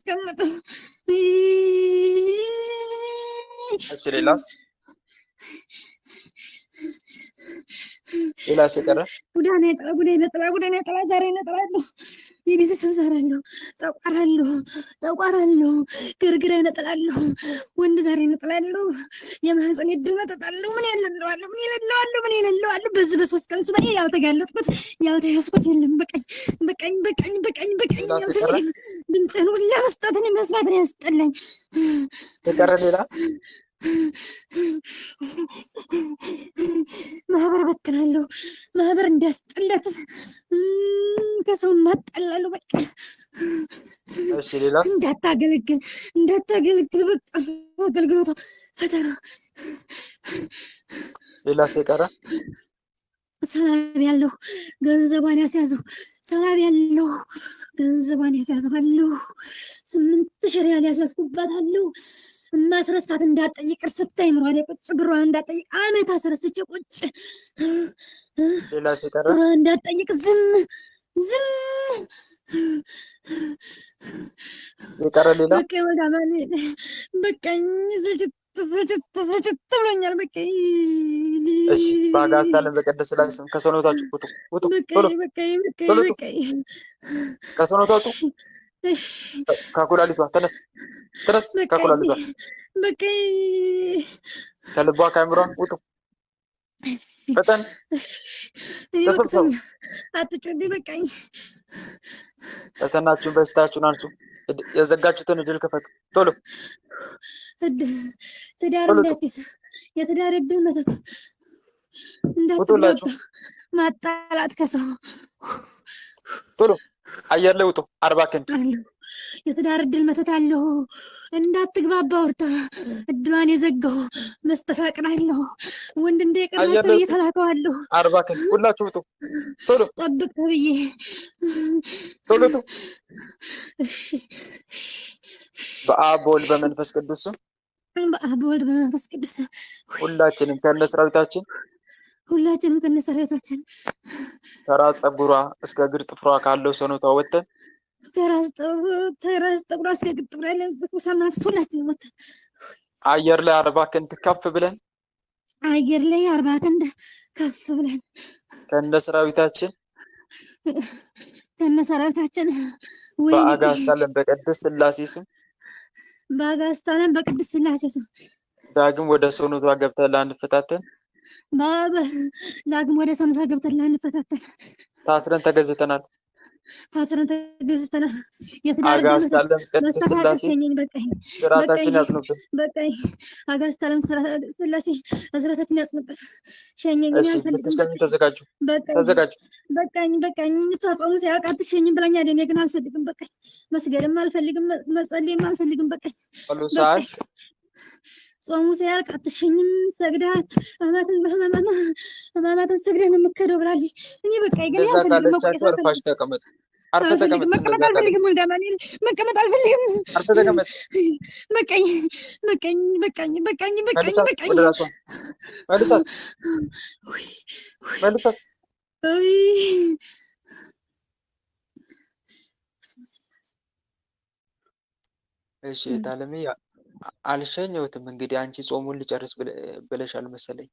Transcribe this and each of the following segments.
አስቀምጠው። እሺ ሌላስ ሌላስ የቀረ ጉዳይ ነጠላ ዛሬ እነጥላለሁ። የቤተሰብ ዛር አለሁ፣ ጠቋራለሁ፣ ግርግር እነጥላለሁ፣ ወንድ ዛሬ እነጥላለሁ፣ የማህፀን ዕድል እጠጣለሁ። ምን የሌለዋለሁ በዚህ በሶስት ቀን ሱባኤ ያልተጋለጥኩት ያልተያዝኩት የለም። በቃኝ። ሌላስ የቀረ ድምፅህን ሁላ መስጠትን መስማትን ያስጠላኝ። የቀረ ሌላ ማህበር በትናለሁ። ማህበር እንዲያስጠላት ከሰው ማጠላለሁ። በቃ እሺ ሌላስ እንዳታገለግል በቃ አገልግሎቷ ፈተና። ሌላስ የቀረ ሰላም ያለው ገንዘቧን ያስያዘው አለሁ። 8,000 ሪያል ያስያዝኩባታለሁ። ማስረሳት እንዳትጠይቅ ስታይ ምሯ ቁጭ ብሯን እንዳትጠይቅ አመት አስረስቼ ቁጭ ሌላስ የቀረ ብሯን እንዳትጠይቅ ዝም የቀረ ሌላ በቃ ወደ አማኑኤል በቃኝ። ስልችት ብሎኛል። በቃኝ። እሺ በአጋዕዝተ ዓለም በቅድስት ሥላሴ ስም ከሰውነታችሁ ውጡ ቶሎ ከሰውነታችሁ እሺ ከኩላሊቷ ተነስ ከኩላሊቷ ከልቧ ከአእምሯ ውጡ። ፈጠን ተሰብሰቡ። አትጮቢ። በቃኝ። ፈተናችሁን በሽታችሁን አንሱ። የዘጋችሁትን እድል ክፈቱ ቶሎ። ትዳር እንዳትይዝ የትዳር ዕድል መተት ውጡላችሁ። ማጣላት ከሰው ቶሎ አየር ላይ ውጡ። 40 ክንድ የትዳር ዕድል መተት አለሁ። እንዳትግባባ ወርታ እድሏን የዘጋው መስተፋቅር አለሁ። ወንድ እንደቀናት እየተላከዋለሁ። 40 ክንድ ሁላችሁ ውጡ ቶሎ። ጠብቅ ተብዬ ቶሎ ውጡ። በአብ በወልድ በመንፈስ ቅዱስ ስም ሁላችንም ከነሰራዊታችን ከራስ ፀጉሯ እስከ እግር ጥፍሯ ካለው ሰውነቷ ወጥተን ከራስ ፀጉሯ እስከ እግር ጥፍሯ ያለ ሰማፍስ ሁላችንም ወጥተን አየር ላይ 40 ክንድ ከፍ ብለን ከነሰራዊታችን በአጋዕዝተ ዓለም በቅድስት ሥላሴ ስም ዳግም ወደ ሰውነቷ ገብተን ላንፈታተን ታስረን ተገዝተናል። አጋዕዝተ ዓለም ቅድስት ሥላሴ ስርዓታችን ያጽኑብን። አጋዕዝተ ዓለም ሥላሴ ስርዓታችን ያጽኑብን። ሸኘኝ። ልትሸኙ ተዘጋጁ። በቃኝ። እሷ ጾሙ ሲያልቅ አትሸኝም ብላኝ አይደል? እኔ ግን አልፈልግም። በቃኝ። መስገድም አልፈልግም፣ መጸለይም አልፈልግም። በቃኝ። ጾሙ ሲያልቅ አትሸኝም፣ ሰግዳ ህማማትን ሰግዳ ነው የምከደው ብላለች። እኔ በቃ ግን አልፈልግም። አርፋሽ ተቀመጥ። መቀመጥ አልፈልግም። ወልደ አማኑኤል መቀመጥ አልፈልግም። አርፈህ ተቀመጥ። በቃኝ። ወደ ራሷ መልሳት። እሺ ታለሚ አልሸኘሁትም። እንግዲህ አንቺ ጾሙን ልጨርስ ብለሻል መሰለኝ።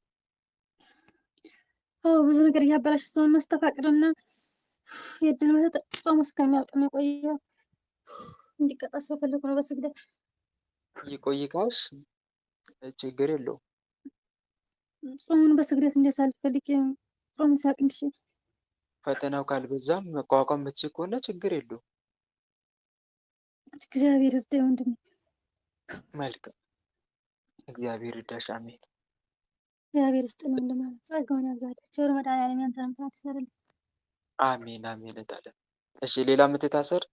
ብዙ ነገር እያበላሽ ሰውን መስተፋቅርና የእድል መተት ጾሙ እስከሚያልቅ ነው የቆየው። እንዲቀጣ ስለፈለኩ ነው በስግደት ይቆይ ካልሽ ችግር የለውም። ጾሙን በስግደት እንዲያሳልፍ ፈልጌ ጾሙ ሲያልቅ እንድሽ ፈተናው ካልበዛም መቋቋም የምትችል ከሆነ ችግር የለውም። እግዚአብሔር ይርዳኝ ወንድሜ። መልካም እግዚአብሔር ይርዳሽ። አሜን። እግዚአብሔር ይስጥልን እንደማለት ጸጋውን ያብዛልህ። ቸር መድኃኒዓለም ያንተ ምታት ይሰራል። አሜን እታለም። እሺ ሌላ የምትታሰር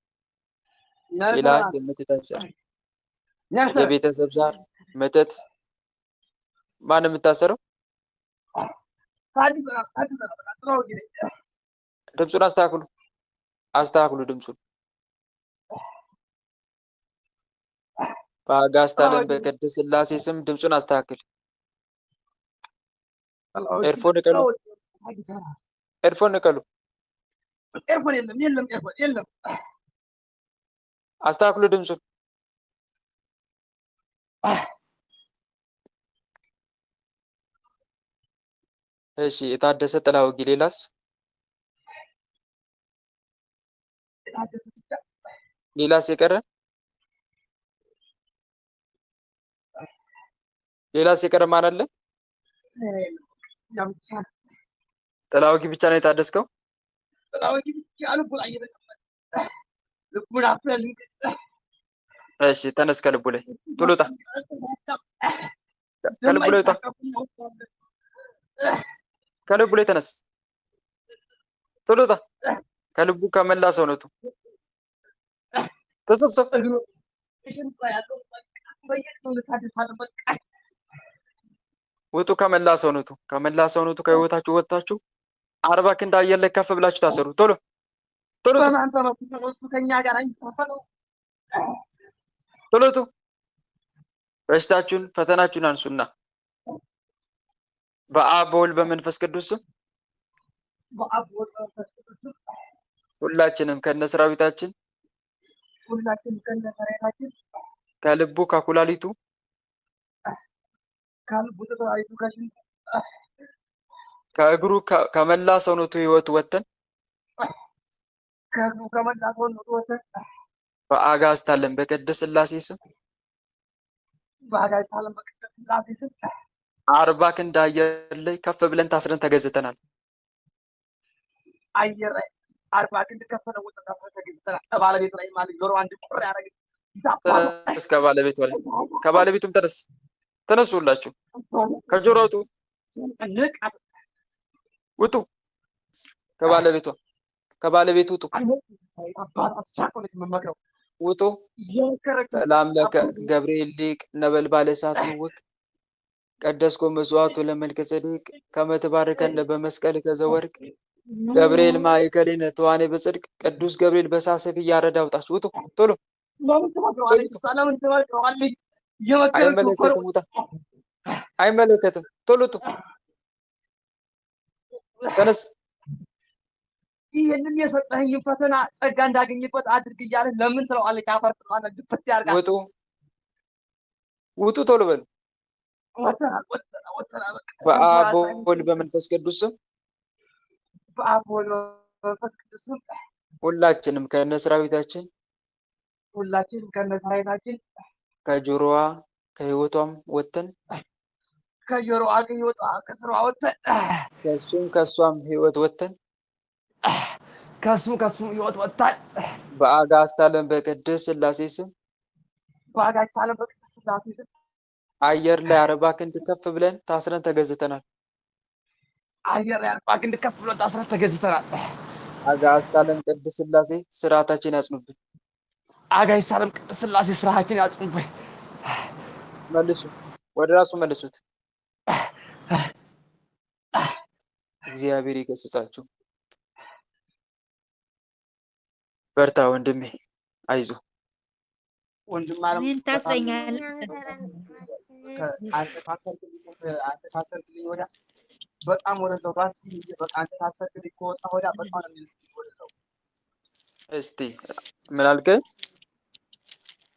የቤተሰብ ዛር መተት ማን የምታሰረው? ድምፁን አስተካክሉ ድምፁን። በአጋዕዝተ ዓለም በቅድስት ሥላሴ ስም ድምፁን አስተካክል። ኤርፎን ንቀሉ። ኤርፎን የለም። አስተካክሉ ድምፁን። እሺ የታደሰ ጥላ ወጊ። ሌላስ ሌላስ የቀረ ሌላስ የቀረ ማን አለ? ጥላ ወጊ ብቻ ነው የታደስከው? እሺ ተነስ ከልቡ ላይ ቶሎ ውጣ። ከልቡ ላይ ውጣ። ከልቡ ላይ ተነስ ቶሎ ውጣ። ከልቡ ከመላ ሰውነቱ ተሰብሰብ። ውጡ ከመላ ሰውነቱ ከህይወታችሁ ወጥታችሁ 40 ክንድ አየር ላይ ከፍ ብላችሁ ታሰሩ። ቶሎ ቶሎ ቶሎ በሽታችሁን ፈተናችሁን አንሱና በአብ በወልድ በመንፈስ ቅዱስ ስም ሁላችንም ከነሰራዊታችን ከልቡ ከኩላሊቱ ከእግሩ ከመላ ሰውነቱ ህይወት ወጥተን በአጋዕዝተ ዓለም በቅድስት ሥላሴ ስም 40 ክንድ አየር ላይ ከፍ ብለን ታስረን ተገዝተናል። አየር ላይ 40 ክንድ ከፍ ነው ወጣታ ተገዝተናል። ከባለቤቱ ላይ ማለት ጆሮ አንድ ቁር ያረግ እስከ ባለቤቱ ላይ ከባለቤቱም ተነሱላችሁ። ከጆሮ ውጡ ውጡ። ከባለቤቱ ውጡ ውጡ። ሰላም ለከ ገብርኤል ሊቅ ነበልባለ እሳት ንውቅ ቀደስኮ መስዋዕቱ ለመልከ ጼዴቅ ከመ ትባርከነ በመስቀል ከዘወርቅ ገብርኤል ማእከሌነ ተዋኔ በጽድቅ ቅዱስ ገብርኤል በእሳት ሰይፍ እያረደ አውጣችሁ። ውጡ ቶሎ። አይመለከትም ውጣ። አይመለከትም ቶሎ ውጡ። ተነስ። ይሄንን የሰጠኸኝ ፈተና ጸጋ እንዳገኝበት አድርግ እያለ ለምን ትለዋለህ? አፈርጥማና ድፍት ያርጋ። ውጡ ውጡ ቶሎ በሉ። በአብ በወልድ በመንፈስ ቅዱስ ስም ሁላችንም ከነሰራዊታችን ከጆሮዋ ከህይወቷም ወጥተን ከጆሮዋ ከህይወቷ ከስራዋ ወጥተን ከሷም ህይወት ወጥተን ከሱም ህይወት ወጥተን በአጋዕዝተ ዓለም በቅድስት ሥላሴ ስም አየር ላይ 40 ክንድ ከፍ ብለን ታስረን ተገዝተናል። አጋዕዝተ ዓለም ቅድስት ሥላሴ ስርዓታችን ያጽኑብን። አጋዕዝተ ዓለም ቅድስት ሥላሴ ስርዓታችን ያጽኑብን። መልሱ፣ ወደ ራሱ መልሱት። እግዚአብሔር ይገስጻችሁ። በርታ ወንድሜ፣ አይዞ ወንድም ማለት አንተ ታሰርክልኝ ወዲያ በጣም ወደዛው ባስ በቃ አንተ ታሰርክልኝ ከወጣ ወዲያ በጣም ነው የሚልስኝ ወደዛው። እስቲ ምን አልከኝ?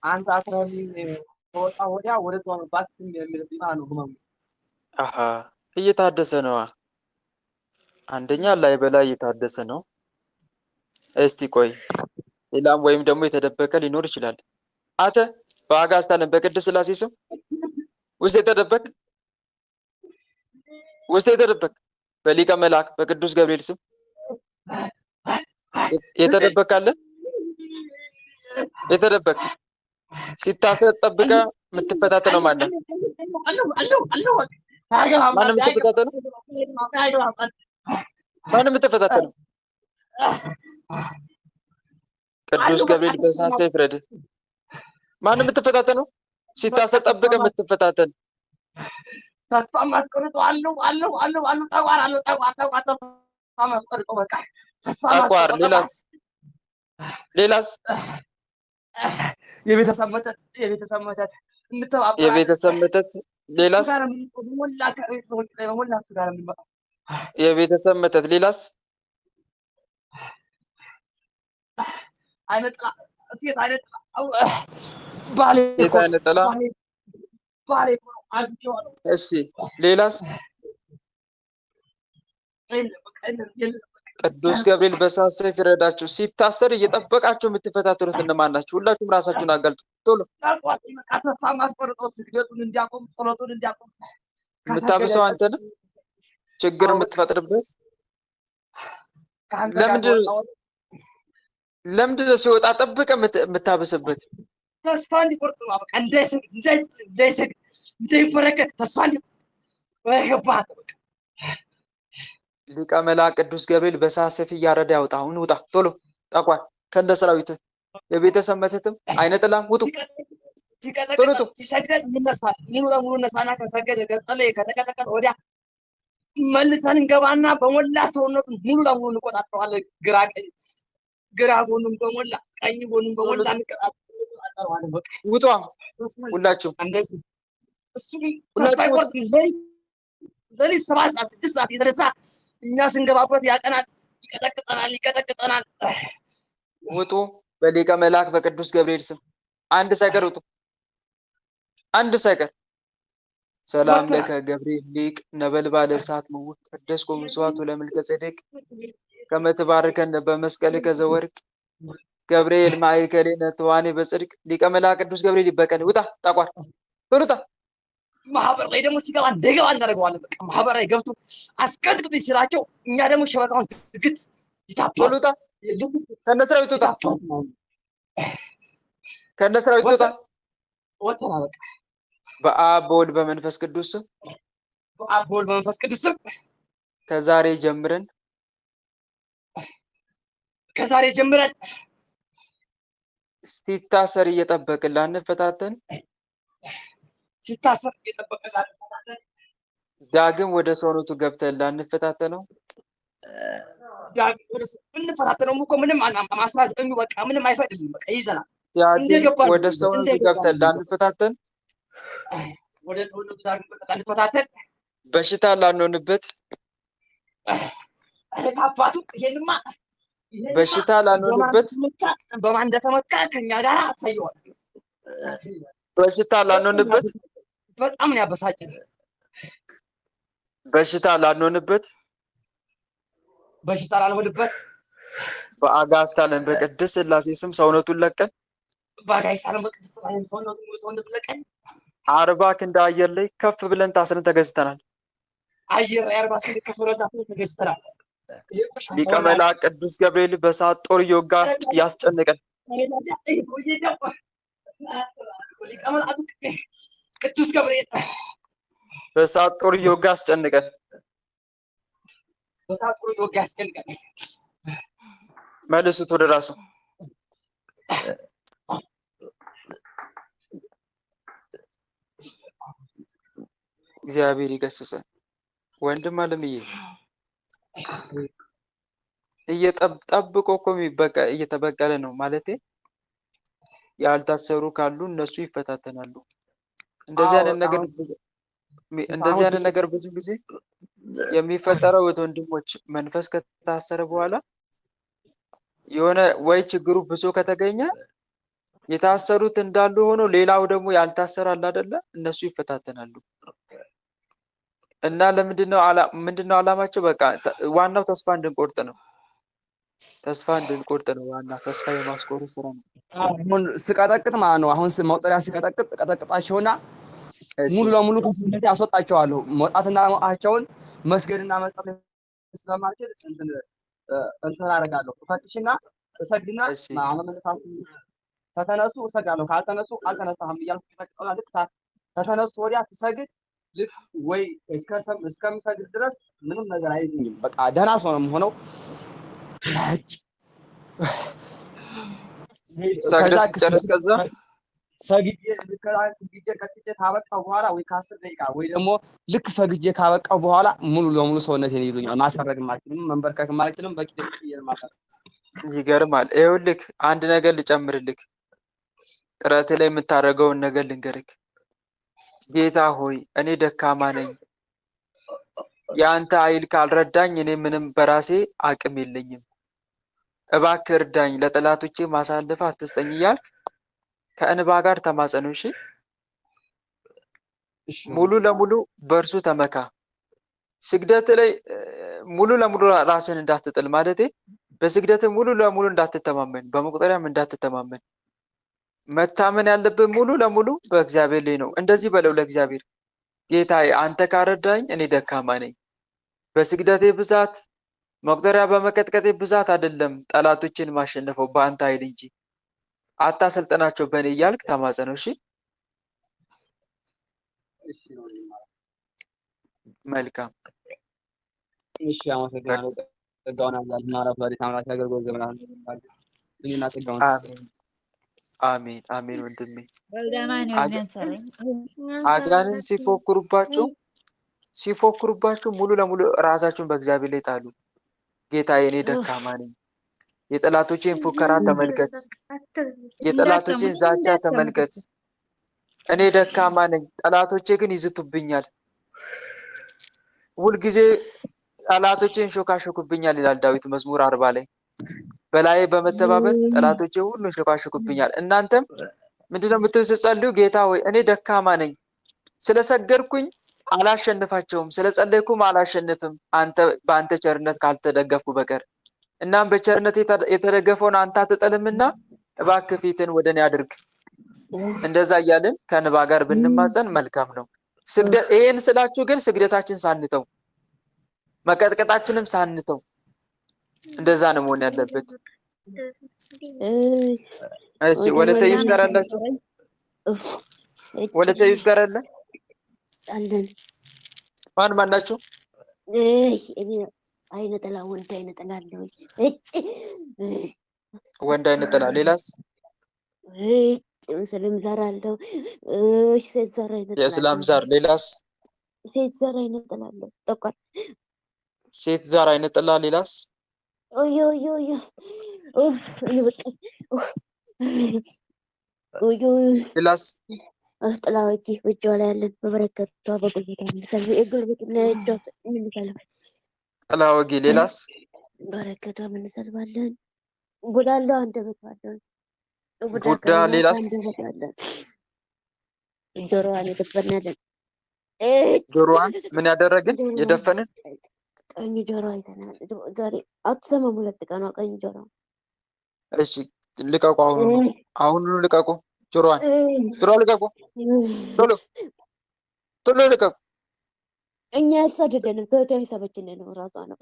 አንተ አስረልኝ ከወጣ ወዲያ ወደዛው ነው ባስ የሚልብኝ ማለት ነው ህመሙ። አሃ እየታደሰ ነዋ። አንደኛ ላይ በላይ እየታደሰ ነው። እስቲ ቆይ ሌላም ወይም ደግሞ የተደበቀ ሊኖር ይችላል። አንተ በአጋዕዝተ ዓለም በቅድስት ሥላሴ ስም ውስጥ የተደበቅ በሊቀ መልአክ በቅዱስ ገብርኤል ስም የተደበቅ አለ። የተደበቅ ሲታሰር ጠብቀ የምትፈታተነው ማን ነው? ማንም የምትፈታተነው ቅዱስ ገብርኤል በእሳት ሰይፍ ይፍረድ። ማንም የምትፈታተነው ሲታሰር ጠብቀ የምትፈታተን ተስፋ ማስቆርጦ ጠቋር። ሌላስ የቤተሰብ መተት ሌላስ የቤተሰብ መተት ሌላስ ሴት አይነት ባሌ ጌታ ነጠላ። ባሌ አግኝቼዋለሁ። እሺ ሌላስ? ቅዱስ ገብርኤል በእሳት ሰይፍ ይረዳችሁ። ሲታሰር እየጠበቃችሁ የምትፈታተኑት እነማን ናችሁ? ሁላችሁም ራሳችሁን አጋልጡ ቶሎ። ተስፋ ማስቆርጠው ስግደቱን እንዲያቆም ጸሎቱን እንዲያቆም የምታብሰው አንተ ነህ። ችግር የምትፈጥርበት ለምንድን ነው ሲወጣ ጠብቀህ የምታብስበት? ተስፋ እንዲቆርጥ ነው። በቃ እንዳይሰግድ እንዳይበረከት ተስፋ እንዲገባት ሊቀ መላእክት ቅዱስ ገብርኤል በእሳት ሰይፍ እያረደ ያውጣ። አሁን ውጣ ቶሎ ጠቋን ከእንደ ሰራዊት የቤተሰብ መተትም አይነ ጥላም ውጡ ቶሎ ቶሎ። ሲሰግድ ይነሳል። ሙሉ ለሙሉ ነሳና ከሰገደ ከጸለየ ከተቀጠቀጠ ወዲያ መልሰን እንገባና በሞላ ሰውነቱን ሙሉ ለሙሉ እንቆጣጠረዋለን። ግራ ጎኑን በሞላ ቀኝ ጎኑን በሞላ እንቆጣጠረዋለን። በቃ ውጡ ሁላችሁ። እሱ ተስፋ አይቆርጥም። ሌሊት 7 ሰዓት 6 ሰዓት የተነሳ እኛ ስንገባበት ያቀናል፣ ይቀጠቅጠናል። ውጡ በሊቀ መላእክት በቅዱስ ገብርኤል ስም አንድ ሳይቀር ውጡ፣ አንድ ሳይቀር። ሰላም ለከ ገብርኤል ሊቅ ነበልባለ እሳት ምውት ቀደስኮ መስዋዕቱ ለምልከ ጼዴቅ ከመ ትባርከነ በመስቀልከ ዘወርቅ ገብርኤል ማእከሌነ ተዋኔ በጽድቅ። ሊቀ መላእክት ቅዱስ ገብርኤል ይበቀል። ውጣ ጠቋር ቶሎ ውጣ። ማህበር ላይ ደግሞ ሲገባ እንደገባ እናደርገዋለን። በቃ ማህበር ላይ ገብቶ አስቀጥቅጡ ሲላቸው እኛ ደግሞ ሸበካውን ዝግት ቶሎ ውጣ። ከነ ሰራዊት ውጣ፣ ከነ ሰራዊት ውጣ። ወጣና በቃ በአብ በወልድ በመንፈስ ቅዱስ ስም በአብ በወልድ በመንፈስ ቅዱስ ስም ከዛሬ ጀምረን ሲታሰር እየጠበቅን ላንፈታተን ዳግም ወደ ሰውነቱ ገብተን ላንፈታተነው እንፈታተነውም እኮ ምንም ማስራዘኙ በቃ ምንም አይፈቅድልም። በቃ ይዘናል። ዳግም ወደ ሰውነቱ ገብተን ላንፈታተን በሽታ ላንሆንበት አባቱ ይሄንማ በሽታ ላንሆንበት በማን እንደተመካ ከኛ ጋር አሳየዋል። በሽታ ላንሆንበት በጣም ነው ያበሳጨን። በሽታ ላንሆንበት በአጋዕዝተ ዓለም በቅድስት ሥላሴ ስም ሰውነቱን ለቀን አርባ ክንድ አየር ላይ ከፍ ብለን ታስረን ተገዝተናል። ሊቀ መላእክት ቅዱስ ገብርኤል በእሳት ጦር እየወጋ ያስጨንቀን። ቅዱስ ገብርኤል በእሳት ጦር እየወጋ ያስጨንቀን። መልሱት ወደ ራሱ። እግዚአብሔር ይገስጸን። ወንድም አለምዬ ጠብቆ እኮ እየተበቀለ ነው ማለቴ። ያልታሰሩ ካሉ እነሱ ይፈታተናሉ። እንደዚህ አይነት ነገር ብዙ ጊዜ የሚፈጠረው ወንድሞች መንፈስ ከታሰረ በኋላ የሆነ ወይ ችግሩ ብዙ ከተገኘ የታሰሩት እንዳሉ ሆኖ ሌላው ደግሞ ያልታሰረ አለ አይደለ? እነሱ ይፈታተናሉ። እና ምንድነው ዓላማቸው? በቃ ዋናው ተስፋ እንድንቆርጥ ነው። ዋና ተስፋ የማስቆረጥ ስራ ነው። አሁን ስቀጠቅጥ ማለት ነው። አሁን መውጠሪያ ቀጠቅጣቸውና ሙሉ ለሙሉ ከስነት ያስወጣቸዋለሁ። መውጣትና መውጣታቸውን መስገድና መጸለይ ስለማልችል እንትን አደርጋለሁ። ፈትሽና እሰግድና አመመለሳት ከተነሱ እሰጋለሁ፣ ካልተነሱ አልተነሳህም እያልኩ ተቀጣላ። ልክ ከተነሱ ወዲያ ትሰግድ ልክ ወይ እስከምሰግድ ድረስ ምንም ነገር አይዝኝም። በቃ ደህና ሰው ነው የምሆነው። ሰግጄ ከጥቼ ካበቃው በኋላ ወይ ከ10 ደቂቃ ወይ ደግሞ ልክ ሰግጄ ካበቃው በኋላ ሙሉ ለሙሉ ሰውነቴን ይዞኛል። ማስፈረግም አልችልም፣ መንበርከክም አልችልም። በቂ ማሰር ይገርማል። ይኸውልህ አንድ ነገር ልጨምርልህ፣ ጥረት ላይ የምታደርገውን ነገር ልንገርህ። ጌታ ሆይ እኔ ደካማ ነኝ፣ የአንተ ኃይል ካልረዳኝ እኔ ምንም በራሴ አቅም የለኝም፣ እባክህ እርዳኝ፣ ለጠላቶቼ ማሳለፍ አትስጠኝ እያልክ ከእንባ ጋር ተማጸኑ። እሺ፣ ሙሉ ለሙሉ በእርሱ ተመካ። ስግደት ላይ ሙሉ ለሙሉ ራስን እንዳትጥል ማለቴ፣ በስግደት ሙሉ ለሙሉ እንዳትተማመን፣ በመቁጠሪያም እንዳትተማመን። መታመን ያለብን ሙሉ ለሙሉ በእግዚአብሔር ላይ ነው። እንደዚህ በለው ለእግዚአብሔር፣ ጌታዬ አንተ ካረዳኝ እኔ ደካማ ነኝ። በስግደቴ ብዛት መቁጠሪያ በመቀጥቀጤ ብዛት አይደለም ጠላቶችን ማሸነፈው በአንተ ኃይል እንጂ፣ አታሰልጠናቸው በእኔ እያልክ ተማጸነው። እሺ፣ መልካም። እሺ፣ አመሰግናለሁ። ጸጋውን አብዛልና ረፋዲ ታምራት ያገልግሎት ዘመናት እኔና ጸጋውን አሜን አሜን። ወንድሜ አጋንን ሲፎክሩባችሁ ሙሉ ለሙሉ ራሳችሁን በእግዚአብሔር ላይ ጣሉ። ጌታዬ እኔ ደካማ ነኝ። የጠላቶቼን ፉከራ ተመልከት፣ የጠላቶቼን ዛቻ ተመልከት። እኔ ደካማ ነኝ፣ ጠላቶቼ ግን ይዝቱብኛል። ሁልጊዜ ጠላቶቼን ሾካሾኩብኛል ይላል ዳዊት መዝሙር 40 ላይ። በላይ በመተባበር ጠላቶቼ ሁሉ ሾካሾኩብኛል። እናንተም ምንድነው የምትሉ ስትጸልዩ? ጌታ ሆይ እኔ ደካማ ነኝ፣ ስለሰገድኩኝ አላሸንፋቸውም፣ ስለጸለይኩም አላሸንፍም በአንተ ቸርነት ካልተደገፍኩ በቀር። እናም በቸርነት የተደገፈውን አንተ አትጥልምና እባክህ ፊትን ወደ እኔ አድርግ። እንደዛ እያልን ከእንባ ጋር ብንማጸን መልካም ነው። ይህን ስላችሁ ግን ስግደታችን ሳንተው መቀጥቀጣችንም ሳንተው እንደዛ ነው መሆን ያለበት። እሺ፣ ወለተዩስ ጋር አላችሁ? ወለተዩስ ጋር አለ አለን። ማን ናችሁ? አይነ ጥላ ወንድ አይነ ጥላ አለው። ወንድ አይነ ጥላ። ሌላስ? ሙስሊም ዘር አለው። ሴት ዘር አይነ ጥላ። የእስላም ዘር። ሌላስ? ሴት ዘር አይነ ጥላ አለው። ጠቋር ሴት ዘር አይነ ጥላ። ሌላስ? ኦዮ ሌላስ? ጥላዎች እጇ ላይ ያለን በበረከቷ በጉልበቷ የጉልበትና የእጇ እንሰልባለን። ጥላ ወጊ። ሌላስ? በረከቷ እንሰልባለን። ቡዳለው አንደበት አለን። ቡዳ። ሌላስ? ጆሮዋን የደፈናለን። ጆሮዋን ምን ያደረግን? የደፈንን። ቀኝ ጆሮ አይተናል ዛሬ። አትሰማም? 2 ቀኗ ቀኝ ጆሮ። እሺ ልቀቁ፣ አሁኑኑ ልቀቁ። ጆሮዋን ልቀቁ፣ ቶሎ ልቀቁ። እኛ ያሳደደን ከቤተሰባችን ነው፣ ራሷ ነው።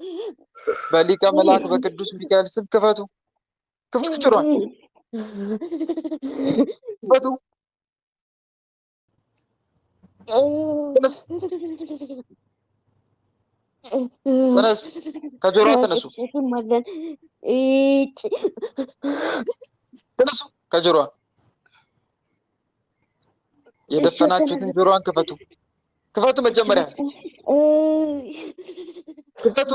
በሊቀ መልአክ በቅዱስ ሚካኤል ስም ክፈቱ፣ ጆሮዋን ክፈቱ። ተነስ፣ ከጆሮዋ ተነሱ፣ ተነሱ ከጆሮዋ። የደፈናችሁትን ጆሮዋን ክፈቱ፣ መጀመሪያ ክፈቱ።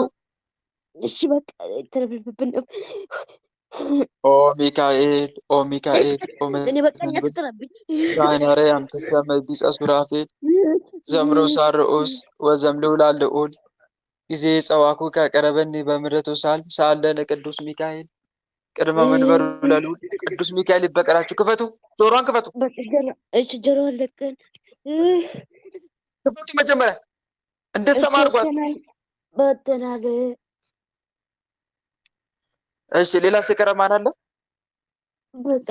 እሺ በቃ ተረብብብን። ኦ ሚካኤል እኔ በቃኛ ተጠራብኝ። ራይናሪያም ተሰመይ ቢጸ ሱራፌል ዘምረው ሳርኡስ ወዘምልው ላለኡል ጊዜ ጸዋኩ ከቀረበኒ በምሕረቱ ሳለን ቅዱስ ሚካኤል ቅድመ መንበሩ ለልዑል ቅዱስ ሚካኤል ይበቀላችሁ። ክፈቱ፣ ጆሮዋን ክፈቱ። እሺ ጆሮዋን ለቀን ክፈቱ። መጀመሪያ እንድትሰማ አድርጓት። በተናለ እሺ ሌላ ሲቀረ ማን አለ? በቃ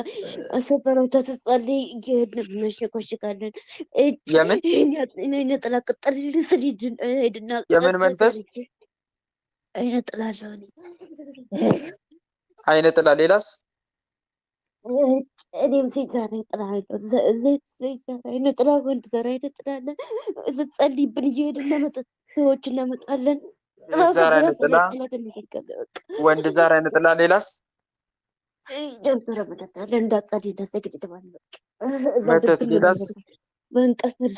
አሰፈራውታ ተጸልይ እየሄድን እናሸኮሽካለን። የምን አይነ ጥላ ቅጠል ልጅን ሄድና የምን መንፈስ አይነ ጥላ አለው። አይነ ጥላ። ሌላስ? እኔም ሴት ዘር ጥላ አለው። አይነ ጥላ ወንድ ዘር አይነ ጥላ አለ። ስትጸልይብን እየሄድን ሰዎች እናመጣለን። ዘር አይነ ጥላ፣ ወንድ ዘር አይነ ጥላ። ሌላስ? ጀምረ መተታለ እንዳጸልይ እንዳሰግድ ተባለ። መተት። ሌላስ? መንቀፍላ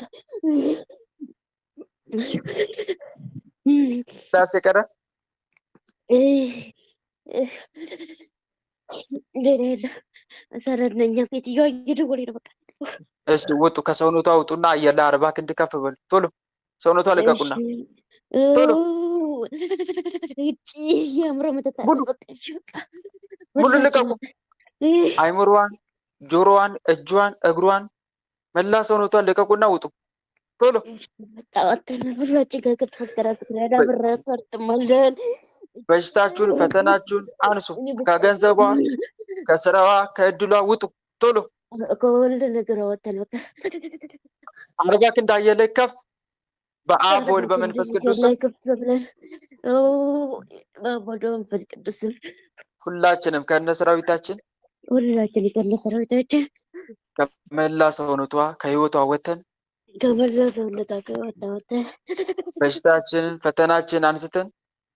ዳስ የቀረ ሌላ የለ። ሰረድነኛ ሴትዮዋ እየደወለኝ ነው። በቃ እሺ ውጡ፣ ከሰውነቷ ውጡና አየር ላይ 40 ክንድ ከፍ በሉ። ቶሎ ሰውነቷ ልቀቁና ቶሎ ያምረ መተታለ። ሙሉ ልቀቁ። አይምሮዋን ጆሮዋን፣ እጇን፣ እግሯን፣ መላ ሰውነቷን ልቀቁና ውጡ ቶሎ። ሁላችን ከቅርብ ተራ ብረታትማለን። በሽታችሁን፣ ፈተናችሁን አንሱ። ከገንዘቧ፣ ከስራዋ፣ ከእድሏ ውጡ ቶሎ። ከሁሉ ነገር ወተን በቃ 40 ክንድ አየር ላይ ከፍ በአብ በወልድ በመንፈስ ቅዱስ ስም መንፈስ ቅዱስ ሁላችንም ከነ ሰራዊታችን ሁላችን ከነ ሰራዊታችን ከመላ ሰውነቷ ከህይወቷ ወተን ከመላ ሰውነቷ ወተን በሽታችንን ፈተናችን አንስተን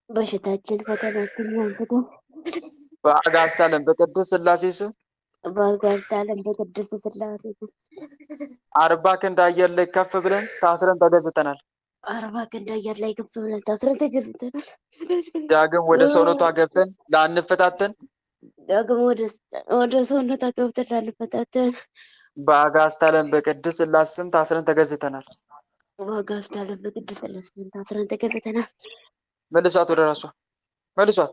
አንስተን በአጋዕዝተ ዓለም በቅድስት ሥላሴ ስም በአጋዕዝተ ዓለም በቅድስት ሥላሴ ስም 40 ክንድ አየር ላይ ከፍ ብለን ታስረን ተገዝተናል። 40 ክንድ አየር ላይ ከፍ ብለን ታስረን ተገዝተናል። ዳግም ወደ ሰውነቷ ገብተን ላንፈታተን ወደ ሰውነቷ ገብተን ላንፈታተን በአጋዕዝተ ዓለም በቅድስት ሥላሴ ስም ታስረን ተገዝተናል። በአጋዕዝተ ዓለም በቅድስት ሥላሴ ስም ታስረን ተገዝተናል። መልሷት፣ ወደ ራሷ መልሷት።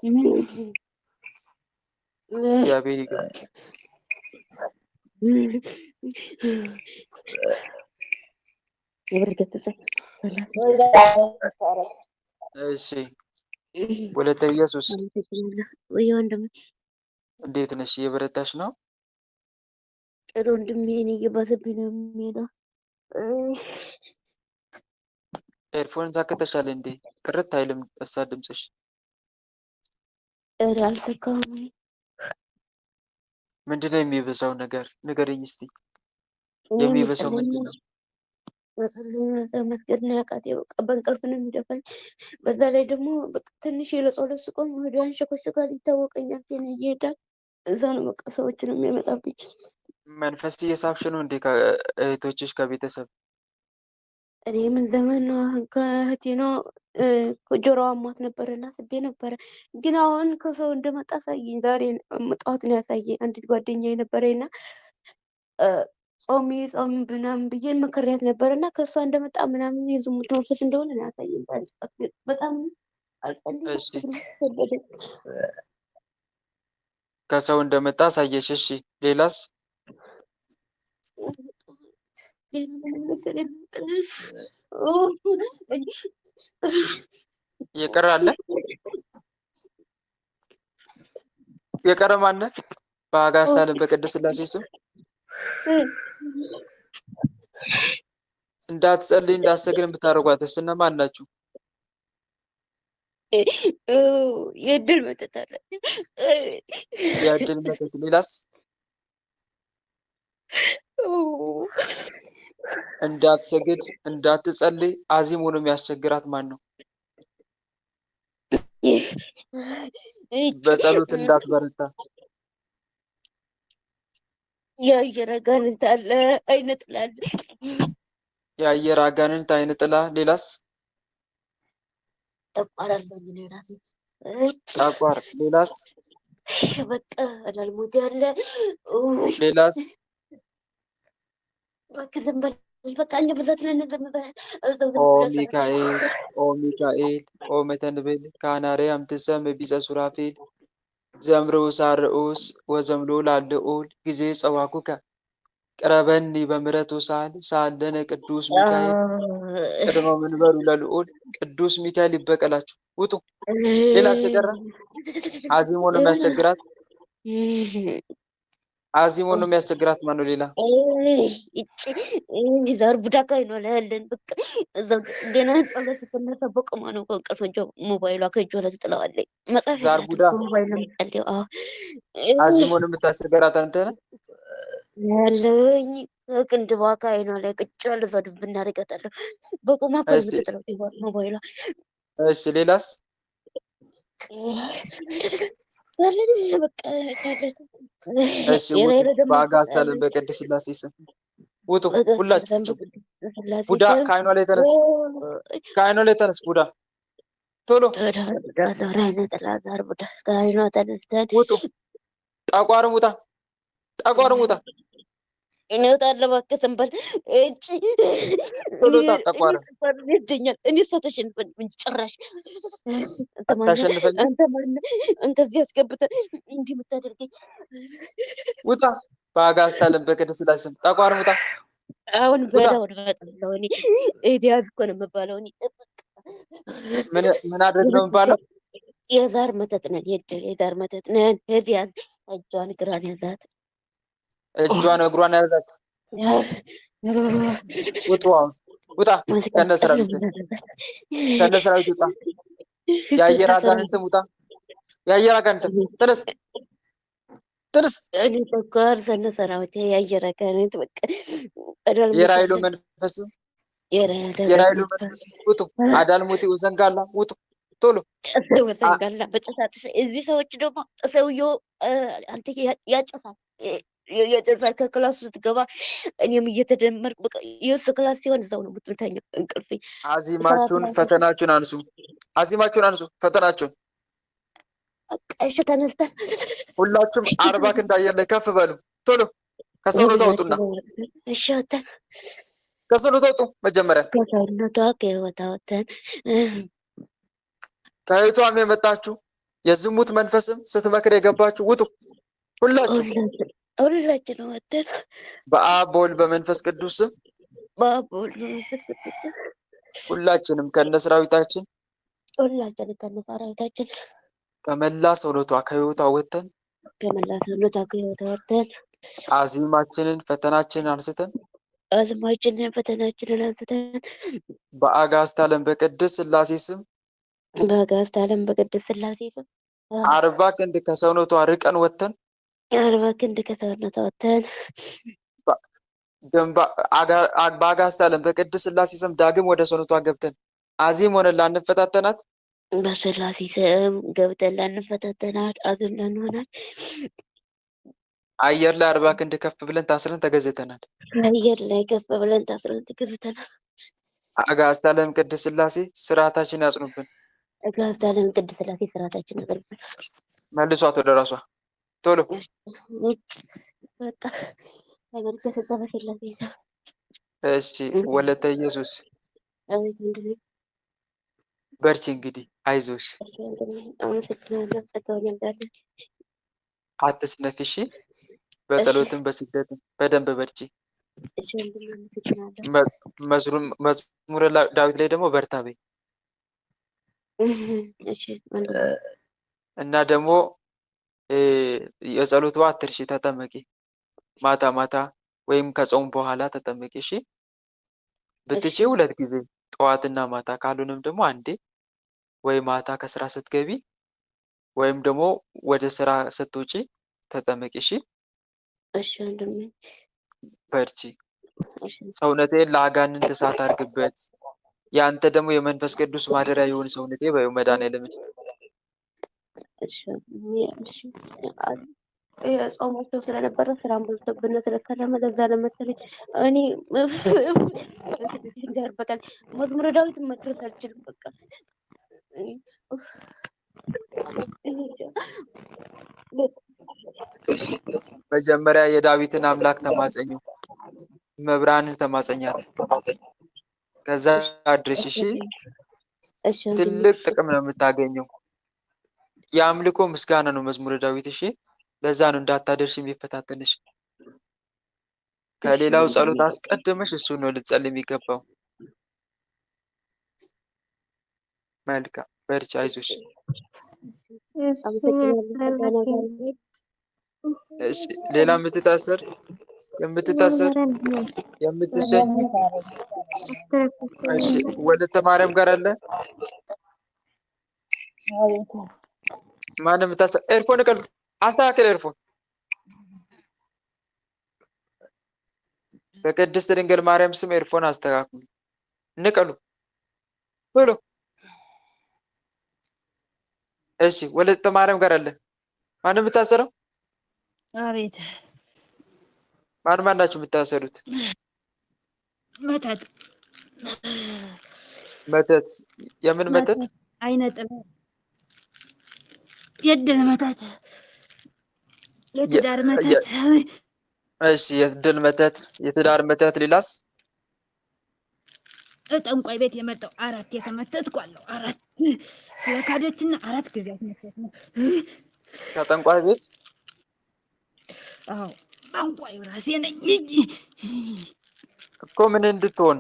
እግዚአብሔር ይገዝ። እሺ ወለተ ኢየሱስ እንዴት ነሽ? እየበረታሽ ነው? ጥሩ ወንድሜ፣ እኔ እየባሰብኝ ነው የሚሄደው። ኤርፎን ሳከተሻል እንዴ? ጥርት አይልም እሳ ድምፅሽ። ኧረ አልሰካሁም። ምንድነው የሚበዛው ነገር? ንገረኝ እስቲ። የሚበዛው ምንድነው? መስገድ ነው ያቃተኝ። በቃ በእንቅልፍ ነው የሚደፋኝ። በዛ ላይ ደግሞ በቃ ትንሽ ለጸሎት ስቆም ወደ አንሸኮሽካል፣ ይታወቀኛል። ግን እየሄዳል እዛ ነው በቃ ሰዎች ነው የሚያመጣብኝ። መንፈስ እየሳብሽ ነው እንዴ? ከእህቶችሽ ከቤተሰብ? እኔ ምን ዘመን ነው ከእህቴ ነው ጆሮዋ አሟት ነበረ እና ስቤ ነበረ። ግን አሁን ከሰው እንደመጣ አሳየኝ። ዛሬ ጠዋት ነው ያሳየኝ። አንዲት ጓደኛ የነበረኝ እና ጾሚ ምናምን ብዬ መከሪያት ነበር እና ከእሷ እንደመጣ ምናምን የዝሙት መንፈስ እንደሆነ ነው ያሳየኝ። በጣም ከሰው እንደመጣ አሳየሽ። እሺ ሌላስ? የቀረ አለ? የቀረ ማነው? በአጋዕዝተ ዓለም በቅድስት ሥላሴ ስም እንዳትጸልይ እንዳትሰግድ የምታደርጓትስ እነማን ናችሁ? የእድል መተት አለ። የእድል መተት። ሌላስ? እንዳትሰግድ እንዳትጸልይ አዚም ሆኖ የሚያስቸግራት ማን ነው? በጸሎት እንዳትበረታ የአየር አጋንንት አለ። አይነ ጥላ አለ። የአየር አጋንንት፣ አይነ ጥላ። ሌላስ? ጠቋር አለኝ እኔ እራሴ። ጠቋር። ሌላስ? በቃ አላልሞት ያለ። ሌላስ? በቃ ዝም በል በቃ እኛ ብዛት ነን። ዝም በል። ኦ ሚካኤል ኦ ሚካኤል ኦ መተንብል ካናሬ አምትሰም ቢጸ ሱራፌል ዘምርዑስ አርዑስ ወዘምሎ ላልዑል ጊዜ ጸዋኩከ ቅረበኒ በምሕረቱ ሳለነ ቅዱስ ሚካኤል ቅድመ መንበሩ ለልዑል። ቅዱስ ሚካኤል ይበቀላችሁ፣ ውጡ። ሌላስ የቀረ? አዚሞ ነው የሚያስቸግራት። አዚሞ ነው የሚያስቸግራት ማነው? ሌላ ዛር ቡዳካ ነው ያለን። በቃ እዛው ገና ጸሎት ስትነሳ በቆማ ነው ከእንቅልፍ ሞባይሏ ከእጇ ላይ ትጥለዋለች። መጽሐፍ ዛር ቡዳ ሞባይል ነው የምትጸልየው። አዚሞ ነው የምታስቸግራት አንተ ነህ ያለኝ ከቅንድቧ ከዓይኗ ላይ ቁጭ ያለ እዛ ድብ እናደርጋታለሁ። በቆማ እኮ ነው የምትጥለው ሞባይሏ። እሺ ሌላስ? በቃ እሺ ውጡ። በአጋዕዝተ ዓለም በቅድስት ሥላሴ ስም ውጡ ሁላችሁ። ቡዳ ከዓይኗ ላይ ተነስ፣ ከዓይኗ ላይ ተነስ ቡዳ፣ ቶሎ ከዓይኗ ተነስተን ውጡ። ጠቋርም ውጣ፣ ጠቋርም ውጣ። እኔ እወጣለሁ እባክህ ዝም በል። ቶሎ ውጣ። ጠቋርም ይገኛል። እኔ እሷ ተሸንፈን እንጂ ጭራሽ ታሸንፈኝ። አንተ ማነህ? አንተ እዚህ አስገብተህ እንዲህ የምታደርገኝ? ውጣ በአጋዕዝተ ዓለም በቅድስት ሥላሴ ስም ጠቋር ሙጣ አሁን ውጣ። በላውን እመጣለሁ እኔ ኤዲያዝ እኮ ነው የምባለው እኔ ምን አድርግ ነው የሚባለው? የዛር መተት ነን የዛር መተት ነን። ኤዲያዝ እጇን እግሯን ያዛት፣ እጇን እግሯን ያዛት። ውጡ አሁን ውጣ። ከነ ሰራዊት ውጣ። የአየር አጋንንትም ውጣ። የአየር አጋንንትም ተነስ ተነስ። እኔ ተጓር ሰነ ሰራዊት የአየር አጋንንት በቃ የራይሎ መንፈስ የራይሎ መንፈስ ውጡ። አዳልሞቲ ወዘንጋላ ውጡ ቶሎ ወዘንጋላ በጠሳት እዚህ ሰዎች ደግሞ ሰውየው አንተ ያጨፋል የጨፋል ከክላሱ ስትገባ እኔም እየተደመርኩ በቃ የእሱ ክላስ ሲሆን እዛው ነው የምትተኛው እንቅልፌ። አዚማችሁን ፈተናችሁን አንሱ። አዚማችሁን አንሱ ፈተናችሁን። እሺ ተነስተን ሁላችሁም 40 ክንድ አየር ላይ ከፍ በሉ ቶሎ። ከሰውነቷ ውጡና እሺ ወተን ከሰውነቷ ውጡ። መጀመሪያ ከሰውነቷ ከህይወቷ ወተን ከህይወቷም የመጣችሁ የዝሙት መንፈስም ስትመክር የገባችሁ ውጡ። ሁላችን ወተን በአብ በወልድ በመንፈስ ቅዱስ ስም በአብ በወልድ በመንፈስ ቅዱስ ሁላችንም ከነሰራዊታችን ከመላ ሰውነቷ ከህይወቷ ወተን አዚማችንን ፈተናችንን አንስተን በአጋዕዝተ ዓለም በቅድስት ሥላሴ ስም 40 ክንድ ከሰውነቷ ርቀን ወተን 40 ክንድ ከሰውነቷ ወተን በአጋዕዝተ ዓለም በቅድስት ሥላሴ ስም ዳግም ወደ ሰውነቷ ገብተን አዚም ሆነን ላንፈታተናት በሥላሴ ስም ገብተን ላንፈታተናት አዚም ላንሆናት አየር ላይ 40 ክንድ ከፍ ብለን ታስረን ተገዝተናል። አየር ላይ ከፍ ብለን ታስረን ተገዝተናል። አጋዕዝተ ዓለም ቅድስት ሥላሴ ስርዓታችን ያጽኑብን። አጋዕዝተ ዓለም ቅድስት ሥላሴ ስርዓታችን ያጽኑብን። መልሷት ወደ ራሷ ቶሎ። በቃ ተመልከተ ጸበል ይዛ። እሺ ወለተ ኢየሱስ በርቺ፣ እንግዲህ አይዞሽ፣ አትስነፊ። እሺ በጸሎትም በስግደትም በደንብ በርቺ። መዝሙረ ዳዊት ላይ ደግሞ በርታ በይ እና ደግሞ የጸሎት ውሃ አትርሺ፣ ተጠመቂ። ማታ ማታ ወይም ከጾም በኋላ ተጠመቂ። እሺ ብትቺ 2 ጊዜ ጠዋትና ማታ፣ ካልሆነም ደግሞ አንዴ ወይ ማታ ከስራ ስትገቢ ወይም ደግሞ ወደ ስራ ስትወጪ ተጠመቂ። እሺ እሺ ወንድሜ በርቺ። ሰውነቴን ለአጋንንት እሳት አድርግበት፣ ያንተ ደግሞ የመንፈስ ቅዱስ ማደሪያ ይሁን ሰውነቴ በይው መድኃኒዓለም። እሺ እሺ ጾማቸው ስለነበረ ስራም በዝቶብን ስለከረመ ለዛ ለመሰለኝ እኔ በቃ መዝሙረ ዳዊት መድረስ አልችልም። በቃ መጀመሪያ የዳዊትን አምላክ ተማጸኙ፣ መብራንን ተማጸኛት፣ ከዛ አድርሽ። እሺ ትልቅ ጥቅም ነው የምታገኘው። የአምልኮ ምስጋና ነው መዝሙረ ዳዊት። እሺ ለዛ ነው እንዳታደርሽ የሚፈታተንሽ። ከሌላው ጸሎት አስቀድመሽ እሱ ነው ልትጸልይ የሚገባው። መልካም በርቺ፣ አይዞሽ። እሺ ሌላ የምትታሰር የምትሸኝ እሺ ወለተ ማርያም ጋር አለ ማንም የምታሰር ኤርፎን ቀል አስተካክል። ኤርፎን በቅድስት ድንግል ማርያም ስም ኤርፎን አስተካክሉ፣ ንቀሉ ቶሎ። እሺ ወለተ ማርያም ጋር አለ ማንም የምታሰረው? አቤት ማን ናችሁ የምታሰሩት? መተት የምን መተት? አይነጥም የድል መተት፣ የትዳር መተት። እሺ የድል መተት፣ የትዳር መተት። ሌላስ? ጠንቋይ ቤት የመጣው 4 የተመተትኩ አለው። 4 ስለካደችና 4 ጊዜ አስመሰት ነው ከጠንቋይ ቤት። አዎ ጠንቋዩ ራሴ ነኝ እኮ ምን እንድትሆን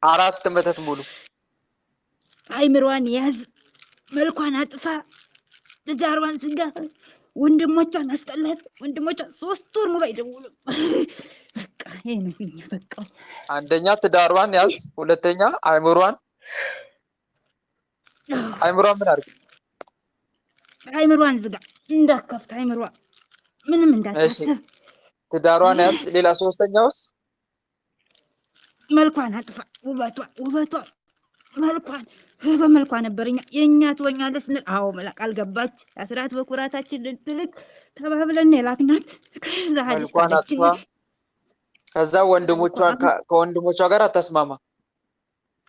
4 መተት ሙሉ አይምሯን ያዝ፣ መልኳን አጥፋ፣ ትዳሯን ዝጋ፣ ወንድሞቿን አስጠላት። ወንድሞቿን 3 ወር ሙሉ አይደውሉም። በቃ ይሄ ነው እኛ በቃ። አንደኛ ትዳሯን ያዝ፣ ሁለተኛ አይምሯን ምን አድርግ? አይምሯን ዝጋ፣ እንዳከፍት አይምሯ ምንም እሺ እንዳታስብ። ትዳሯን ያዝ። ሌላ ሶስተኛውስ? መልኳን አጥፋ፣ ውበቷ መልኳን በመልኳ ነበር የኛ ትወኛለች ስንል አዎ መላቅ አልገባች። አስራት በኩራታችን ልትልክ ተባብለን የላክናት። ከዛ መልኳን አጥፋ። ከዛ ከወንድሞቿ ጋር አታስማማ።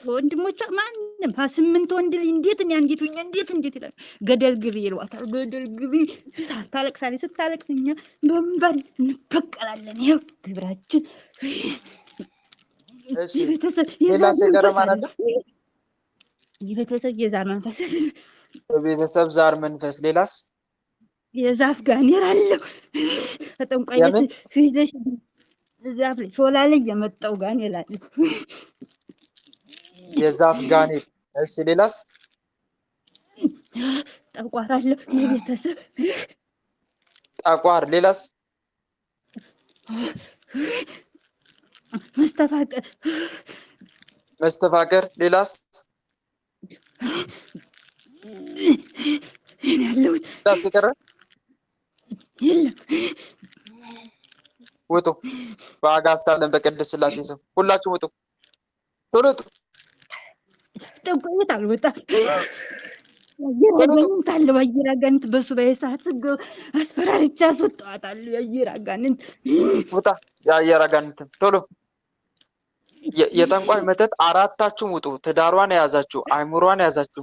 ወንድሞቿ ማንም 8 ወንድ ልጅ እንዴት እንዴት ይላል። ገደል ግቢ ይሏታል። ገደል ግቢ ታለቅሳለች። ስታለቅስ እኛ በእንባን እንበቀላለን። ይኸው ግብራችን። እሺ ሌላ ሲገርም አለ የቤተሰብ የዛር መንፈስ፣ የቤተሰብ ዛር መንፈስ። ሌላስ? የዛፍ ጋኔር አለው። ተጠንቋይ ቤት ሂደሽ ዛፍ ላይ ሾላ ላይ የመጣው ጋኔር አለው። የዛፍ ጋኔር። እሺ ሌላስ? ጠቋር አለው። የቤተሰብ ጠቋር። ሌላስ? መስተፋቀር። ሌላስ? ያለሁት ሲቀረ የለም። ውጡ። በአጋዕዝተ ዓለም በቅድስት ሥላሴ ስም ሁላችሁም ውጡ። ቶሎ ውጡ። ጠንቋይ ቤት አልወጣም። የአየር አጋንንት አለ። የአየር አጋንንት በሱባኤ ሰዓት አስፈራርቻ አስወጣዋታለሁ። የአየር አጋንንት ውጣ። የአየር አጋንንት ቶሎ። የጠንቋይ መተት 4ታችሁም ውጡ። ትዳሯን የያዛችሁ፣ አይምሯን የያዛችሁ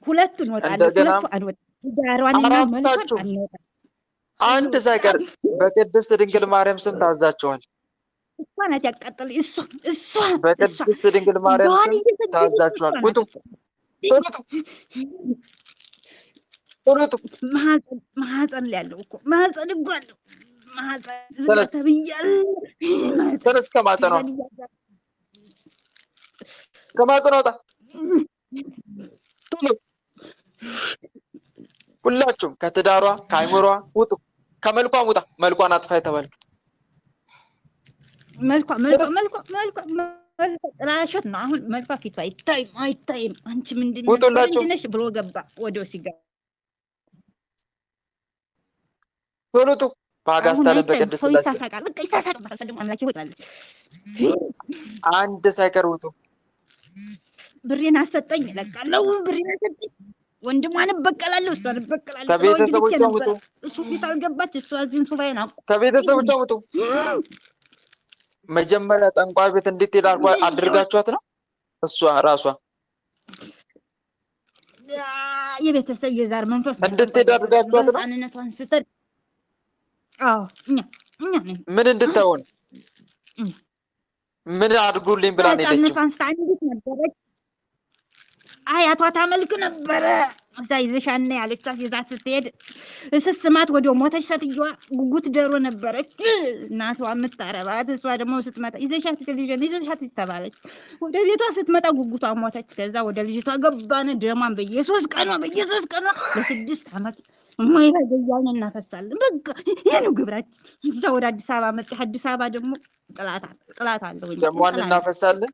ሁለቱን ወጣለሁ። ሁለቱ አንወጣም። ትዳሯንና መልኳን አንወጣም። አንድ ሳይቀር በቅድስት ድንግል ማርያም ስም ታዛችኋል። እሷ ናት ያቃጠለ። እሷ በቅድስት ድንግል ማርያም ስም ታዛችኋል። ውጡ። ቶሎ ውጡ። ቶሎ ውጡ። ማህፀን ላይ ያለው እኮ ማህፀን እኮ አለው። ማህፀን ተብያለሁ። ተነስ። ከማህፀኗ ወጣ። ቶሎ ሁላችሁም ከትዳሯ ከአይምሯ ውጡ። ከመልኳም ውጣ። መልኳን አጥፋ የተባልክ መልኳ ጥላሸት ነው። አሁን መልኳ ፊቷ አይታይም። አንቺ ምንድን ነሽ ብሎ ገባ ወዲያው ሲገባ። ቶሎ ውጡ። በአጋዕዝተ ዓለም በቅድስት ሥላሴ አንድ ሳይቀር ውጡ። ብሬን አሰጠኝ እለቃለሁ። ብሬን አሰጠኝ። ወንድሟን እበቀላለሁ። እሷን እበቀላለሁ። ከቤተሰቦቿ ውጡ። እሱ ፊት አልገባች። እሷ እዚህን ሱባኤን ከቤተሰቦቿ ውጡ። መጀመሪያ ጠንቋይ ቤት እንድትሄድ አድርጋችኋት ነው? እሷ ራሷ የቤተሰብ የዛር መንፈስ እንድትሄድ አድርጋችኋት ነው? ማንነቷን ስተን እኛ ምን እንድትሆን ምን አድርጉልኝ ብላ ነው የሄደችው? አያቷ ታመልክ ነበረ። እዛ ይዘሻና ያለቻት ይዛት ስትሄድ ስስማት ወዲያው ሞተች። ሴትዮዋ ጉጉት ደሮ ነበረች እናቷ የምታረባት። እሷ ደግሞ ስትመጣ ይዘሻት ተባለች። ወደ ቤቷ ስትመጣ ጉጉቷ ሞተች። ከዛ ወደ ልጅቷ ገባን። ደሟን በየ3 ቀኗ ለ6 ዓመት ሞይራ ገያኝ እናፈሳለን። በቃ ይሄ ነው ግብራችን። እዛ ወደ አዲስ አበባ መጣ። አዲስ አበባ ደግሞ ጥላት አለው። ደሟን እናፈሳለን።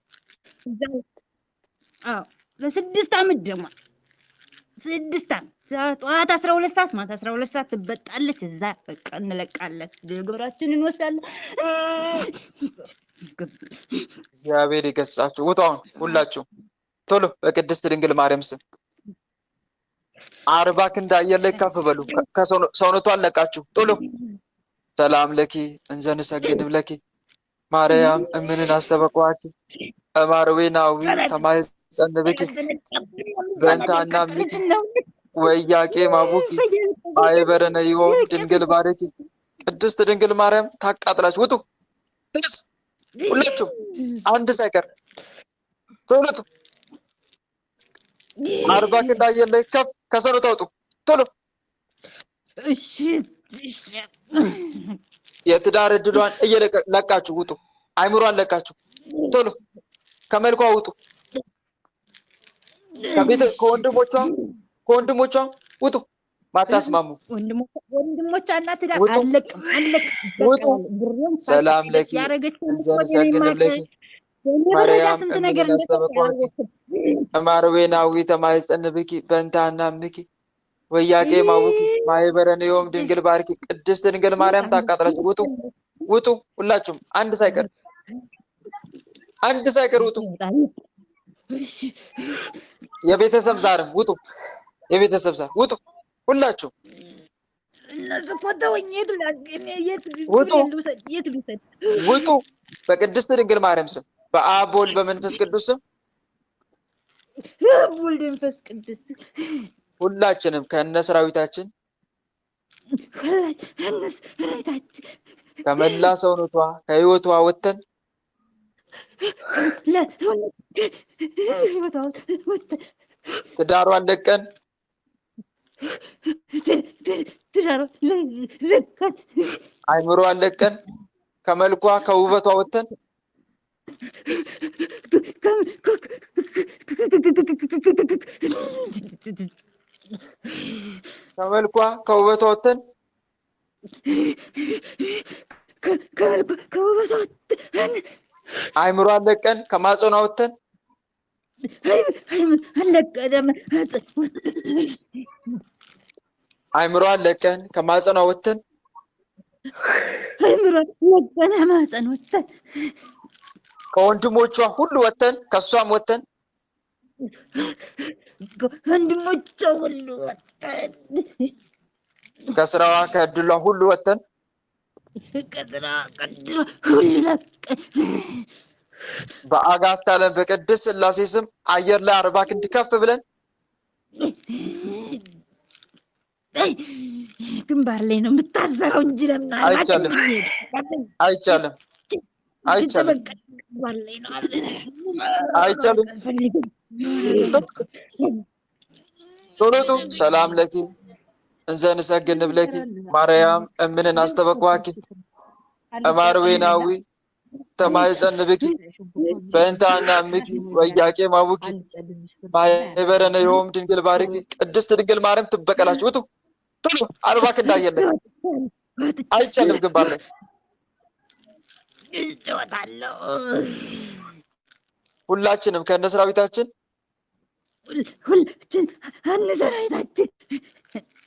ለ6 ዓመት ደግሞ 6 ዓመት ጠዋት 12 ሰዓት ማታ 12 ሰዓት ትበጣለች። እዛ በቃ እንለቃለን። ግብራችንን እንወስዳለን። እግዚአብሔር ይገጻችሁ። ውጡ አሁን ሁላችሁ ቶሎ በቅድስት ድንግል ማርያም ስም 40 ክንድ አየር ላይ ከፍ በሉ። ከሰውነቷን ለቃችሁ ቶሎ። ሰላም ለኪ እንዘ ንሰግድ ለኪ ማርያም እምንን አስተበቋኪ እማርዌናዊ ተማይጸንብኪ በእንታና ሚኪ ወያቄ ማቡኪ አይበረነዮ ድንግል ባረኪ። ቅድስት ድንግል ማርያም ታቃጥላችሁ ውጡ። ትንስ ሁላችሁ አንድ ሳይቀር ቶሎ ውጡ። 40 ክንድ አየር ላይ ከፍ ከሰውነቷ ውጡ ቶሎ። እሺ የትዳር እድሏን ለቃችሁ ውጡ። አይምሯን ለቃችሁ ቶሎ ከመልኳ ውጡ። ከወንድሞቿ ውጡ። ማታስማሙ ወንድሞቿና ትዳር ውጡ ውጡ። ሰላም ለኪ እንዘንሰግድ ለኪ ማርያም እምን አስተበቋኪ እማርዌናዊ ተማይጸንብኪ በእንታና ምኪ ወያቄ ማቡኪ ማይበረን ዮም ድንግል ባርኪ ቅድስት ድንግል ማርያም ታቃጥላችሁ ውጡ ውጡ። ሁላችሁም አንድ ሳይቀር ውጡ። የቤተሰብ ዛርም ውጡ። የቤተሰብ ዛር ውጡ። ሁላችሁ ውጡ። በቅድስት ድንግል ማርያም ስም በአብ ወልድ በመንፈስ ቅዱስ ስም ሁላችንም ከነ ሰራዊታችን ከመላ ሰውነቷ ከህይወቷ ወጥተን ትዳሯን ለቀን አይምሮዋን ለቀን ከመልኳ ከውበቷ ወጥተን ከመልኳ ከውበቷ ወጥተን አይምሮዋን ለቀን ከማጸኗ ወጥተን አይምሮዋን ለቀን ከማጸኗ ወጥተን ከወንድሞቿ ሁሉ ወጥተን ከሷም ወጥተን ከስራዋ ከእድሏ ሁሉ ወጥተን በአጋዕዝተ ዓለም በቅድስት ሥላሴ ስም አየር ላይ 40 ክንድ ከፍ ብለን ግንባር ላይ ነው የምታዘረው እንጂ ለምን አይቻልም። አይቻልም። ቶሎቱ ሰላም ለኪ እንዘንሰግድ ብለኪ ማርያም እምንን አስተበቋኪ እማርዌናዊ ተማይጸንብኪ በእንታና ምኪ ወያቄ ማቡኪ ማይበረነ ዮም ድንግል ባርኪ ቅድስት ድንግል ማርያም ትበቀላችሁ ውጡ ቶሎ 40 ክንድ አየለ አይቻልም። ግንባር ላይ ሁላችንም ከነ ሰራዊታችን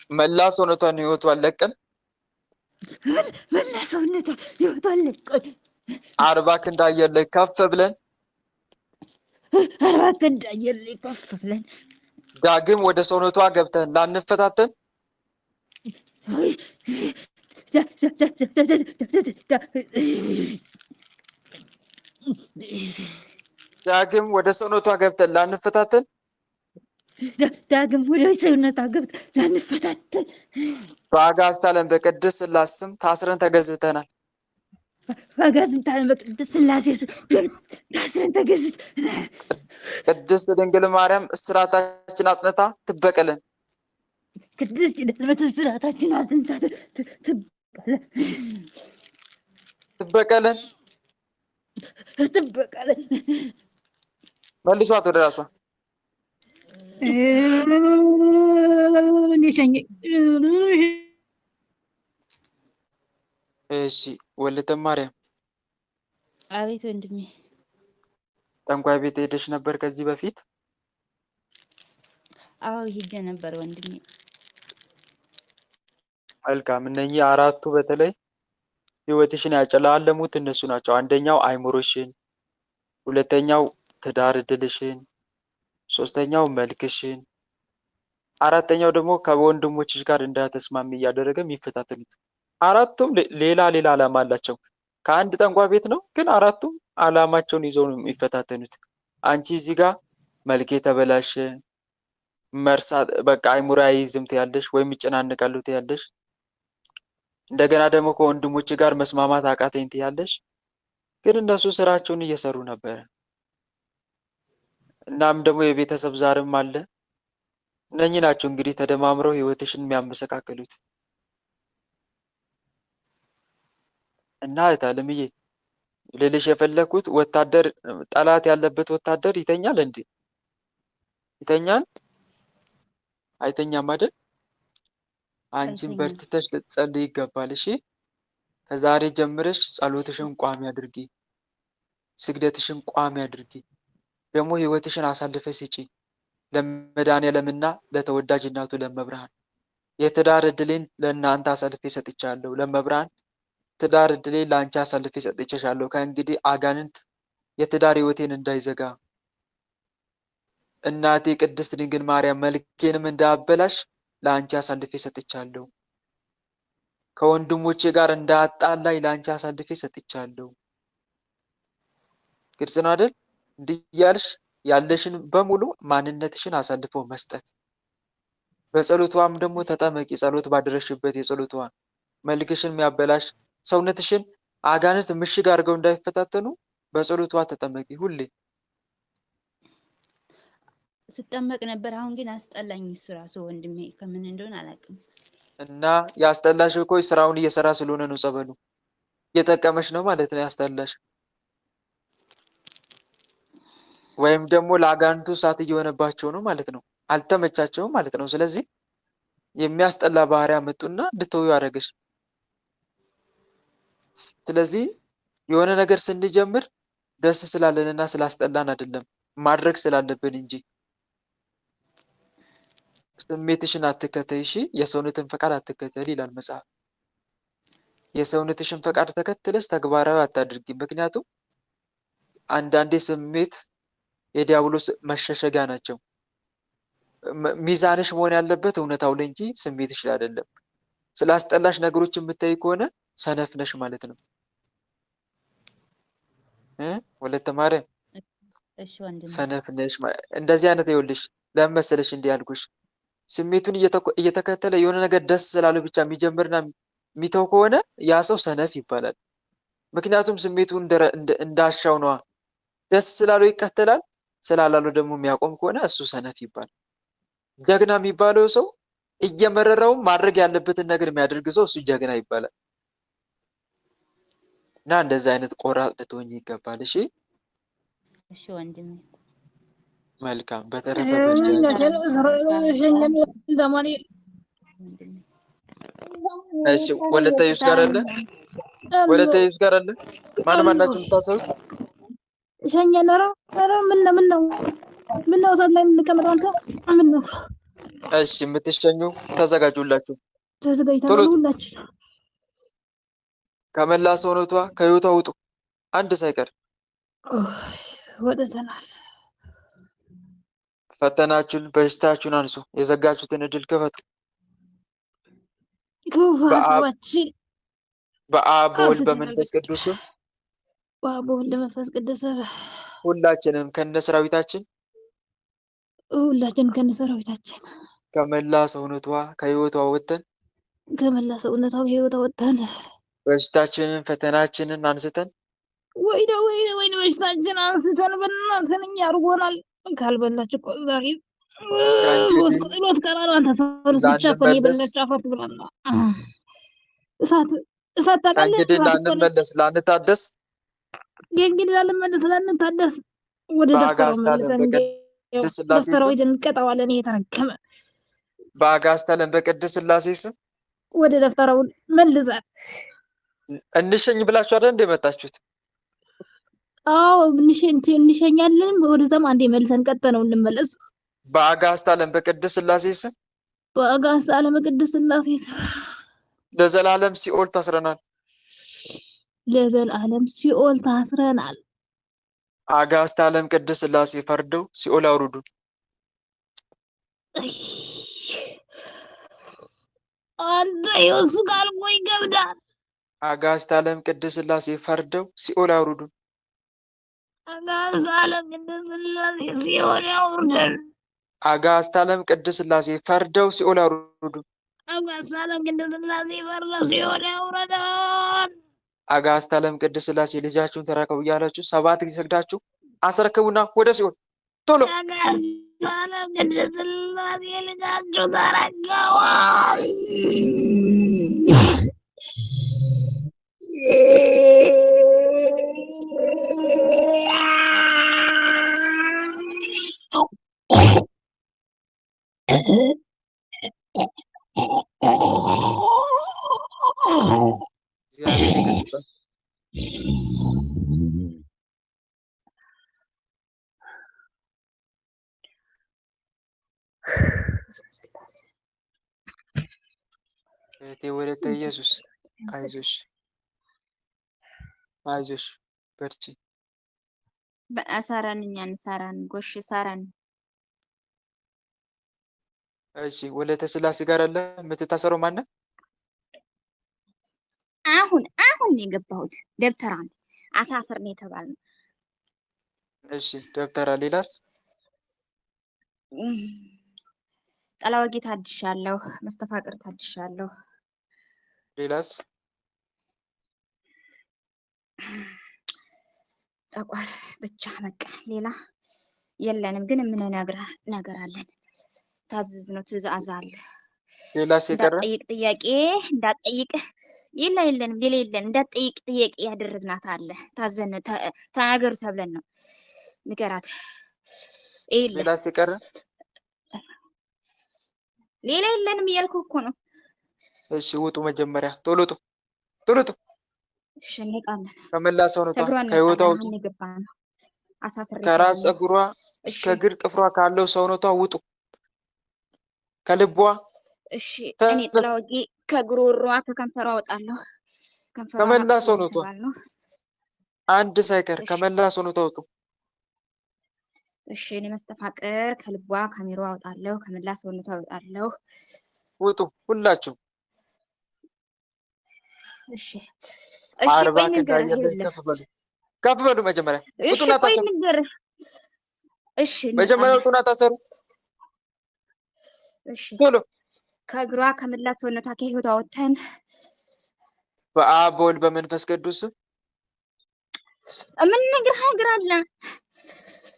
መላ ሰውነቷን ህይወቷን ለቀን 40 ክንድ አየር ላይ ከፍ ብለን ዳግም ወደ ሰውነቷ ገብተን ላንፈታተን ዳግም ወደ ሰውነቷ ገብተን ላንፈታተን በአጋዕዝተ ዓለም በቅድስት ሥላሴ ስም ታስረን ተገዝተናል። ቅድስት ድንግል ማርያም እስራታችን አጽንታ ትበቀለን። ትበቀለን። መልሷት ወደ ራሷ። እሺ ወለተ ማርያም። አቤት ወንድሜ። ጠንቋይ ቤት ሄደሽ ነበር ከዚህ በፊት? አዎ ሄጄ ነበር ወንድሜ። መልካም። እነኚህ አራቱ በተለይ ህይወትሽን ያጨላለሙት እነሱ ናቸው። አንደኛው አይምሮሽን፣ ሁለተኛው ትዳር እድልሽን፣ ሶስተኛው መልክሽን፣ አራተኛው ደግሞ ከወንድሞችሽ ጋር እንዳትስማሚ እያደረገ የሚፈታተኑት። አራቱም ሌላ ዓላማ አላቸው። ከአንድ ጠንቋይ ቤት ነው፣ ግን አራቱም ዓላማቸውን ይዘው ነው የሚፈታተኑት። አንቺ እዚህ ጋር መልክ የተበላሸ መርሳት፣ በቃ አይምሮ አይይዝም ትያለሽ፣ ወይም ይጨናነቃሉ ትያለሽ። እንደገና ደግሞ ከወንድሞች ጋር መስማማት አቃተኝ ትያለሽ። ግን እነሱ ስራቸውን እየሰሩ ነበረ። እናም ደግሞ የቤተሰብ ዛርም አለ። እነኚህ ናቸው እንግዲህ ተደማምረው ህይወትሽን የሚያመሰቃቅሉት። እና እታለምዬ ልልሽ የፈለኩት ወታደር ጠላት ያለበት ወታደር ይተኛል እንዴ? ይተኛል? አይተኛም አይደል? አንቺን አይተኛም። በርትተሽ ልትጸልይ ይገባል። እሺ ከዛሬ ጀምረሽ ጸሎትሽን ቋሚ አድርጊ፣ ስግደትሽን ቋሚ አድርጊ። ደግሞ ህይወትሽን አሳልፈሽ ስጪ ለመድኃኒዓለምና ለተወዳጅ እናቱ ለመብርሃን። የትዳር እድሌን ለእናንተ አሳልፌ ሰጥቻለሁ። ለመብርሃን ትዳር እድሌን ለአንቺ አሳልፌ ሰጥቼሻለሁ። ከእንግዲህ አጋንንት የትዳር ህይወቴን እንዳይዘጋ እናቴ ቅድስት ድንግል ማርያም መልኬንም እንዳያበላሽ ለአንቺ አሳልፌ ሰጥቻለሁ። ከወንድሞቼ ጋር እንዳያጣላኝ ለአንቺ አሳልፌ ሰጥቻለሁ። ግልጽ ነው አይደል? እንዲህ እያልሽ ያለሽን በሙሉ ማንነትሽን አሳልፎ መስጠት። በጸሎቷም ደግሞ ተጠመቂ። ጸሎት ባደረሽበት የጸሎቷ መልክሽን የሚያበላሽ ሰውነትሽን አጋንንት ምሽግ አድርገው እንዳይፈታተኑ በጸሎቷ ተጠመቂ ሁሌ። ስጠመቅ ነበር። አሁን ግን አስጠላኝ። እሱ ራሱ ወንድሜ ከምን እንደሆነ አላውቅም። እና ያስጠላሽ እኮ ስራውን እየሰራ ስለሆነ ነው። ጸበሉ እየጠቀመሽ ነው ማለት ነው ያስጠላሽ። ወይም ደግሞ ለአጋንንቱ እሳት እየሆነባቸው ነው ማለት ነው። አልተመቻቸውም ማለት ነው። ስለዚህ የሚያስጠላ ባህሪ አመጡና እንድትወዩ አደረገሽ። ስለዚህ የሆነ ነገር ስንጀምር ደስ ስላለንና ስላስጠላን አይደለም ማድረግ ስላለብን እንጂ። ስሜትሽን አትከተይ እሺ፣ የሰውነትን ፈቃድ አትከተል ይላል መጽሐፍ። የሰውነትሽን ፈቃድ ተከትለሽ ተግባራዊ አታድርጊ። ምክንያቱም አንዳንዴ ስሜት የዲያብሎስ መሸሸጊያ ናቸው። ሚዛንሽ መሆን ያለበት እውነታው ላይ እንጂ ስሜትሽ ላይ አይደለም። ስላስጠላሽ ነገሮች የምታይ ከሆነ ሰነፍ ነሽ ማለት ነው። ወለተ ማርያም እሺ ወንድሜ ሰነፍ ነሽ ማለት እንደዚህ አይነት ይኸውልሽ፣ ለምን መሰለሽ እንዲህ ያልኩሽ? ስሜቱን እየተከተለ የሆነ ነገር ደስ ስላለው ብቻ የሚጀምርና የሚተው ከሆነ ያ ሰው ሰነፍ ይባላል። ምክንያቱም ስሜቱ እንዳሻው ነዋ። ደስ ስላለው ይከተላል፣ ስላላለው ደግሞ የሚያቆም ከሆነ እሱ ሰነፍ ይባላል። ጀግና የሚባለው ሰው እየመረረው ማድረግ ያለበትን ነገር የሚያደርግ ሰው እሱ ጀግና ይባላል። እና እንደዚህ አይነት ቆራጥ ልትሆኚ ይገባል። እሺ እሺ ወንድሜ መልካም። በተረፈ በርቺ። እሺ ወለተ ኢየሱስ ጋር አለ፣ ወለተ ኢየሱስ ጋር አለ። ማን ናቸው የምታሰሩት? ሸኘን። ኧረ ምን ነው እሳት ላይ የምንቀመጠው አንተ? ምን ነው? እሺ የምትሸኙ ተዘጋጁላችሁ። ተዘጋጅተናል ሁላችን። ከመላ ሰውነቷ ከህይወቷ ውጡ፣ አንድ ሳይቀር ወጥተናል። ፈተናችሁን፣ በሽታችሁን አንሱ። የዘጋችሁትን እድል ክፈቱ። ክፋታችን በአብ በወልድ በመንፈስ ቅዱስ በአብ በወልድ በመንፈስ ቅዱስ ሁላችንም ከነሰራዊታችን ከመላ ሰውነቷ ከህይወቷ ወጥተን በሽታችንን ፈተናችንን አንስተን ወይኔ በሽታችን አንስተን በእናትህ እኛ አድርጎናል። ካልበላች እኮ ዛሬ ጸሎት ቀራል። አንተ ሰሩት ብቻ እኮ ነው የበላች አፈት ብላና እሳት ታውቃለህ። እንግዲህ ላንመለስ ላንታደስ ወደ ደፍተራው ሄደን እንቀጣዋለን። የተረገመ በአጋዕዝተ ዓለም በቅድስት ሥላሴ ስም ወደ ደፍተራው መልሳል። እንሸኝ ብላችሁ አይደል እንደ መጣችሁት? አዎ እንሸኛለን። ወደዛም አንዴ መልሰን ቀጠነው እንመለስ። በአጋዕዝተ ዓለም በቅድስት ሥላሴ ስም ለዘላለም ሲኦል ታስረናል። አጋዕዝተ ዓለም ቅድስት ሥላሴ ፈርደው ሲኦል አውርዱን። አንተ የሱ ቃል ቆይ ገብዳል። አጋዕዝተ ዓለም ቅድስት ሥላሴ ፈርደው ሲኦል አውርዱን። አጋዕዝተ ዓለም ቅድስት ሥላሴ ሲኦል ያውርደን። አጋዕዝተ ዓለም ቅድስት ሥላሴ ፈርደው ሲኦል አውርዱን። አጋዕዝተ ዓለም ቅድስት ሥላሴ ፈርደው ሲኦል ያውርደን። አጋዕዝተ ዓለም ቅድስት ሥላሴ ልጃችሁን ተረከቡ እያላችሁ 7 ጊዜ ሰግዳችሁ አስረክቡና ወደ ሲኦል ቶሎ። አጋዕዝተ ዓለም ቅድስት ሥላሴ ልጃችሁ ተረከቡ። እግዚአብሔር ይገስጻል። እህቴ ወለተ ኢየሱስ አይዞሽ አይዞሽ በርቺ። በአሳራን እኛን ሳራን ጎሽ ሳራን እሺ ወለተ ስላሴ ጋር አለ የምትታሰረው ማነው? አሁን የገባሁት ደብተራ ነው። አሳስር ነው የተባልነው። እሺ ደብተራ። ሌላስ? ቀላወጌ ታድሻለሁ። መስተፋቅር ታድሻለሁ። ሌላስ? ጠቋር ብቻ በቃ ሌላ የለንም። ግን የምንነግርህ ነገር አለን። ታዘዝ ነው ትእዛዝ አለ። ሌላስ የቀረ? እንዳትጠይቅ ጥያቄ እንዳትጠይቅ የለንም። ሌላ የለን። እንዳትጠይቅ ጥያቄ ያደረግናት አለ። ታዘን ተናገሩ ተብለን ነው። ንገራት። ሌላስ የቀረ? ሌላ የለንም እያልኩ እኮ ነው። እሺ ውጡ። መጀመሪያ ቶሎ ውጡ፣ ቶሎ ውጡ። እሺ እንወጣለን። ከመላ ሰውነቷ ከህይወቷ ውጡ። ከራስ ፀጉሯ እስከ እግር ጥፍሯ ካለው ሰውነቷ ውጡ። ከልቧ እሺ እኔ ጥላወጌ ከጉሮሯ ከከንፈሯ አወጣለሁ። ከመላ ሰውነቷ አንድ ሳይቀር ከመላ ሰውነቷ ውጡ። እሺ እኔ መስተፋቅር ከልቧ ከሚሮ አወጣለሁ። ከመላ ሰውነቷ አወጣለሁ። ውጡ ሁላችሁ። እሺ አርባ ከዳየለ ከፍ በሉ መጀመሪያ ውጡና ታሰሩ። እሺ መጀመሪያ ውጡና ታሰሩ። እሺ ቶሎ ከእግሯ ከመላ ሰውነቷ ከህይወቷ ወተን በአብ በወልድ በመንፈስ ቅዱስ ምን ነገር አለ።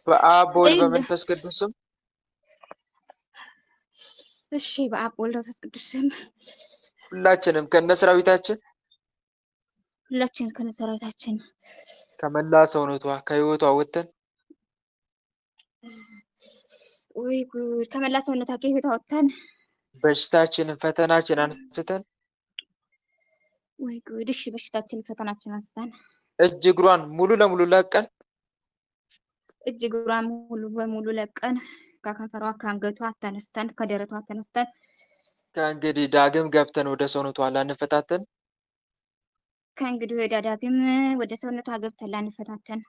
በአብ በወልድ በመንፈስ ቅዱስ እሺ በአብ በወልድ በመንፈስ ቅዱስ ሁላችንም ከነሰራዊታችን ከመላ ሰውነቷ ከህይወቷ ወተን ወይ ጉድ ከመላ ሰውነቷ ከህይወቷ ወተን በሽታችንን ፈተናችን አንስተን ወይ ጉድ እሺ በሽታችንን ፈተናችን አንስተን እጅ እግሯን ሙሉ ለሙሉ ለቀን ከከንፈሯ ከአንገቷ ተነስተን ከደረቷ ተነስተን ከእንግዲህ ዳግም ገብተን ወደ ሰውነቷ ላንፈታተን ወደ ሰውነቷ ገብተን ላንፈታተን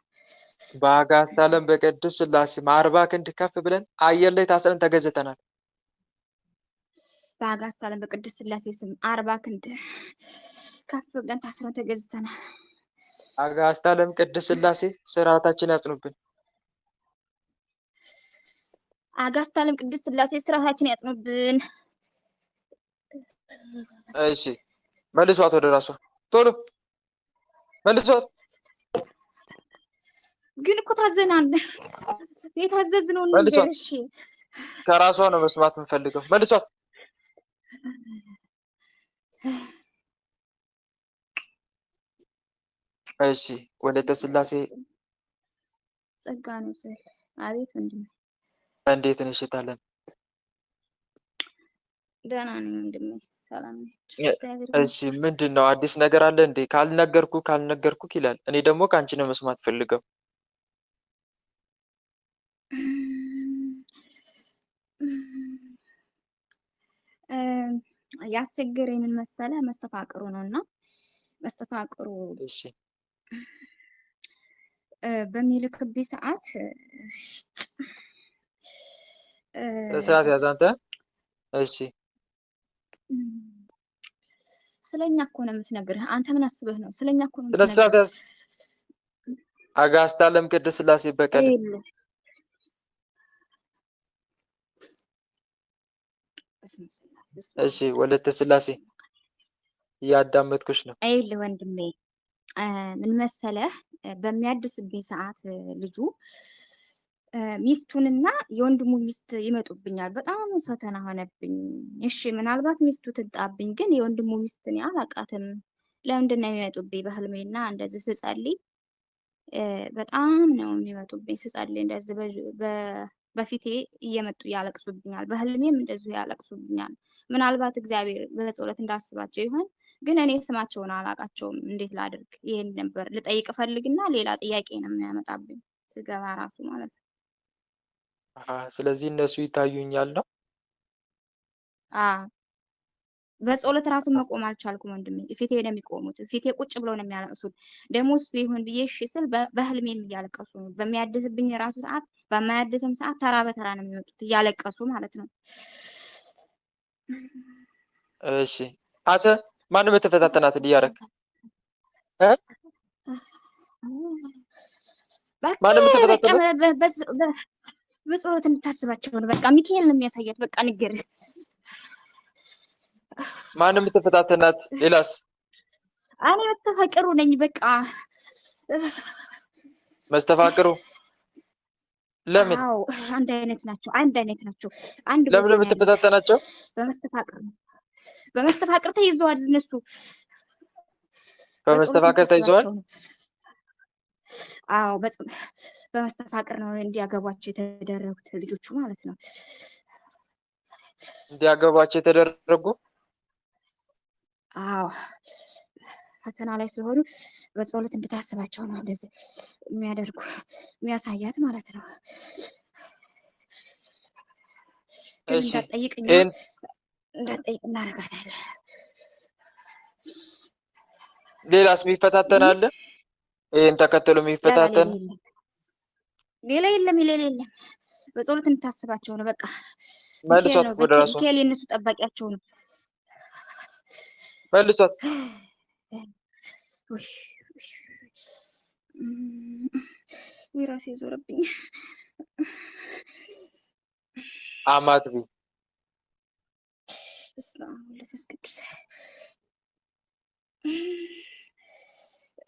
በአጋዕዝተ ዓለም በቅድስት ሥላሴ 40 ክንድ ከፍ ብለን አየር ላይ ታስረን ተገዝተናል። በአጋዕዝተ ዓለም በቅድስት ሥላሴ ስም 40 ክንድ ከፍ ብለን ታስረን ተገዝተናል። አጋዕዝተ ዓለም ቅድስት ሥላሴ ስርዓታችን ያጽኑብን። አጋዕዝተ ዓለም ቅድስት ሥላሴ ስርዓታችን ያጽኑብን። እሺ መልሷት ወደ ራሷ ቶሎ መልሷት። ግን እኮ ታዘናል። የታዘዝነው ነገር እሺ ከራሷ ነው መስማት የምፈልገው። መልሷት። እሺ ወለተ ስላሴ ጸጋ ነው ስል አቤት ወንድሜ እንዴት ነሽ? ታለን ደህና ነኝ ወንድሜ ሰላም ነኝ። እሺ ምንድን ነው አዲስ ነገር አለ እንዴ? ካልነገርኩ ይላል። እኔ ደግሞ ከአንቺ ነው መስማት ፈልገው። ያስቸገረኝ ምን መሰለህ መስተፋቅሩ ነውና መስተፋቅሩ እሺ በሚልክብኝ ሰዓት ለሰዓት ያዛንተ እሺ ስለኛ እኮ ነው የምትነግርህ። አንተ ምን አስበህ ነው? ስለኛ እኮ ነው የምትነግርህ። ለሰዓት ያዝ አጋዕዝተ ዓለም ቅድስት ሥላሴ በቀል እሺ ወለተ ስላሴ እያዳመጥኩሽ ነው። አይልህ ወንድሜ ምን መሰለህ በሚያድስብኝ ሰዓት ልጁ ሚስቱንና የወንድሙ ሚስት ይመጡብኛል። በጣም ፈተና ሆነብኝ። እሺ ምናልባት ሚስቱ ትጣብኝ፣ ግን የወንድሙ ሚስት እኔ አላውቃትም። ለምንድን ነው የሚመጡብኝ በህልሜና እንደዚህ ስጸልይ በጣም ነው የሚመጡብኝ። ስጸልይ እንደዚህ በፊቴ እየመጡ ያለቅሱብኛል። በህልሜም እንደዚሁ ያለቅሱብኛል። ምናልባት እግዚአብሔር በጸሎት እንዳስባቸው ይሆን? ግን እኔ ስማቸውን አላውቃቸውም። እንዴት ላድርግ? ይሄን ነበር ልጠይቅ ፈልግና ሌላ ጥያቄ ነው የሚያመጣብኝ ስገባ ራሱ ማለት ነው። ስለዚህ እነሱ ይታዩኛል ነው። በጸሎት ራሱ መቆም አልቻልኩም ወንድሜ። ፊቴ ነው የሚቆሙት። ፊቴ ቁጭ ብለው ነው የሚያለቅሱት። ደግሞ እሱ ይሁን ብዬ እሺ ስል በህልሜም እያለቀሱ ነው። በሚያድስብኝ ራሱ ሰዓት፣ በማያድስም ሰዓት ተራ በተራ ነው የሚመጡት እያለቀሱ ማለት ነው። እሺ አንተ ማንም የተፈታተናት እያደረክ ማንም የተፈታተናት በጸሎት እንድታስባቸው ነው። በቃ ሚካኤል ነው የሚያሳያት። በቃ ንገር ማንም የተፈታተናት። ሌላስ? እኔ መስተፋቅሩ ነኝ። በቃ መስተፋቅሩ ለምን? አዎ አንድ አይነት ናቸው። አንድ አይነት ናቸው። አንድ ለምን የምትፈታተናቸው? በመስተፋቅር ነው። በመስተፋቅር ተይዘዋል እነሱ። በመስተፋቅር ተይዘዋል? አዎ በመስተፋቅር ነው እንዲያገቧቸው የተደረጉት ልጆቹ ማለት ነው። እንዲያገቧቸው የተደረጉ? አዎ ፈተና ላይ ስለሆኑ በጸሎት እንድታስባቸው ነው እንደዚህ የሚያደርጉ የሚያሳያት ማለት ነው። እሺ እንዳትጠይቅ እናደርጋታለን። ሌላስ የሚፈታተን አለ? ይሄን ተከትሎ የሚፈታተን ሌላ የለም። በጸሎት እንድታስባቸው ነው በቃ። መልሷት ወደ ራሱ። ሚካኤል የእነሱ ጠባቂያቸው ነው። መልሷት። ራሴ ዞረብኝ። አማትቢ በስመ አብ ወወልድ ወመንፈስ ቅዱስ።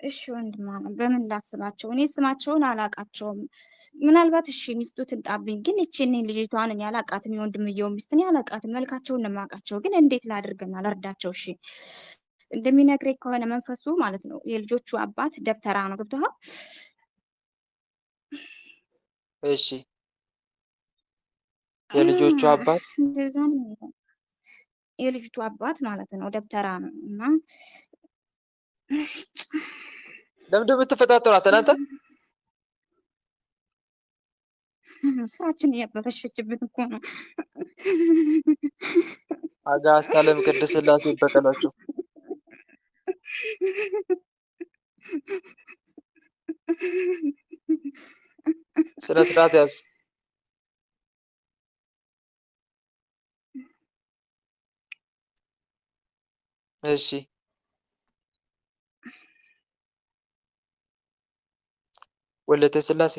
እሺ ወንድማ በምን ላስባቸው? እኔ ስማቸውን አላውቃቸውም። ምናልባት እሺ ሚስቱ ትምጣብኝ፣ ግን እኔ ልጅቷን እኔ አላውቃትም። የወንድምየው ሚስትን አላውቃትም። መልካቸውን ነው የማውቃቸው፣ ግን እንዴት ላድርግና ልርዳቸው? እሺ እንደሚነግረኝ ከሆነ መንፈሱ ማለት ነው የልጆቹ አባት ደብተራ ነው። ገብቶሃል? እሺ የልጆቹ አባት የልጅቱ አባት ማለት ነው ደብተራ ነው። እና ለምንድን ነው የምትፈታተኗት እናንተ? ስራችን እያበላሸችብን እኮ ነው። አጋዕዝተ ዓለም ቅድስት ሥላሴ ይበቀላቸው። ስነ ስርዓት ያዝ። እሺ ወለተ ሥላሴ።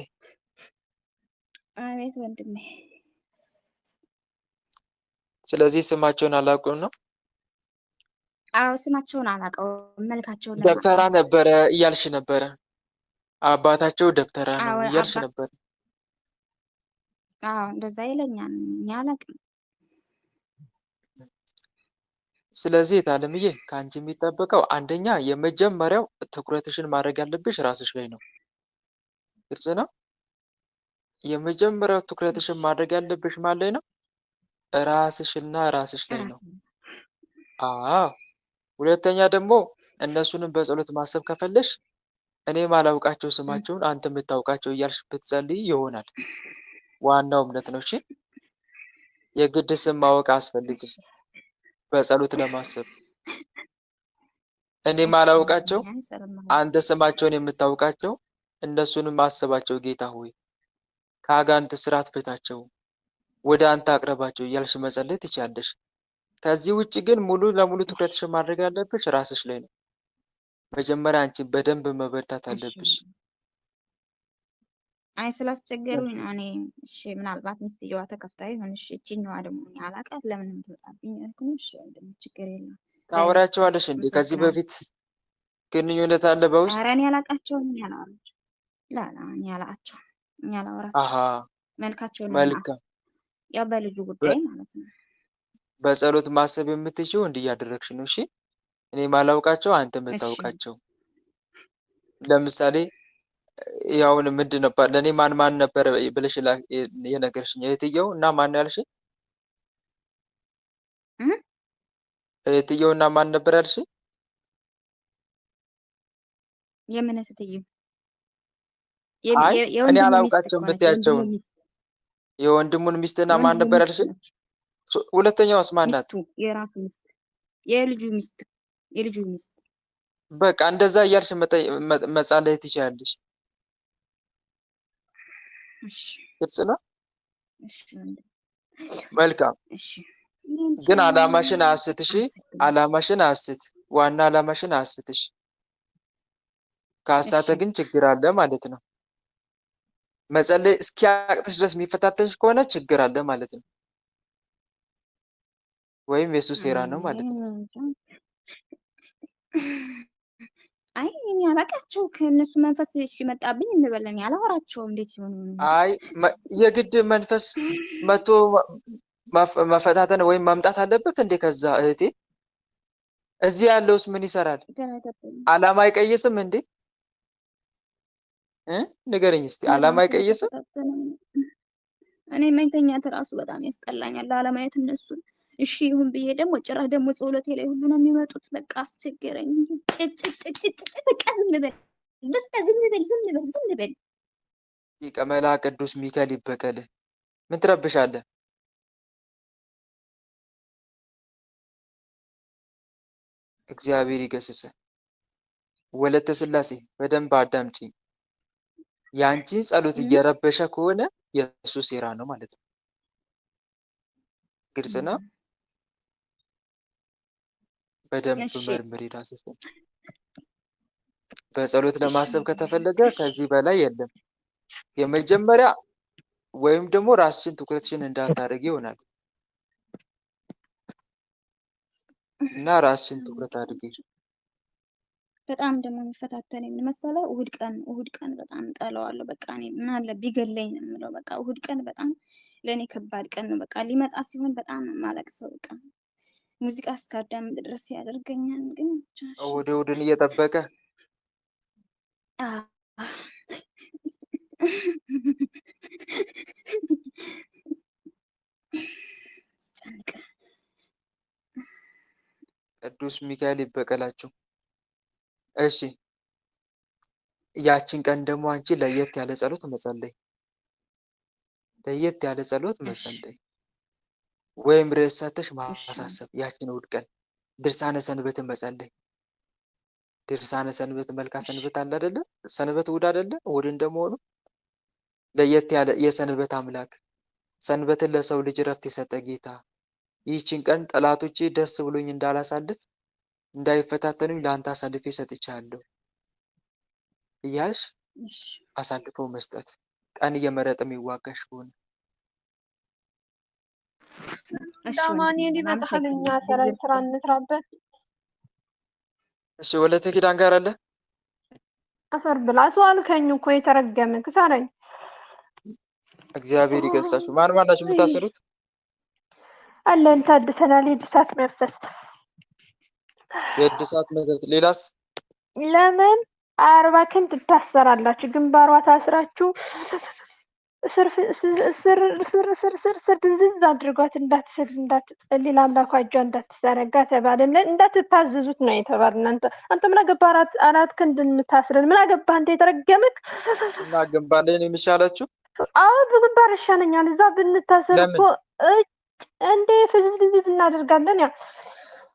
አቤት ወንድሜ። ስለዚህ ስማቸውን አላውቅም ነው? አዎ ስማቸውን አላውቀውም፣ መልካቸውን ደብተራ ነበረ እያልሽ ነበረ። አባታቸው ደብተራ ነው እያልሽ ነበረ። አዎ እንደዛ ይለኛል። እኔ አላውቅም። ስለዚህ የታለምዬ ከአንቺ የሚጠበቀው አንደኛ የመጀመሪያው ትኩረትሽን ማድረግ ያለብሽ ራስሽ ላይ ነው። ግልጽ ነው። የመጀመሪያው ትኩረትሽን ማድረግ ያለብሽ ማን ላይ ነው? ራስሽና ራስሽ ላይ ነው። አዎ ሁለተኛ ደግሞ እነሱንም በጸሎት ማሰብ ከፈለሽ እኔ ማላውቃቸው ስማቸውን አንተ የምታውቃቸው እያልሽ ብትጸልይ ይሆናል። ዋናው እምነት ነው። እሺ የግድ ስም ማወቅ አያስፈልግም በጸሎት ለማሰብ። እኔ ማላውቃቸው አንተ ስማቸውን የምታውቃቸው እነሱንም አስባቸው። ጌታ ሆይ ከአጋንንት ስራት ፍታቸው፣ ወደ አንተ አቅርባቸው እያልሽ መጸለይ ትችያለሽ። ከዚህ ውጭ ግን ሙሉ ለሙሉ ትኩረትሽን ማድረግ ያለብሽ ራስሽ ላይ ነው። መጀመሪያ አንቺ በደንብ መበርታት አለብሽ። አይ ስላስቸገሩኝ ነው እኔ። እሺ ምናልባት ሚስትየዋ ተከፍታ ይሆን? እሺ እቺኛዋ ደግሞ እኔ አላውቃት ለምን የምትመጣብኝ አልኩኝ። እሺ እንደምን ችግር የለም። ታወራቸዋለሽ እንዴ? ከዚህ በፊት ግንኙነት አለ በውስጥ? ኧረ እኔ አላውቃቸውም። እኔ አላወራቸውም። ላላ እኔ አላውቃቸውም። እኔ አላወራቸውም። አሃ መልካቸውን መልካም። ያው በልጁ ጉዳይ ማለት ነው። በጸሎት ማሰብ የምትችይው እንዲህ እያደረግሽ ነው። እሺ እኔ ማላውቃቸው አንተ እሺ የምታውቃቸው። ለምሳሌ ያውን ምንድን ነው ለእኔ ማን ነበረ ብለሽ የነገርሽኝ? እህትየው እና ማን ያልሽኝ? እ? እህትየው እና ማን ነበር ያልሽኝ? የምን እህትዬ? አይ እኔ የወንድሙ ሚስት አላውቃቸው እኮ ነች። የወንድሙ የምትያቸውን ሚስት የወንድሙን ሚስትና ማን የወንድሙ ነበር ሚስት ያልሽኝ? ነች። ሁለተኛውስ ማን ናት? ሚስቱ የራሱ ሚስት የልጁ ሚስት የልጁ ሚስት። በቃ እንደዛ እያልሽ መጸለይ ትችያለሽ። እሺ ግልጽ ነው። እሺ ወንድም፣ መልካም እሺ ግን አላማሽን አያስትሽ። አመሰግናለሁ። አላማሽን አያስት። ዋና አላማሽን አያስትሽ። ከአሳተ እሺ ግን ችግር አለ ማለት ነው። መጸለይ እስኪያቅትሽ ድረስ የሚፈታተሽ ከሆነ ችግር አለ ማለት ነው። ወይም የሱ ሴራ ነው ማለት ነው። አይ እኔ አላውቃቸው። ከእነሱ መንፈስ እሺ መጣብኝ እንበለን አላወራቸውም። እንዴት ይሆኑ? አይ የግድ መንፈስ መቶ መፈታተን ወይም መምጣት አለበት እንዴ? ከዛ እህቴ እዚህ ያለውስ ምን ይሰራል? አላማ አይቀይስም እንዴ? ንገረኝ እስቲ። አላማ አይቀይስም? እኔ መኝተኛት እራሱ በጣም ያስጠላኛል ላለማየት እነሱን። እሺ ይሁን ብዬ ደግሞ ጭራሽ ደግሞ ጸሎቴ ላይ ሁሉ ነው የሚመጡት። በቃ አስቸገረኝ። በቃ ዝም በል በቃ ዝም በል ዝም በል ዝም በል። ሊቀ መላእክት ቅዱስ ሚካኤል ይበቀልህ። ምን ትረብሻለህ? እግዚአብሔር ይገስጽህ። ወለተ ስላሴ በደንብ አዳምጪ። የአንቺን ጸሎት እየረበሸ ከሆነ የእሱ ሴራ ነው ማለት ነው። ግልጽ ነው። በደንብ መርምሪ ራስሽን። በጸሎት ለማሰብ ከተፈለገ ከዚህ በላይ የለም። የመጀመሪያ ወይም ደግሞ ራስሽን ትኩረትሽን እንዳታደርጊ ይሆናል እና ራስሽን ትኩረት አድርጊ። በጣም ደግሞ የሚፈታተነኝ ምን መሰለህ? እሁድ ቀን በጣም ጠላዋለሁ። በቃ እኔ ምን አለ ቢገለኝ ነው የምለው። በቃ እሁድ ቀን በጣም ለእኔ ከባድ ቀን ነው። በቃ ሊመጣ ሲሆን በጣም የማለቅሰው። በቃ ሙዚቃ እስካዳምጥ ድረስ ያደርገኛል። ግን እሁድን እየጠበቀ ቅዱስ ሚካኤል ይበቀላችሁ። እሺ ያችን ቀን ደግሞ አንቺ ለየት ያለ ጸሎት መጸለይ ወይም ርዕስ ሰተሽ ማሳሰብ። ያችን እሑድ ቀን ድርሳነ ሰንበትን መጸለይ። ድርሳነ ሰንበት መልካ ሰንበት አለ አይደለ? ሰንበት እሑድ አይደለ? እሑድ እንደመሆኑ ለየት ያለ የሰንበት አምላክ፣ ሰንበትን ለሰው ልጅ ረፍት የሰጠ ጌታ፣ ይህችን ቀን ጠላቶቼ ደስ ብሎኝ እንዳላሳልፍ እንዳይፈታተኑኝ ለአንተ አሳልፌ ሰጥቻለሁ እያልሽ አሳልፎ መስጠት። ቀን እየመረጠ የሚዋጋሽ ከሆነ ዳማኔል ይመጣል። እኛ ስራ እንስራበት። እሺ ወለተ ኪዳን ጋር አለ አፈር ብላ ሰው አልከኝ እኮ የተረገመ ክሳረኝ። እግዚአብሔር ይገሳችሁ። ማን ናችሁ የምታሰሩት? አለን ታድሰናል። የእድሳት መንፈስ የእድሳት መንፈስ። ሌላስ? ለምን 40 ክንድ ትታሰራላችሁ? ግንባሯ ታስራችሁ ስር ድንዝዝ አድርጓት እንዳትሰግድ እንዳትጸልይ ለአምላኳ እጇ እንዳትዘረጋ ተባልን። እንዳትታዘዙት ነው የተባል። አንተ ምን አገባህ? አራት ክንድ የምታስርን ምን አገባህ አንተ የተረገምክ? እና ግንባር ላይ ነው የሚሻላችሁ? አዎ በግንባር ይሻለኛል። እዛ ብንታሰር እኮ እንዴ ፍዝዝ ድንዝዝ እናደርጋለን። ያ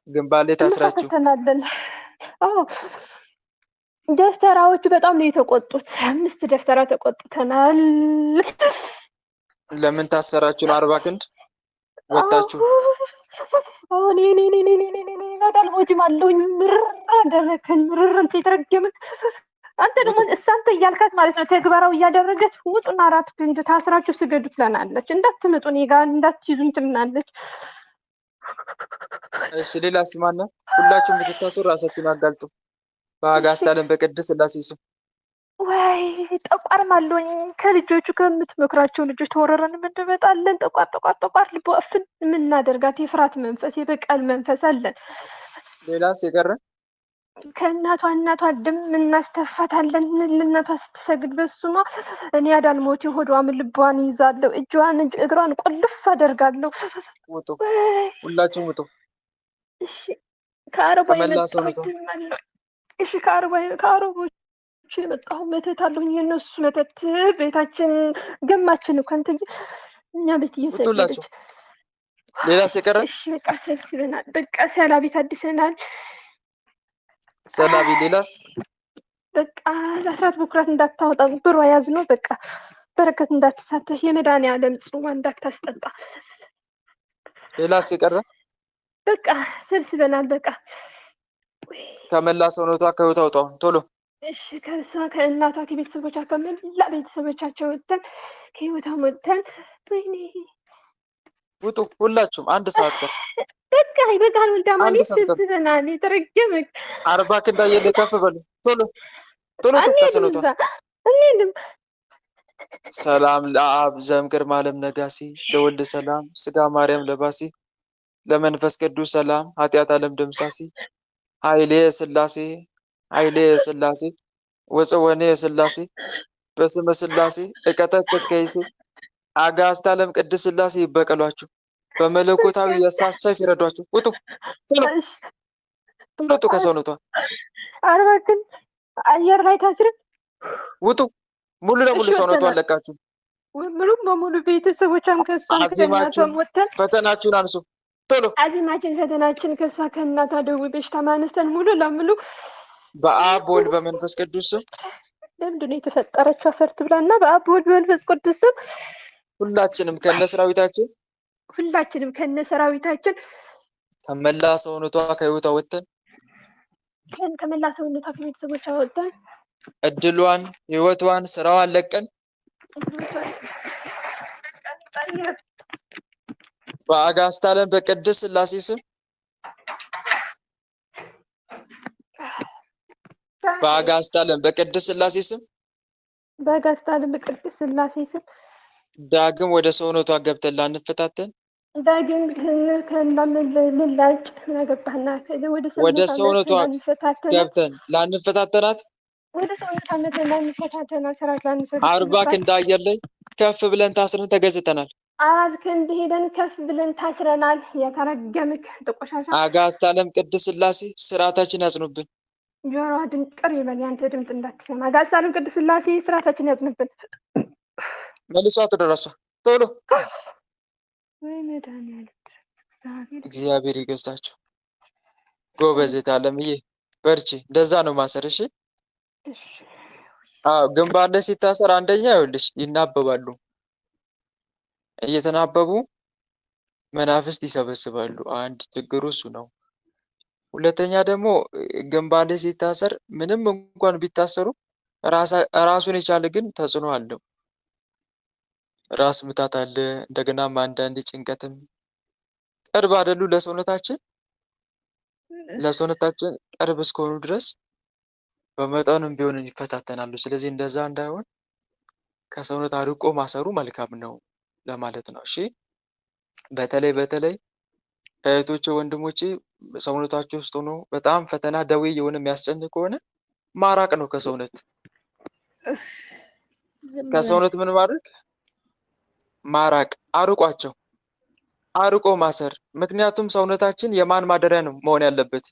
ግንባር ላይ ታስራችሁ አዎ ደፍተራዎቹ በጣም ነው የተቆጡት። 5 ደፍተራ ተቆጥተናል። ለምን ታሰራችሁ? 40 ክንድ ወጣችሁ? አሁን እኔ በጣም ወጅም አለውኝ። ምርር አደረከን። ምርር እንት የተረገመ አንተ ደግሞ እሳንተ እያልካት ማለት ነው ተግባራው እያደረገች ውጡና 4 ክንድ ታስራችሁ ስገዱ ትለናለች። እንዳትመጡ እኔ ጋር እንዳትይዙኝ ትልናለች። እሺ ሌላስ ማን ነው? ሁላችሁም ብትታሰሩ ራሳችሁን አጋልጡ። በአጋዕዝተ ዓለም በቅድስት ሥላሴ ስም። ወይ ጠቋርም አለኝ። ከልጆቹ ከምትመክራቸው ልጆች ተወረረን እንመጣለን። ጠቋር ልቦ አፍን የምናደርጋት የፍርሃት መንፈስ የበቀል መንፈስ አለን። ሌላስ የቀረ? እናቷ ደም እናስተፋታለን። ለእናቷ ስትሰግድ በሱማ እኔ አዳልሞቴ ሆዷን ልቧን ይዛለሁ፣ እግሯን ቁልፍ አደርጋለሁ። ውጡ፣ ሁላችሁም ውጡ። እሺ ከአረቧ ከመላ የመጣሁት ሰውነቷ ደም አለ። እሺ ከአረቦች የመጣሁ መተት አለሁኝ። የእነሱ መተት ቤታችን ገማችን እኮ አንተ እኛ ቤት እየሰገደች። ውጡላችሁ። ሌላስ የቀረ? እሺ በቃ ሰብስበናል። በቃ ሰላቢ ታድሰናል። ሰላቢ ሌላስ? በቃ ለአስራት በኩራት እንዳታወጣ ብሯ ያዝ ነው። በቃ በረከት እንዳትሳተፍ የመድኃኒዓለም ጽዋ እንዳታስጠጣ። ሌላስ የቀረ? በቃ ሰብስበናል። በቃ ከመላ ሰውነቷ ከህይወት አውጣው ቶሎ። እሺ ከእሷ ከእናቷ ከቤተሰቦቿ ከመላ ቤተሰቦቻቸው ወጥተን ከህይወቷ ወጥተን ወይኔ ውጡ ሁላችሁም። አንድ ሰዓት ቀር። በቃ ይበቃል። ወልዳማኒ አንድ ሰዓት ቀር። ሰብስበናል። የተረገመ 40 ክንዳ የለ ከፍ በሉ ቶሎ ቶሎ ተከሰኑታ። አንዴም ሰላም ለአብ ዘእምቅድመ ዓለም ነጋሲ ለወልድ ሰላም ስጋ ማርያም ለባሲ ለመንፈስ ቅዱስ ሰላም ኃጢአት ዓለም ደምሳሲ ኃይሌ ሥላሴ ኃይሌ ሥላሴ ወጽወኔ ሥላሴ በስመ ሥላሴ እቀጠቅጥ ከይሴ አጋዕዝተ ዓለም ቅድስት ሥላሴ ይበቀሏችሁ፣ በመለኮታዊ የእሳት ሰይፍ ይረዷችሁ። ውጡ ቶሎ ቶሎ ውጡ ከሰውነቷ። አርባ ግን አየር ላይ ታስረን ውጡ ሙሉ ለሙሉ ሰውነቷን ለቃችሁ። ሙሉ በሙሉ ቤተሰቦቿም ከእሷም ከእናቷም ወጥተን ፈተናችሁን አንሱ ቶሎ። አዚማችን ፈተናችን ከእሷ ከእናቷ ደዌ በሽታ ማነስተን ሙሉ ለሙሉ በአብ በወልድ በመንፈስ ቅዱስ ስም ለምንድን ነው የተፈጠረችው? አፈርት ብላና በአብ በወልድ በመንፈስ ቅዱስ ስም ሁላችንም ከነሰራዊታችን ከመላ ሰውነቷ ከህይወቷ ወጥተን ከመላ ሰውነቷ ከቤተሰቦቿ ወጥተን እድሏን ህይወቷን ስራዋን ለቀን በአጋዕዝተ ዓለም በቅድስት ሥላሴ ስም በአጋዕዝተ ዓለም በቅድስት ሥላሴ ስም ዳግም ወደ ሰውነቷ ገብተን ላንፈታተን ወደ ሰውነቷ ገብተን ላንፈታተናት 40 ክንድ አየር ላይ ከፍ ብለን ታስረን ተገዝተናል። 4 ክንድ ሄደን ከፍ ብለን ታስረናል። የተረገምክ ጥቆሻሻ አጋዕዝተ ዓለም ቅድስት ሥላሴ ስርዓታችን ያጽኑብን። ጆሮዋ ድንቅር ይበል። ያንተ ድምፅ እንዳትሰማ። አጋዕዝተ ዓለም ቅድስት ሥላሴ ስርዓታችን ያጽኑብን። መልሷት ወደ እራሷ ቶሎ። ወይ መድኃኒዓለም እግዚአብሔር ይገዛችሁ። ጎበዝ ዓለምዬ በርቺ። እንደዛ ነው ማሰር። እሺ አዎ ግንባር ላይ ሲታሰር አንደኛ ይኸውልሽ ይናበባሉ። እየተናበቡ መናፍስት ይሰበስባሉ። አንድ ችግሩ እሱ ነው። ሁለተኛ ደግሞ ግንባር ላይ ሲታሰር ምንም እንኳን ቢታሰሩ ራሱን የቻለ ግን ተጽዕኖ አለው። ራስ ምታት አለ። እንደገናም አንዳንድ ጭንቀትም ቅርብ አይደሉ ለሰውነታችን ቅርብ እስከሆኑ ድረስ በመጠኑም ቢሆን ይፈታተናሉ። ስለዚህ እንደዛ እንዳይሆን ከሰውነት አርቆ ማሰሩ መልካም ነው ለማለት ነው። እሺ በተለይ እህቶቼ ወንድሞቼ ሰውነታቸው ውስጥ ሆኖ በጣም ፈተና ደዌ የሆነ የሚያስጨንቅ ከሆነ ማራቅ ነው ከሰውነት ምን ማድረግ ማራቅ፣ አርቆ ማሰር። ምክንያቱም ሰውነታችን የማን ማደሪያ ነው መሆን ያለበት?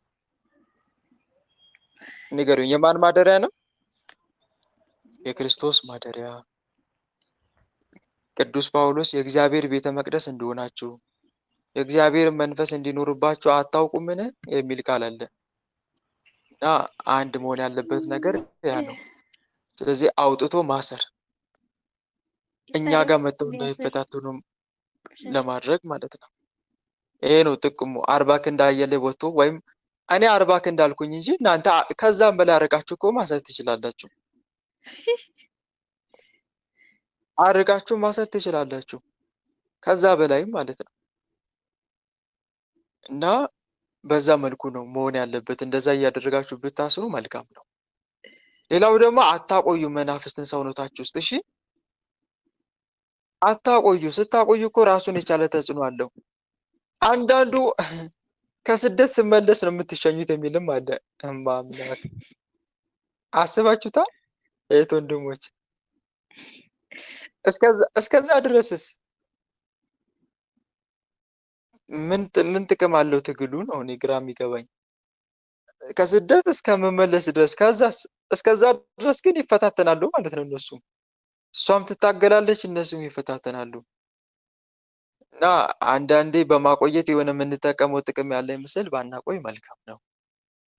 ንገሩኝ። የማን ማደሪያ ነው? የክርስቶስ ማደሪያ። ቅዱስ ጳውሎስ የእግዚአብሔር ቤተ መቅደስ እንደሆናችሁ የእግዚአብሔር መንፈስ እንዲኖርባችሁ አታውቁምን የሚል ቃል አለ እና አንድ መሆን ያለበት ነገር ያ ነው። ስለዚህ አውጥቶ ማሰር እኛ ጋር መጥተው እንዳይፈታተኑ ለማድረግ ማለት ነው። ይሄ ነው ጥቅሙ። 40 ክንድ አየር ላይ ወጥቶ ወይም እኔ 40 ክንድ አልኩኝ እንጂ እናንተ ከዛም በላይ አርቃችሁ እኮ ማሰር ትችላላችሁ። አርቃችሁ ማሰር ትችላላችሁ ከዛ በላይ ማለት ነው። እና በዛ መልኩ ነው መሆን ያለበት። እንደዛ እያደረጋችሁ ብታስሩ መልካም ነው። ሌላው ደግሞ አታቆዩ መናፍስትን ሰውነታችሁ ውስጥ። እሺ አታቆዩ። ስታቆዩ እኮ ራሱን የቻለ ተጽዕኖ አለው። አንዳንዱ ከስደት ስመለስ ነው የምትሸኙት የሚልም አለ። አምላክ አስባችሁታል? እህት ወንድሞች፣ እስከዛ ድረስስ ምን ጥቅም አለው ትግሉ ነው እኔ ግራ የሚገባኝ። ከስደት እስከመመለስ ድረስ እስከዛ ድረስ ግን ይፈታተናሉ ማለት ነው እነሱ። እሷም ትታገላለች፣ እነሱም ይፈታተናሉ። እና አንዳንዴ በማቆየት የሆነ የምንጠቀመው ጥቅም ያለ ምስል ባናቆይ መልካም ነው።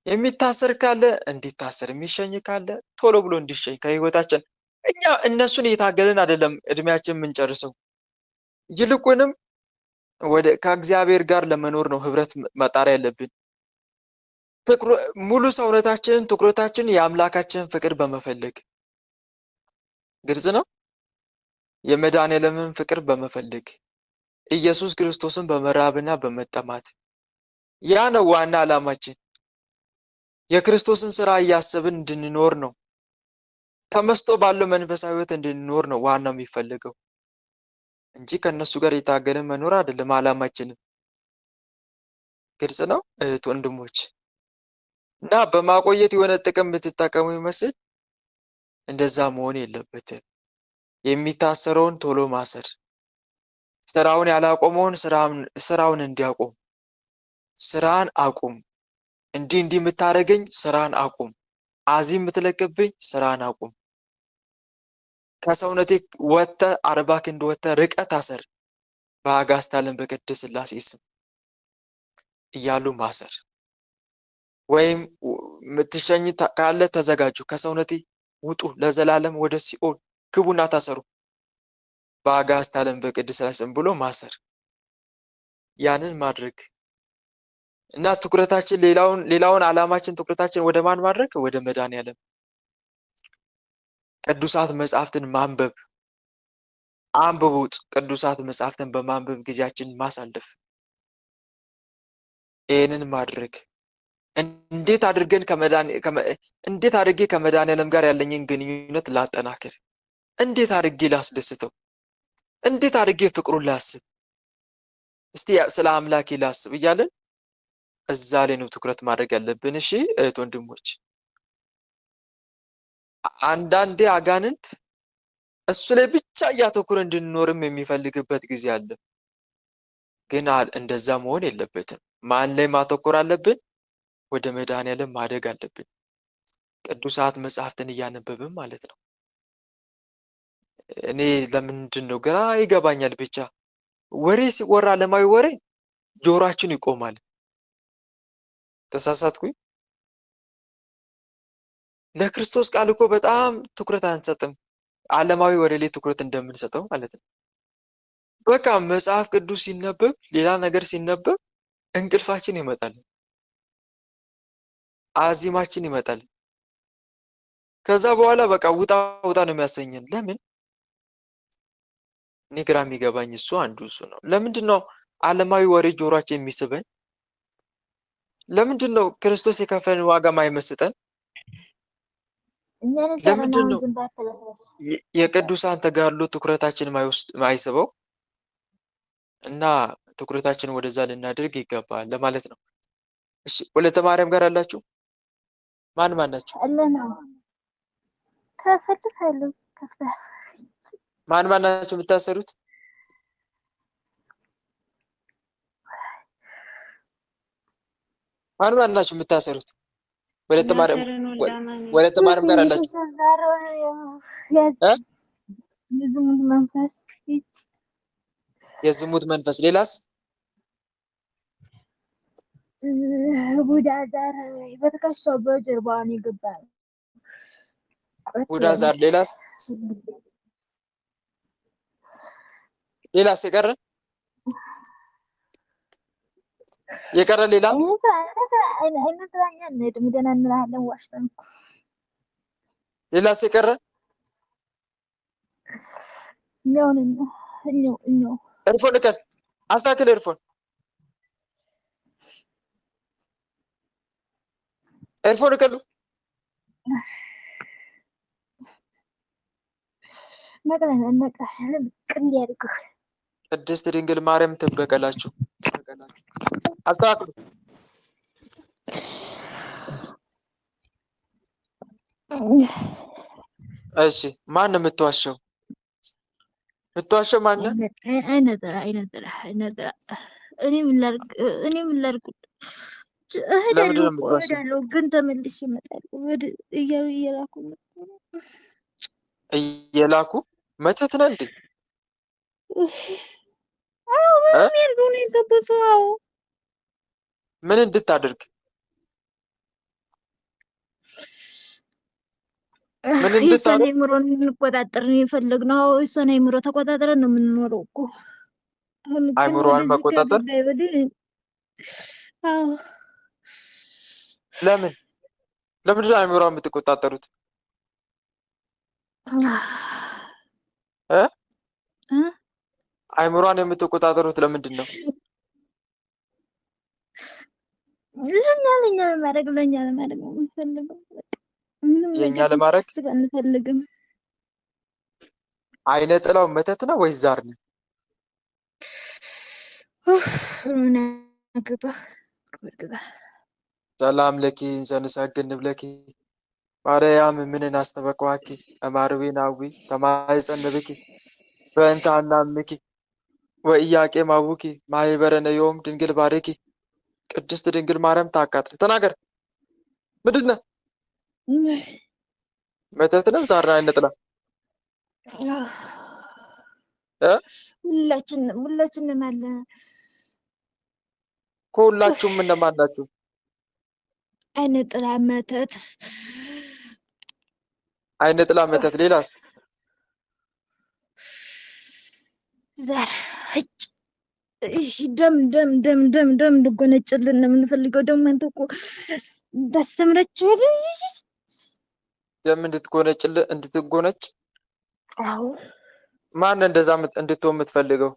የሚታሰር ካለ እንዲታሰር፣ የሚሸኝ ካለ ቶሎ ብሎ እንዲሸኝ ከህይወታችን። እኛ እነሱን እየታገልን አይደለም እድሜያችን የምንጨርሰው፣ ይልቁንም ከእግዚአብሔር ጋር ለመኖር ነው ህብረት መጣር ያለብን። ሙሉ ሰውነታችንን ትኩረታችንን የአምላካችንን ፍቅር በመፈለግ ግልጽ ነው። የመድኃኔዓለምን ፍቅር በመፈለግ ኢየሱስ ክርስቶስን በመራብና በመጠማት ያ ነው ዋና ዓላማችን። የክርስቶስን ስራ እያሰብን እንድንኖር ነው። ተመስጦ ባለው መንፈሳዊ ህይወት እንድንኖር ነው ዋናው የሚፈልገው እንጂ ከነሱ ጋር የታገልን መኖር አይደለም ዓላማችንም። ግልጽ ነው እህት ወንድሞች። እና በማቆየት የሆነ ጥቅም ብትጠቀሙ ይመስል እንደዛ መሆን የለበትም። የሚታሰረውን ቶሎ ማሰር፣ ስራውን ያላቆመውን ስራውን እንዲያቆም፣ ስራን አቁም፣ እንዲህ የምታደርገኝ ስራን አቁም፣ አዚም የምትለቅብኝ ስራን አቁም፣ ከሰውነቴ ወጥተህ 40 ክንድ ወጥተህ ርቀህ ታሰር፣ በአጋዕዝተ ዓለም በቅድስት ሥላሴ ስም እያሉ ማሰር። ወይም የምትሸኝ ካለ ተዘጋጁ፣ ከሰውነቴ ውጡ፣ ለዘላለም ወደ ሲኦል ግቡና ታሰሩ፣ በአጋዕዝተ ዓለም በቅድስት ሥላሴ ስም ብሎ ማሰር። ያንን ማድረግ እና ትኩረታችን ሌላውን ዓላማችን ትኩረታችን ወደ ማን ማድረግ? ወደ መድኃኔዓለም። ቅዱሳት መጻሕፍትን ማንበብ። አንብቡት። ቅዱሳት መጻሕፍትን በማንበብ ጊዜያችንን ማሳለፍ። ይህንን ማድረግ እንዴት አድርጌ ከመድኃኔዓለም ጋር ያለኝን ግንኙነት ላጠናክር፣ እንዴት አድርጌ ላስደስተው፣ እንዴት አድርጌ ፍቅሩን ላስብ፣ እስቲ ስለ አምላኬ ላስብ እያለን እዛ ላይ ነው ትኩረት ማድረግ ያለብን። እሺ እህት ወንድሞች፣ አንዳንዴ አጋንንት እሱ ላይ ብቻ እያተኮረ እንድንኖርም የሚፈልግበት ጊዜ አለ። ግን እንደዛ መሆን የለበትም። ማን ላይ ማተኮር አለብን? ወደ መድኃኔዓለም ማደግ አለብን። ቅዱሳት መጻሕፍትን እያነበብን ማለት ነው። እኔ ለምንድን ነው ግራ ይገባኛል። ብቻ ወሬ ሲወራ ዓለማዊ ወሬ ጆሮአችን ይቆማል። ተሳሳትኩኝ? ለክርስቶስ ቃል እኮ በጣም ትኩረት አንሰጥም። ዓለማዊ ወሬ ላይ ትኩረት እንደምንሰጠው ማለት ነው። በቃ መጽሐፍ ቅዱስ ሲነበብ፣ ሌላ ነገር ሲነበብ እንቅልፋችን ይመጣል፣ አዚማችን ይመጣል። ከዛ በኋላ በቃ ውጣ ነው የሚያሰኘን። ለምን? እኔ ግራ የሚገባኝ እሱ ነው። ለምንድን ነው ዓለማዊ ወሬ ጆሮአችን የሚስበን? ለምንድን ነው ክርስቶስ የከፈለን ዋጋ ማይመስጠን? ለምንድን ነው የቅዱሳን ተጋድሎ ትኩረታችን ማይስበው? እና ትኩረታችን ወደዛ ልናደርግ ይገባል ለማለት ነው። እሺ ወለተ ማርያም ጋር አላችሁ? ማን ናችሁ? ማን ናችሁ የምታሰሩት? ማን ናችሁ የምታሰሩት? ወለተ ማርያም ጋር አላችሁ? የዝሙት መንፈስ። ሌላስ? ቡዳ ዛር በተከሰው በጀርባን ይገባል። ቡዳ ዛር። ሌላስ? የቀረ ሌላ? ሌላስ የቀረ? ኤርፎን ልቀን አስተካክል። ኤርፎን ልቀሉ። ቅድስት ድንግል ማርያም ትበቀላችሁ። አስተካክሉ። እሺ ማን ነው የምትዋሸው? የምትዋሸው ማን ነው? አይነጥላ እኔ ምን ላድርግ? እኔ ምን ላድርግ? ለምንድን እሄዳለሁ ነው እኮ የምትዋሸው? እሄዳለሁ፣ ግን ተመልሼ እመጣለሁ እያሉ እየላኩ እየላኩ መተት ነው እንዴ? አዎ ምንም ያድርገው ነው የገቡት። አዎ ምን እንድታደርግ? ምን የእሷን እንድታደርግ? አይምሮን እንቆጣጠር ነው የፈለግነው። የእሷን አይምሮ ተቆጣጥረን ነው የምንኖረው እኮ። አሁን ግን አይምሮዋን ወደዚህ መቆጣጠር? ከገባይ ወዲህ አዎ ለምን ለምንድን ነው አይምሮዋን የምትቆጣጠሩት? እ አይምሮዋን የምትቆጣጠሩት ለምንድን ነው? ለኛ ለማድረግ ነው የምንፈልገው። ምንም የእኛ ነገር ለማድረግ? እንድታስብ አንፈልግም። አይነ ጥላው መተት ነው ወይስ ዛር ነው? ምን አገባህ? ሰላም ለኪ ዘንሰግድ ብለኪ ማርያም ምንን አስተበቅዋኪ አማርዌናዊ ተማይጸንብኪ በእንተ አናምኪ ወኢያቄም አቡኪ ማህበረነ ዮም ድንግል ባርኪ ቅድስት ድንግል ማርያም ታቃጥል። ተናገር። ምንድን ነው? መተት ነው ዛር ነው? አይነ ጥላ ሁላችንም አለ። ከሁላችሁም እነማን ናችሁ? አይነ ጥላ መተት፣ አይነ ጥላ መተት፣ ሌላስ? ዛር ደም ደም ደም ደም ደም እንድጎነጭልን ነው የምንፈልገው። ደግሞ አንተ እኮ እንዳስተምረችው ደም እንድትጎነጭ? አዎ ማን እንደዛ እንድትሆን የምትፈልገው?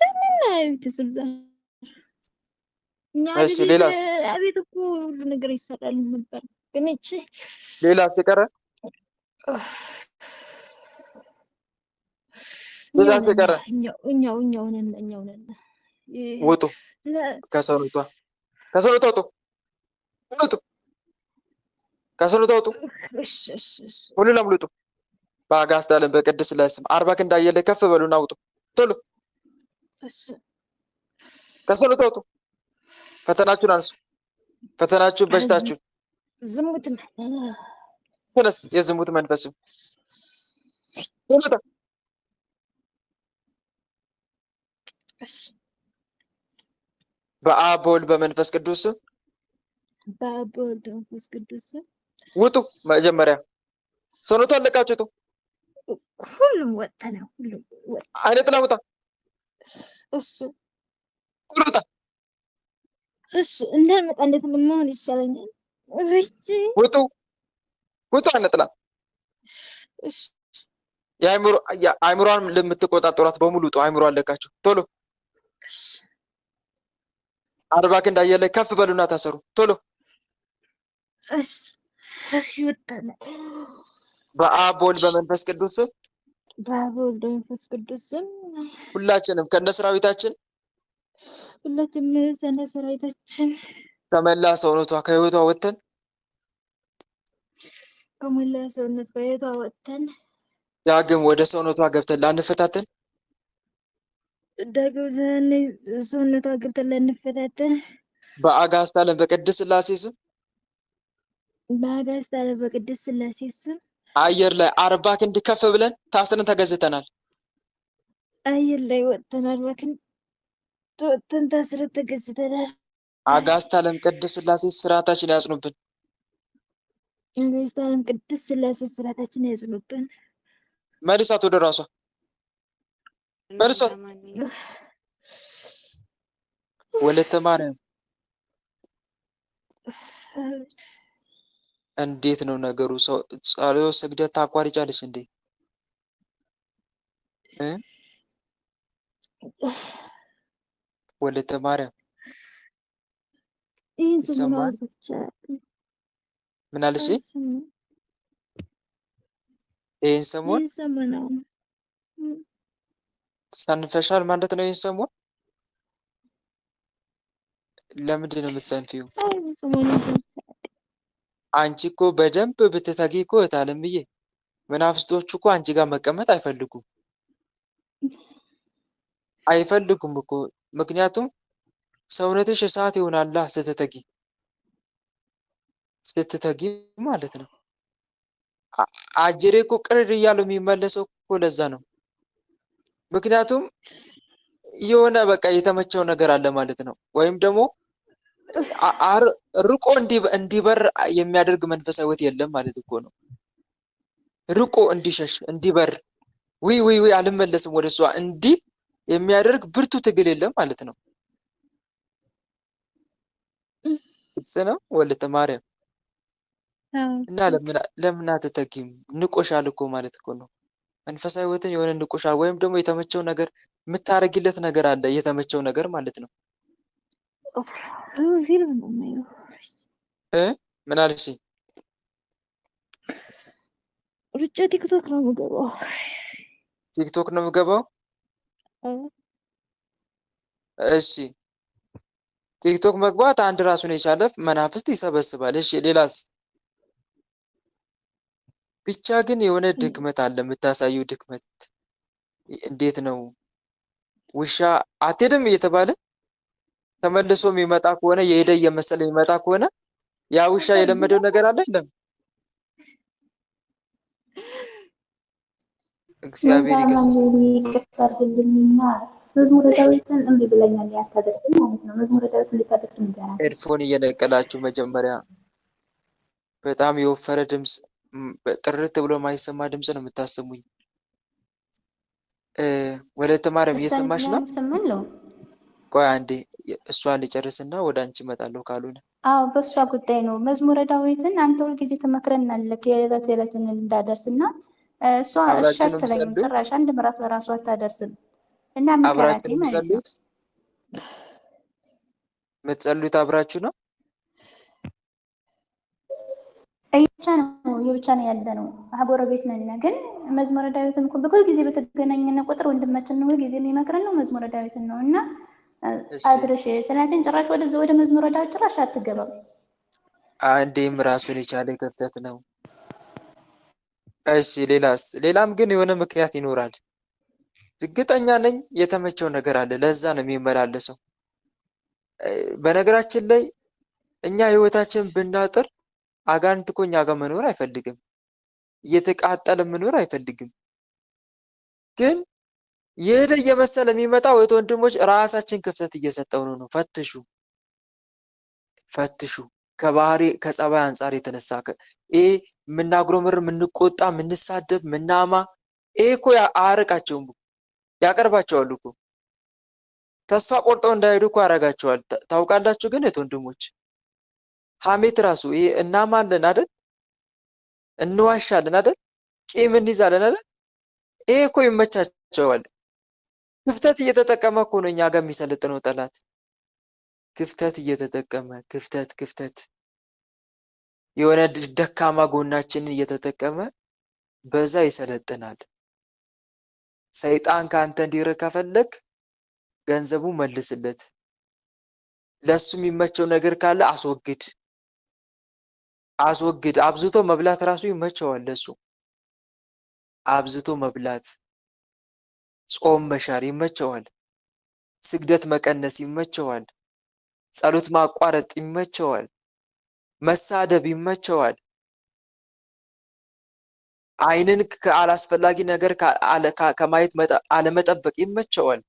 ዘመና ቤተሰብ ዛር እኛ እሺ ሌላስ? አቤት እኮ ሁሉ ነገር ይሰራል ነበር፣ ግን እቺ ሌላስ የቀረ? ሌላስ የቀረ? እኛው ነን። ውጡ ከሰውነቷ ውጡ! ውጡ ከሰውነቷ ውጡ! ሁሉ ለሙሉ ውጡ! በአጋዕዝተ ዓለም በቅድስት ሥላሴ ስም 40 ክንድ አየለ ከፍ በሉና ውጡ! ቶሎ ከሰውነቷ ውጡ! ፈተናችሁን አንሱ! ፈተናችሁን፣ በሽታችሁን። ዝሙት ተነስ! የዝሙት መንፈስም ይመጣ። በአብ በወልድ በመንፈስ ቅዱስ ውጡ! መጀመሪያ ሰውነቷን ለቃችሁ ውጡ! ሁሉም ወጥተና አይነ ጥላ ውጣ! ውጣ! እንዳልመጣ እንዴት መሆን ይሻለኛል? ውጡ! ውጡ! አይነ ጥላ የአእምሯን ለምትቆጣጠሯት በሙሉ ውጡ! አእምሯን ለቃችሁ ቶሎ 40 ክንድ አየለ ከፍ በሉና ታሰሩ! ቶሎ በአብ በወልድ በመንፈስ ቅዱስ ሁላችንም ከነሰራዊታችን ከመላ ሰውነቷ ከህይወቷ ወጥተን ዳግም ወደ ሰውነቷ ገብተን ላንፈታተን በአጋዕዝተ ዓለም በቅድስት ሥላሴ ስም አየር ላይ 40 ክንድ ከፍ ብለን ታስረን ተገዝተናል። አየር ላይ ወጥተናል። ወጥተን ታስረን ተገዝተናል። አጋዕዝተ ዓለም ቅድስት ሥላሴ ስርዓታችን ያጽኑብን። አጋዕዝተ ዓለም ቅድስት ሥላሴ ስርዓታችን ያጽኑብን። መልሳት ወደ ራሷ መልሷት። ወለተ ማርያም እንዴት ነው ነገሩ? ሰው ጸሎት ስግደት ታቋርጫለሽ እንዴ? ወለተ ማርያም ይሰማል? ምን አለሽ? ይህን ሰሞን ሰንፈሻል ማለት ነው። ይህን ሰሞን ለምንድን ነው የምትሰንፊው? አንቺ እኮ በደንብ ብትተጊ እኮ እህት አለምዬ መናፍስቶቹ እኮ አንቺ ጋር መቀመጥ አይፈልጉም እኮ። ምክንያቱም ሰውነትሽ እሳት ይሆናላ ስትተጊ ማለት ነው። አጀሬ እኮ ቅርር እያለው የሚመለሰው እኮ ለዛ ነው። ምክንያቱም የሆነ በቃ የተመቸው ነገር አለ ማለት ነው። ወይም ደግሞ ርቆ እንዲበር የሚያደርግ መንፈሳዊ ሕይወት የለም ማለት እኮ ነው። ርቆ እንዲሸሽ እንዲበር ውይ አልመለስም ወደ እሷ እንዲህ የሚያደርግ ብርቱ ትግል የለም ማለት ነው። ግልጽ ነው ወለተ ማርያም። እና ለምን አትተጊም? ንቆሻል እኮ ማለት እኮ ነው። መንፈሳዊ ሕይወትን የሆነ ንቆሻል፣ ወይም ደግሞ የተመቸው ነገር የምታረጊለት ነገር አለ፣ የተመቸው ነገር ማለት ነው። ምን አልሽ? ሩጫ ቲክቶክ ነው የምገባው። ቲክቶክ ነው የምገባው። እሺ ቲክቶክ መግባት አንድ ራሱን የቻለ መናፍስት ይሰበስባል። እሺ ሌላስ? ብቻ ግን የሆነ ድክመት አለ፣ የምታሳየው ድክመት። እንዴት ነው ውሻ አትሄድም እየተባለ ተመልሶ የሚመጣ ከሆነ የሄደ እየመሰለ የሚመጣ ከሆነ ያ ውሻ የለመደው ነገር አለ የለም? እግዚአብሔር ይገስጽ። መዝሙረ ዳዊትን እምቢ ብለኛል ያታደርስ ማለት ነው። መዝሙረ ዳዊትን ልታደርስ ንገራል። ሄድፎን እየነቀላችሁ መጀመሪያ በጣም የወፈረ ድምፅ፣ ጥርት ብሎ የማይሰማ ድምፅ ነው የምታሰሙኝ። ወለተ ማርያም እየሰማሽ ነው? ቆይ አንዴ እሷን ልጨርስና ወደ አንቺ እመጣለሁ ካልሆነ። አዎ በእሷ ጉዳይ ነው። መዝሙረ ዳዊትን አንተ ሁልጊዜ ትመክረናለህ የዕለት የዕለትን እንዳደርስ እና እሷ እሺ አትለኝም ጭራሽ። አንድ ምዕራፍ ለራሷ አታደርስም እና ምከራቴ ማለት ነው። የምትጸልዩት አብራችሁ ነው? የብቻ ነው ያለ ነው። ጎረቤት ነን። ግን መዝሙረ ዳዊትን እኮ በሁል ጊዜ በተገናኘን ቁጥር ወንድማችን ሁል ጊዜ የሚመክረን ነው መዝሙረ ዳዊትን ነው እና አድርሽ ስላትን ጭራሽ ወደ መዝሙረ ዳዊት ጭራሽ አትገባም። አንዴም ራሱን የቻለ ክፍተት ነው። እሺ ሌላስ? ሌላም ግን የሆነ ምክንያት ይኖራል። እርግጠኛ ነኝ የተመቸው ነገር አለ። ለዛ ነው የሚመላለሰው። በነገራችን ላይ እኛ ህይወታችን ብናጥር አጋንንት እኮ እኛ ጋር መኖር አይፈልግም። እየተቃጠለ መኖር አይፈልግም። ግን የሄደ እየመሰለ የሚመጣው እህት ወንድሞች ራሳችን ክፍተት እየሰጠው ነው። ፈትሹ። ከባህሪ ከጸባይ አንጻር የተነሳ ይሄ የምናጉረምር፣ የምንቆጣ፣ የምንሳደብ፣ ምናማ ይሄ እኮ አያርቃቸውም፣ ያቀርባቸዋል እኮ። ተስፋ ቆርጠው እንዳይሄዱ እኮ ያደርጋቸዋል። ታውቃላችሁ? ግን እህት ወንድሞች ሐሜት ራሱ ይሄ እናማለን አይደል? እንዋሻለን አይደል? ቂም እንይዛለን አይደል? ይሄ እኮ ይመቻቸዋል። ክፍተት እየተጠቀመ እኮ ነው እኛ ጋር የሚሰለጥነው ጠላት። ክፍተት እየተጠቀመ ክፍተት የሆነ ደካማ ጎናችንን እየተጠቀመ በዛ ይሰለጥናል። ሰይጣን ከአንተ እንዲርቅ ከፈለግ ገንዘቡ መልስለት። ለሱ የሚመቸው ነገር ካለ አስወግድ። አብዝቶ መብላት ራሱ ይመቸዋል ለሱ። አብዝቶ መብላት፣ ጾም መሻር ይመቸዋል። ስግደት መቀነስ ይመቸዋል። ጸሎት ማቋረጥ ይመቸዋል። መሳደብ ይመቸዋል። ዓይንን ከአላስፈላጊ ነገር ከማየት አለመጠበቅ ይመቸዋል።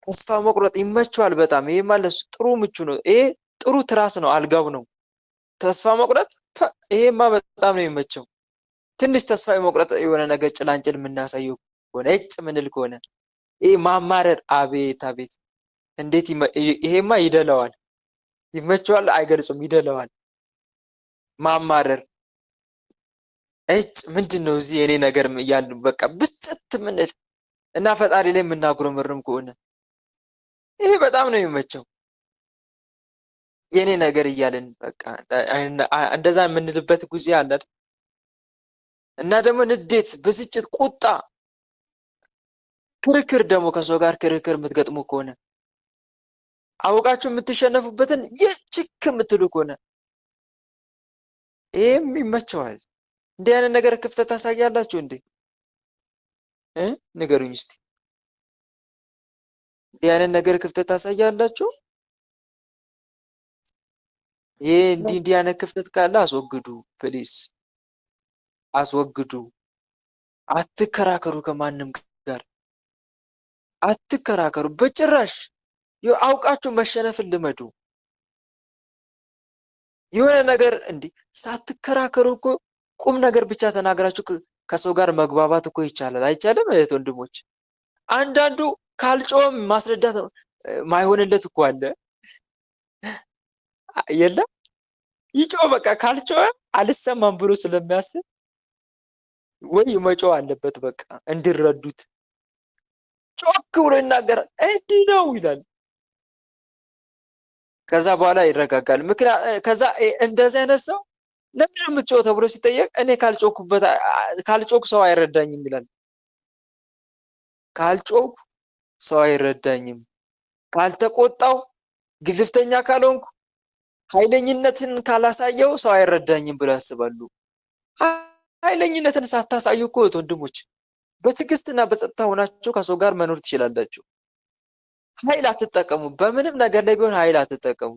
ተስፋ መቁረጥ ይመቸዋል በጣም። ይሄ ማለት ጥሩ ምቹ ነው። ይሄ ጥሩ ትራስ ነው፣ አልጋው ነው። ተስፋ መቁረጥ ይሄማ በጣም ነው የሚመቸው። ትንሽ ተስፋ የመቁረጥ የሆነ ነገር ጭላንጭል የምናሳየው ከሆነ ምንል ከሆነ ይሄ ማማረር፣ አቤት እንዴት! ይሄማ ይደለዋል። ይመቸዋል፣ አይገልጹም፣ ይደለዋል። ማማረር ምንድነው እዚህ የኔ ነገር እያልን በቃ ብስጭት ምንል እና ፈጣሪ ላይ የምናጉረመርም ከሆነ ይሄ በጣም ነው የሚመቸው። የኔ ነገር እያልን በቃ እንደዛ የምንልበት ጊዜ አለ። እና ደግሞ ንዴት፣ ብስጭት፣ ቁጣ፣ ክርክር ደግሞ ከሰው ጋር ክርክር የምትገጥሙ ከሆነ አውቃችሁ የምትሸነፉበትን የችክ የምትሉ ከሆነ ይሄም ይመቸዋል። እንዲህ አይነት ነገር ክፍተት ታሳያላችሁ እንዴ? ንገሩኝ እስቲ። እንዲህ አይነት ነገር ክፍተት ታሳያላችሁ? ይሄ እንዲህ አይነት ክፍተት ካለ አስወግዱ ፕሊስ፣ አስወግዱ። አትከራከሩ፣ ከማንም ጋር አትከራከሩ በጭራሽ። አውቃችሁ መሸነፍን ልመዱ። የሆነ ነገር እንዲህ ሳትከራከሩ እኮ ቁም ነገር ብቻ ተናገራችሁ ከሰው ጋር መግባባት እኮ ይቻላል። አይቻልም? እህት ወንድሞች፣ አንዳንዱ ካልጮም ማስረዳት ማይሆንለት እኮ አለ። የለም ይጮህ፣ በቃ ካልጮህ አልሰማም ብሎ ስለሚያስብ ወይ መጮህ አለበት፣ በቃ እንዲረዱት። ጮክ ብሎ ይናገራል፣ እንዲህ ነው ይላል። ከዛ በኋላ ይረጋጋል። ከዛ እንደዚህ አይነት ሰው ለምን ነው የምትጮህ ተብሎ ሲጠየቅ እኔ ካልጮክ ሰው አይረዳኝም ይላል። ካልጮክ ሰው አይረዳኝም፣ ካልተቆጣው፣ ግልፍተኛ ካልሆንኩ፣ ኃይለኝነትን ካላሳየው ሰው አይረዳኝም ብሎ ያስባሉ። ኃይለኝነትን ሳታሳዩ እኮ ወንድሞች በትዕግስትና በጸጥታ ሆናችሁ ከሰው ጋር መኖር ትችላላችሁ። ኃይል አትጠቀሙ። በምንም ነገር ላይ ቢሆን ኃይል አትጠቀሙ።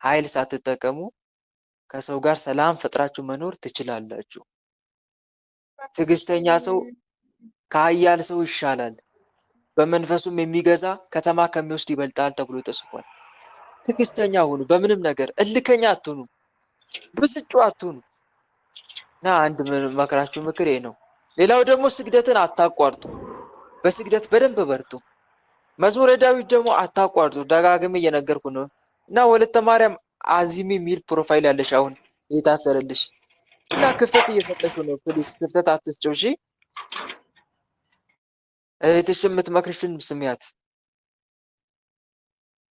ኃይል ሳትጠቀሙ ከሰው ጋር ሰላም ፈጥራችሁ መኖር ትችላላችሁ። ትዕግስተኛ ሰው ከኃያል ሰው ይሻላል፣ በመንፈሱም የሚገዛ ከተማ ከሚወስድ ይበልጣል ተብሎ ተጽፏል። ትዕግስተኛ ሁኑ። በምንም ነገር እልከኛ አትሁኑ፣ ብስጩ አትሁኑ። እና አንድ መክራችሁ ምክር ይሄ ነው። ሌላው ደግሞ ስግደትን አታቋርጡ። በስግደት በደንብ በርቱ። መዝሙረ ዳዊት ደግሞ አታቋርጡ። ደጋግሜ እየነገርኩ ነው። እና ወለተ ማርያም አዚም የሚል ፕሮፋይል ያለሽ አሁን የታሰረልሽ እና ክፍተት እየሰጠሽ ነው። ፕሊስ ክፍተት አትስጭው። እሺ እህትሽ የምትመክርሽን ስሚያት፣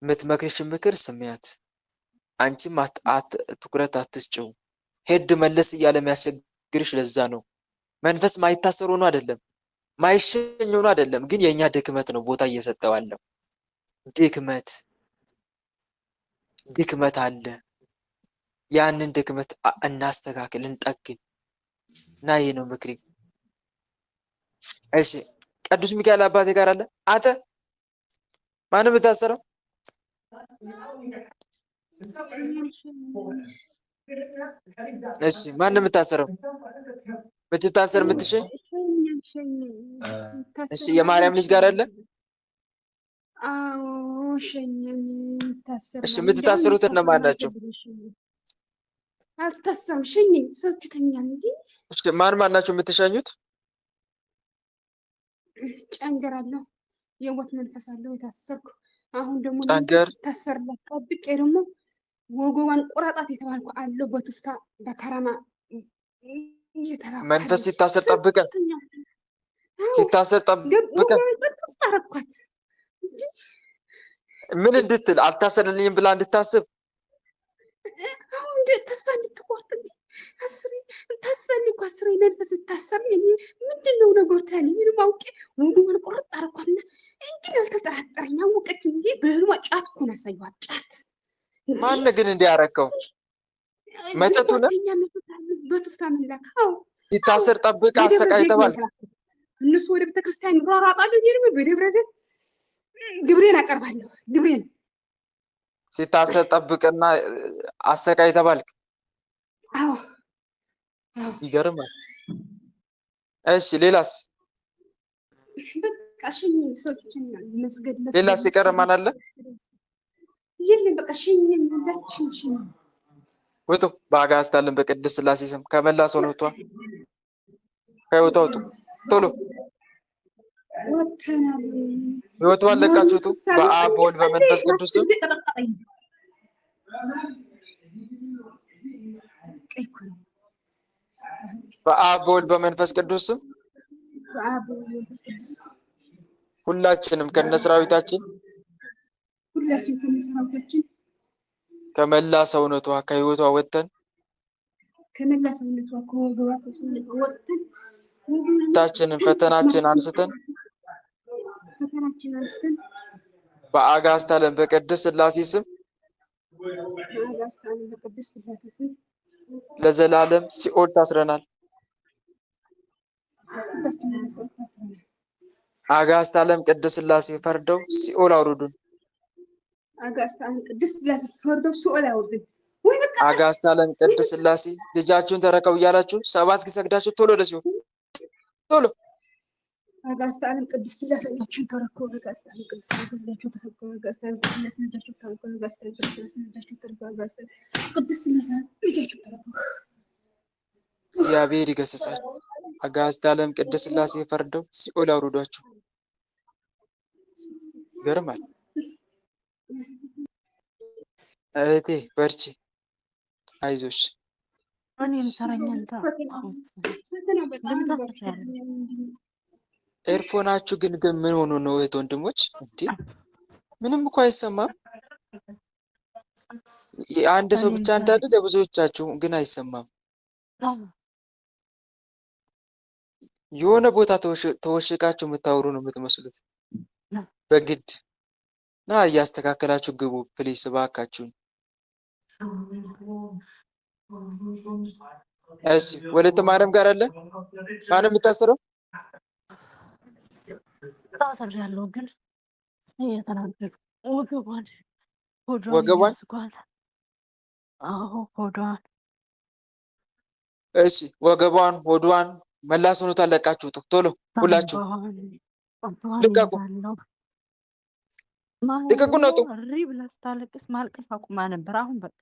የምትመክርሽን ምክር ስሚያት። አንቺም ትኩረት አትስጭው። ሄድ መለስ እያለ የሚያስቸግርሽ ለዛ ነው። መንፈስ ማይታሰሩ ነው አይደለም፣ ማይሸኝ ነው አይደለም፣ ግን የኛ ድክመት ነው ቦታ እየሰጠው ያለው። ድክመት አለ። ያንን ድክመት እናስተካክል፣ እንጠግን እና ይሄ ነው ምክሬ። እሺ ቅዱስ ሚካኤል አባቴ ጋር አለ። አንተ ማንም የታሰረው? እሺ ማንም የታሰረው? የምትታሰር የምትሸኝ? እሺ የማርያም ልጅ ጋር አለ። አዎ ሸኘኝ። እሺ የምትታሰሩት እነማን ናቸው? አልታሰርም፣ ሸኘኝ። ሰዎቹ ተኛል እንጂ። እሺ ማን ናቸው የምትሸኙት? ጨንገር አለው፣ የሞት መንፈስ አለው የታሰርኩ። አሁን ደግሞ ጨንገር ታሰርላት ጠብቄ ደግሞ ወገቧን ቁራጣት የተባልኩ አለው በቱፍታ በከረማ መንፈስ ሲታሰር ጠብቀ አረኳት። ምን እንድትል አልታሰርልኝም ብላ እንድታስብ አሁን ተስፋ እንድትቆርጥ ታስፈልግ አስሬ መንፈስ ታሰር ምንድን ነው ነገሩ ታለኝ። ምንም አውቄ ወገቧን ቁርጥ አረኳትና እንግዲህ አልተጠራጠረኝ። አወቀች እንጂ በህልሟ ጫት እኮ ነው ያሳየኋት። ጫት ማን ግን እንዲያረከው መተቱ ነው በቱፍታ ምላካው ሲታሰር ጠብቅ አሰቃይ ተባልክ። እነሱ ወደ ቤተክርስቲያን ይሯሯጣሉ። ይሄንም በደብረ ዘይት ግብሬን አቀርባለሁ። ግብሬን ሲታሰር ጠብቅና አሰቃይ ተባልክ። አዎ ይገርማል። እሺ ሌላስ? በቃ ሸኝ ሰዎችን መስገድ ሌላስ ይቀር ማን አለ? የለም በቃ ሸኝ እንዳትሽኝ ውጡ። በአጋዕዝተ ዓለም በቅድስት ሥላሴ ስም ከመላ ሰው ነው። ከህይወቷ ውጡ ቶሎ። ህይወቷን ለቃችሁ ውጡ። በአብ በወልድ በመንፈስ ቅዱስ ስም በአብ በወልድ በመንፈስ ቅዱስ ስም ሁላችንም ከነሰራዊታችን ከመላ ሰውነቷ ከህይወቷ ወጥተን ታችንን ፈተናችን አንስተን በአጋዕዝተ ዓለም በቅድስት ሥላሴ ስም ለዘላለም ሲኦል ታስረናል። አጋዕዝተ ዓለም ቅድስት ሥላሴ ፈርደው ሲኦል አውርዱን። አጋዕዝተ ዓለም ቅድስት ሥላሴ ፈርደው ሲኦል አውርዱን። አጋዕዝተ ዓለም ቅድስት ሥላሴ ልጃችሁን ተረከቡ እያላችሁ 7 ጊዜ ሰግዳችሁ ቶሎ ወደ ሲኦል ቶሎ። አጋዕዝተ ዓለም ቅድስት ሥላሴ ልጃችሁን ተረከቡ። አጋዕዝተ ዓለም ቅድስት ሥላሴ ልጃችሁን ተረከቡ። አጋዕዝተ ዓለም ቅድስት ሥላሴ ልጃችሁን ተረከቡ። አጋዕዝተ ዓለም ቅድስት ሥላሴ ልጃችሁን ተረከቡ። አጋዕዝተ ዓለም ቅድስት ሥላሴ ልጃችሁን ተረከቡ። እግዚአብሔር ይገስጻችሁ። አጋዕዝተ ዓለም ቅድስት ሥላሴ ፈርደው ሲኦል አውርዷችሁ። ይገርማል። እህቴ በርቺ፣ አይዞሽ። እኔን ሰራኛንታ ለምን ታስሪያለሽ? ኤርፎናችሁ ግን ምን ሆኖ ነው እህት ወንድሞች? እንዴ ምንም እኮ አይሰማም። የአንድ ሰው ብቻ እንዳለ ለብዙዎቻችሁ ግን አይሰማም። የሆነ ቦታ ተወሽቃችሁ የምታወሩ ነው የምትመስሉት። በግድ ና እያስተካከላችሁ ግቡ ፕሊስ እባካችሁን። እሺ ወለተ ማርያም ጋር አለ ማንም የምታስረው? ታስሬያለሁ ግን እየተናገርኩ ወገቧን ወገቧን ያስኳት። አዎ ሆዷን። እሺ ወገቧን፣ ሆዷን፣ መላ ሰውነቷን ለቃችሁ ውጡ ቶሎ ሁላችሁ። ልቀቁ ልቀቁና ውጡ። እሪ ብላ ስታለቅስ ማልቀስ አቁማ ነበር። አሁን በቃ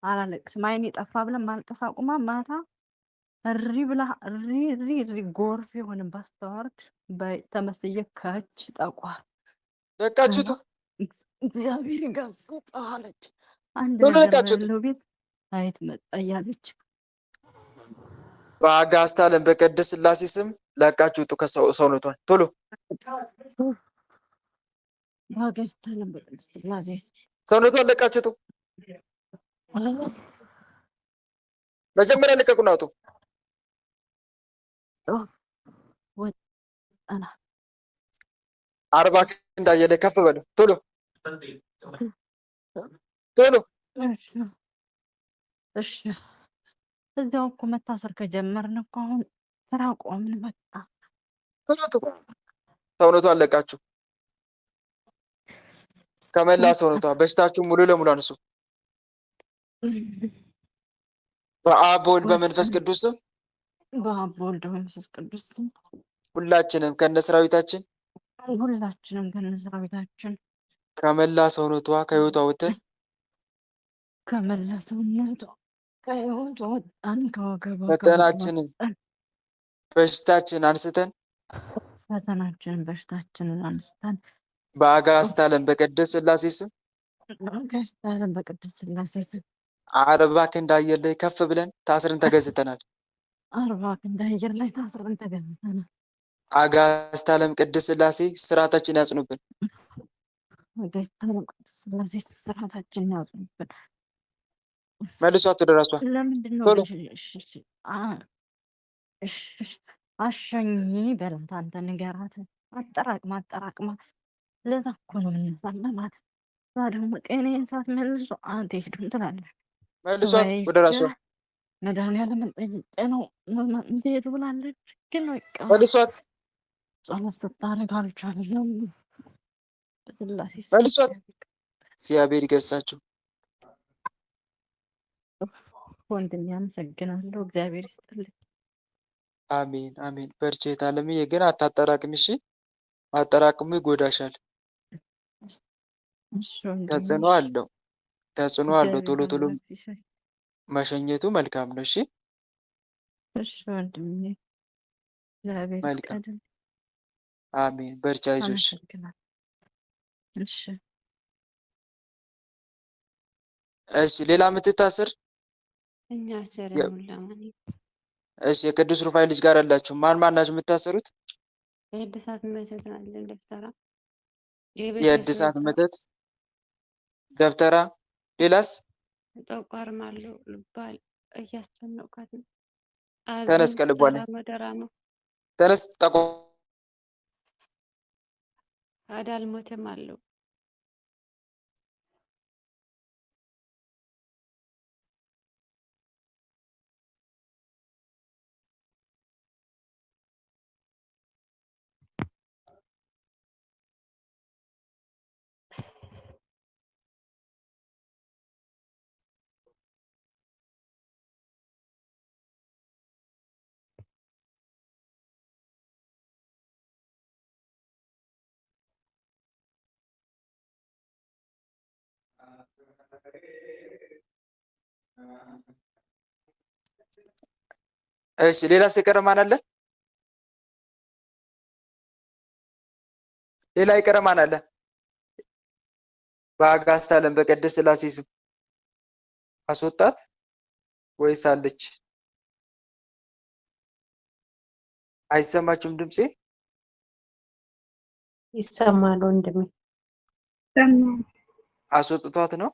አላለቅስም አይኔ ጠፋ ብላ ማልቀስ አቁማ ማታ እሪ ብላ እሪ ጎርፍ የሆነ ባስተዋርድ በተመስየ ከች ጠቋር ለቃችሁት። እግዚአብሔር ይገስጻለች። አንድ ቶሎ ነገር ለቃችሁት። ያለው ቤት አይት መጣ እያለች በአጋዕዝተ ዓለም በቅድስት ሥላሴ ስም ለቃችሁ ውጡ ከሰውነቷን ቶሎ። በአጋዕዝተ ዓለም በቅድስት ሥላሴ ሰውነቷን ለቃችሁ ውጡ። መጀመሪያ ልቀቁና ውጡ። ወጣና 40 ክንድ አየለ ከፍ በሉ ቶሎ ቶሎ። እሺ እዚያው እኮ መታሰር ከጀመርን እኮ አሁን ስራ ቆምን። በቃ ቶሎ ቶሎ ሰውነቷን ለቃችሁ ከመላ ሰውነቷ በሽታችሁ ሙሉ ለሙሉ አንሱ። በአብ በወልድ በመንፈስ ቅዱስ ስም በአብ በወልድ በመንፈስ ቅዱስ ስም ሁላችንም ከነሰራዊታችን ከመላ ሰውነቷ ከህይወቷ ወጥተን ከመላ ሰውነቷ ከህይወቷ ወጣን። ከወገቧ ፈተናችንን በሽታችንን አንስተን በአጋዕዝተ ዓለም በቅድስት ሥላሴ ስም 40 ክንድ አየር ላይ ከፍ ብለን ታስረን ተገዝተናል። 40 ክንድ አየር ላይ ታስረን ተገዝተናል። አጋዕዝተ ዓለም ቅድስት ሥላሴ ስርዓታችን ያጽኑብን። አጋዕዝተ ዓለም ቅድስት ሥላሴ ስርዓታችን ያጽኑብን። መልሷት ወደ ራሷ። ለምንድን ነው አሸኝ በላት አንተ ንገራት። አጠራቅማ ለዛ እኮ ነው የምንሳለማት። እዛ ደግሞ ጤናዬን ሳትመልሱ አንተ ሄዱን ትላለች። መልሷት ወደ ራሷ። መድኃኒዓለም ጠይቄ ነው እንዴት ብላለች። ግን በቃ መልሷት። ጸሎት ስታደርግ አልቻለም። በስላሴ መልሷት። እግዚአብሔር ይገሳችሁ። ወንድሜ አመሰግናለሁ። እግዚአብሔር ይስጥልኝ። አሜን አሜን። በርቺ እህት ዓለምዬ፣ ግን አታጠራቅሚ እሺ። ማጠራቅሙ ይጎዳሻል። ተጽዕኖ አለው። ቶሎ ቶሎ መሸኘቱ መልካም ነው። እሺ እሺ ወንድሜ፣ እግዚአብሔር ይስጥልኝ። አሜን። በርቺ፣ አይዞሽ። እሺ ሌላ የምትታስር እኛ እሺ የቅዱስ ሩፋኤል ልጅ ጋር አላችሁ። ማን ናችሁ የምታሰሩት? የእድሳት መተት አለ ደብተራ፣ የእድሳት መተት ደብተራ። ሌላስ? ጠቋርም አለው ልባል እያስጨነቃት ነው። ተነስ ከልቧ ላይ ተነስ። አዳልሞትም አለው እሺ ሌላ የቀረ ማን አለ? ሌላ የቀረ ማን አለ? በአጋዕዝተ ዓለም በቅድስት ሥላሴ ስም አስወጣት ወይስ አለች? አይሰማችሁም ድምጼ? ይሰማል ወንድሜ። አስወጥቷት ነው?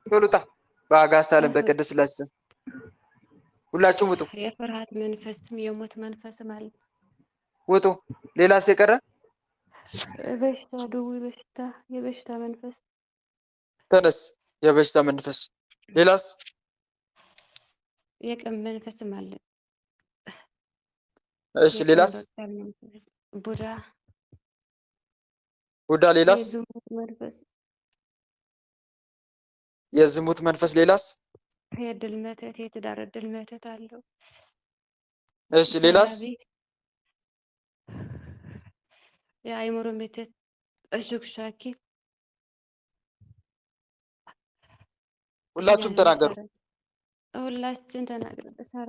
ቶሎ ውጣ! በአጋዕዝተ ዓለም በቅድስት ሥላሴ ስም ሁላችሁም ውጡ! የፍርሃት መንፈስም የሞት መንፈስም አለ። ውጡ! ሌላስ የቀረ? በሽታ ድዊ በሽታ የበሽታ መንፈስ ተነስ! የበሽታ መንፈስ። ሌላስ? የቀን መንፈስም አለ። እሺ ሌላስ? ቡዳ ቡዳ። ሌላስ? የዝሙት መንፈስ የዝሙት መንፈስ። ሌላስ? የድል መተት የትዳር ድል መተት አለው። እሺ ሌላስ? የአእምሮ መተት እሹክሻኪ። ሁላችሁም ተናገሩ። ሁላችን ተናገሩ። ሰራ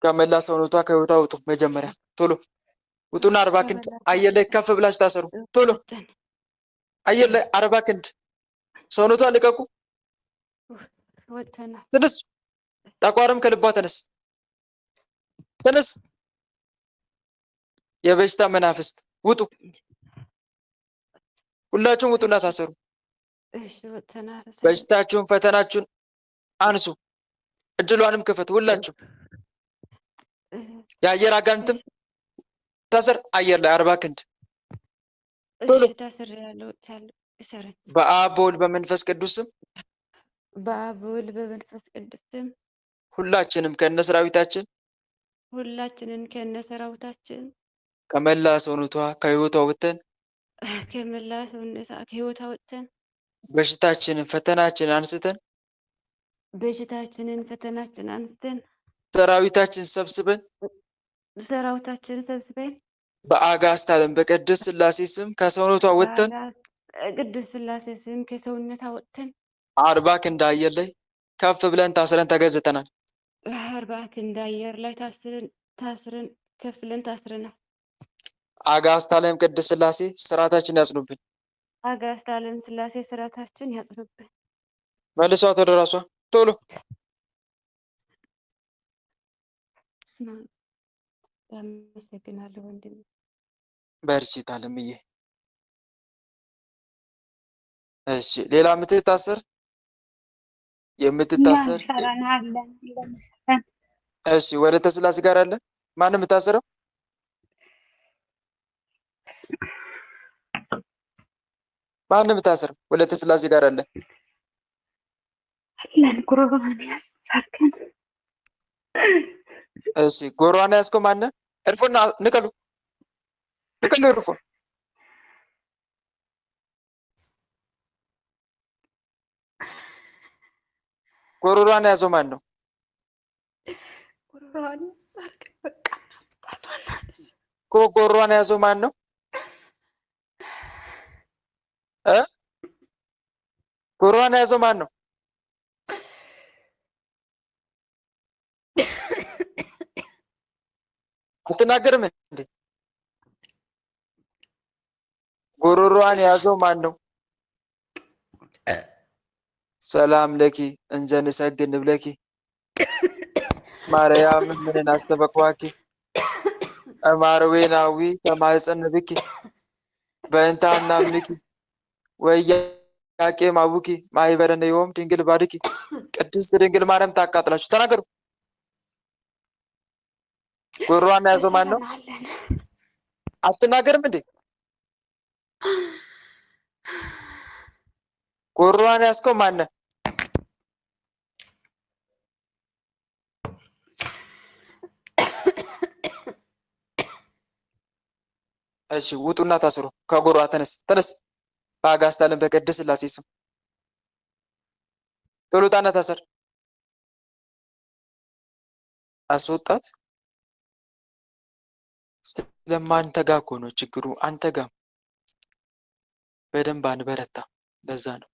ከመላ ሰውነቷ ከህይወቷ ውጡ። መጀመሪያ ቶሎ ውጡና 40 ክንድ አየር ላይ ከፍ ብላችሁ ታሰሩ። ቶሎ አየር ላይ 40 ክንድ ሰውነቷ ልቀቁ። ወጥተና ተነስ! ጠቋርም ከልቧ ተነስ! ተነስ! የበሽታ መናፍስት ውጡ! ሁላችሁም ውጡና ታሰሩ። እሺ ወጥተና በሽታችሁን ፈተናችሁን አንሱ። እድሏንም ክፈቱ። ሁላችሁ የአየር አጋንንትም ታሰር። አየር ላይ 40 ክንድ ቶሎ። ታስር ያለው በአብ በወልድ በመንፈስ ቅዱስ ስም በአብ በወልድ በመንፈስ ቅዱስ ስም ሁላችንም ከነሰራዊታችን ሁላችንን ከነሰራዊታችን ከመላ ሰውነቷ ከህይወቷ ወጥተን ከመላ ሰውነቷ ከህይወቷ ወጥተን በሽታችንን ፈተናችንን አንስተን በሽታችንን ፈተናችንን አንስተን ሰራዊታችን ሰብስበን በአጋዕዝተ ዓለም በቅድስት ሥላሴ ስም ከሰውነቷ ወጥተን ቅድስት ሥላሴ ስም ከሰውነቷ ወጥተን 40 ክንድ አየር ላይ ከፍ ብለን ታስረን ተገዝተናል። 40 ክንድ አየር ላይ ታስረን ከፍ ብለን ታስረናል። አጋዕዝተ ዓለም ቅድስት ሥላሴ ስርዓታችን ያጽኑብን። አጋዕዝተ ዓለም ሥላሴ ስርዓታችን ያጽኑብን። መልሷት ወደ ራሷ ቶሎ። አመሰግናለሁ ወንድሜ። በርቺ ታለምዬ። እሺ ሌላ የምትታሰር የምትታሰር? እሺ ወለተ ሥላሴ ጋር አለ። ማንም የምታሰረው? ማንም የምታሰረው? ወለተ ሥላሴ ጋር አለ። እሺ ጎሯን ያዝከው ማነህ? እርፉን ንቀሉ፣ ንቀሉ እርፉን። ጎሮሯን ያዘው ማን ነው? ጎሮሯን ያዘው ማን ነው? ጎሮሯን ያዘው ማን ነው? አትናገርም እንዴ? ጎሮሯን ያዘው ማን ነው? ሰላም ለኪ እንዘ ንሰግድ ንብለኪ ማርያም ምንን አስተበቅዋኪ እማርዌናዊ ከማህፀን ብኪ በእንተ አናምንኪ ወኢያቄም አቡኪ ማኅበረነ ዮም ድንግል ባርኪ። ቅድስት ድንግል ማርያም ታቃጥላችሁ ተናገሩ። ጎሮሯን ያዘው ማን ነው? አትናገርም እንዴ? ጎሮሯን ያዝከው ማነህ? እሺ ውጡና ታስሩ። ከጎሯ ተነስ፣ ተነስ። በአጋዕዝተ ዓለም በቅድስት ሥላሴ ስም ቶሎ ውጣና ታሰር። አስወጣት። ለማንተ ጋር እኮ ነው ችግሩ። አንተ ጋር በደንብ አንበረታ። ለዛ ነው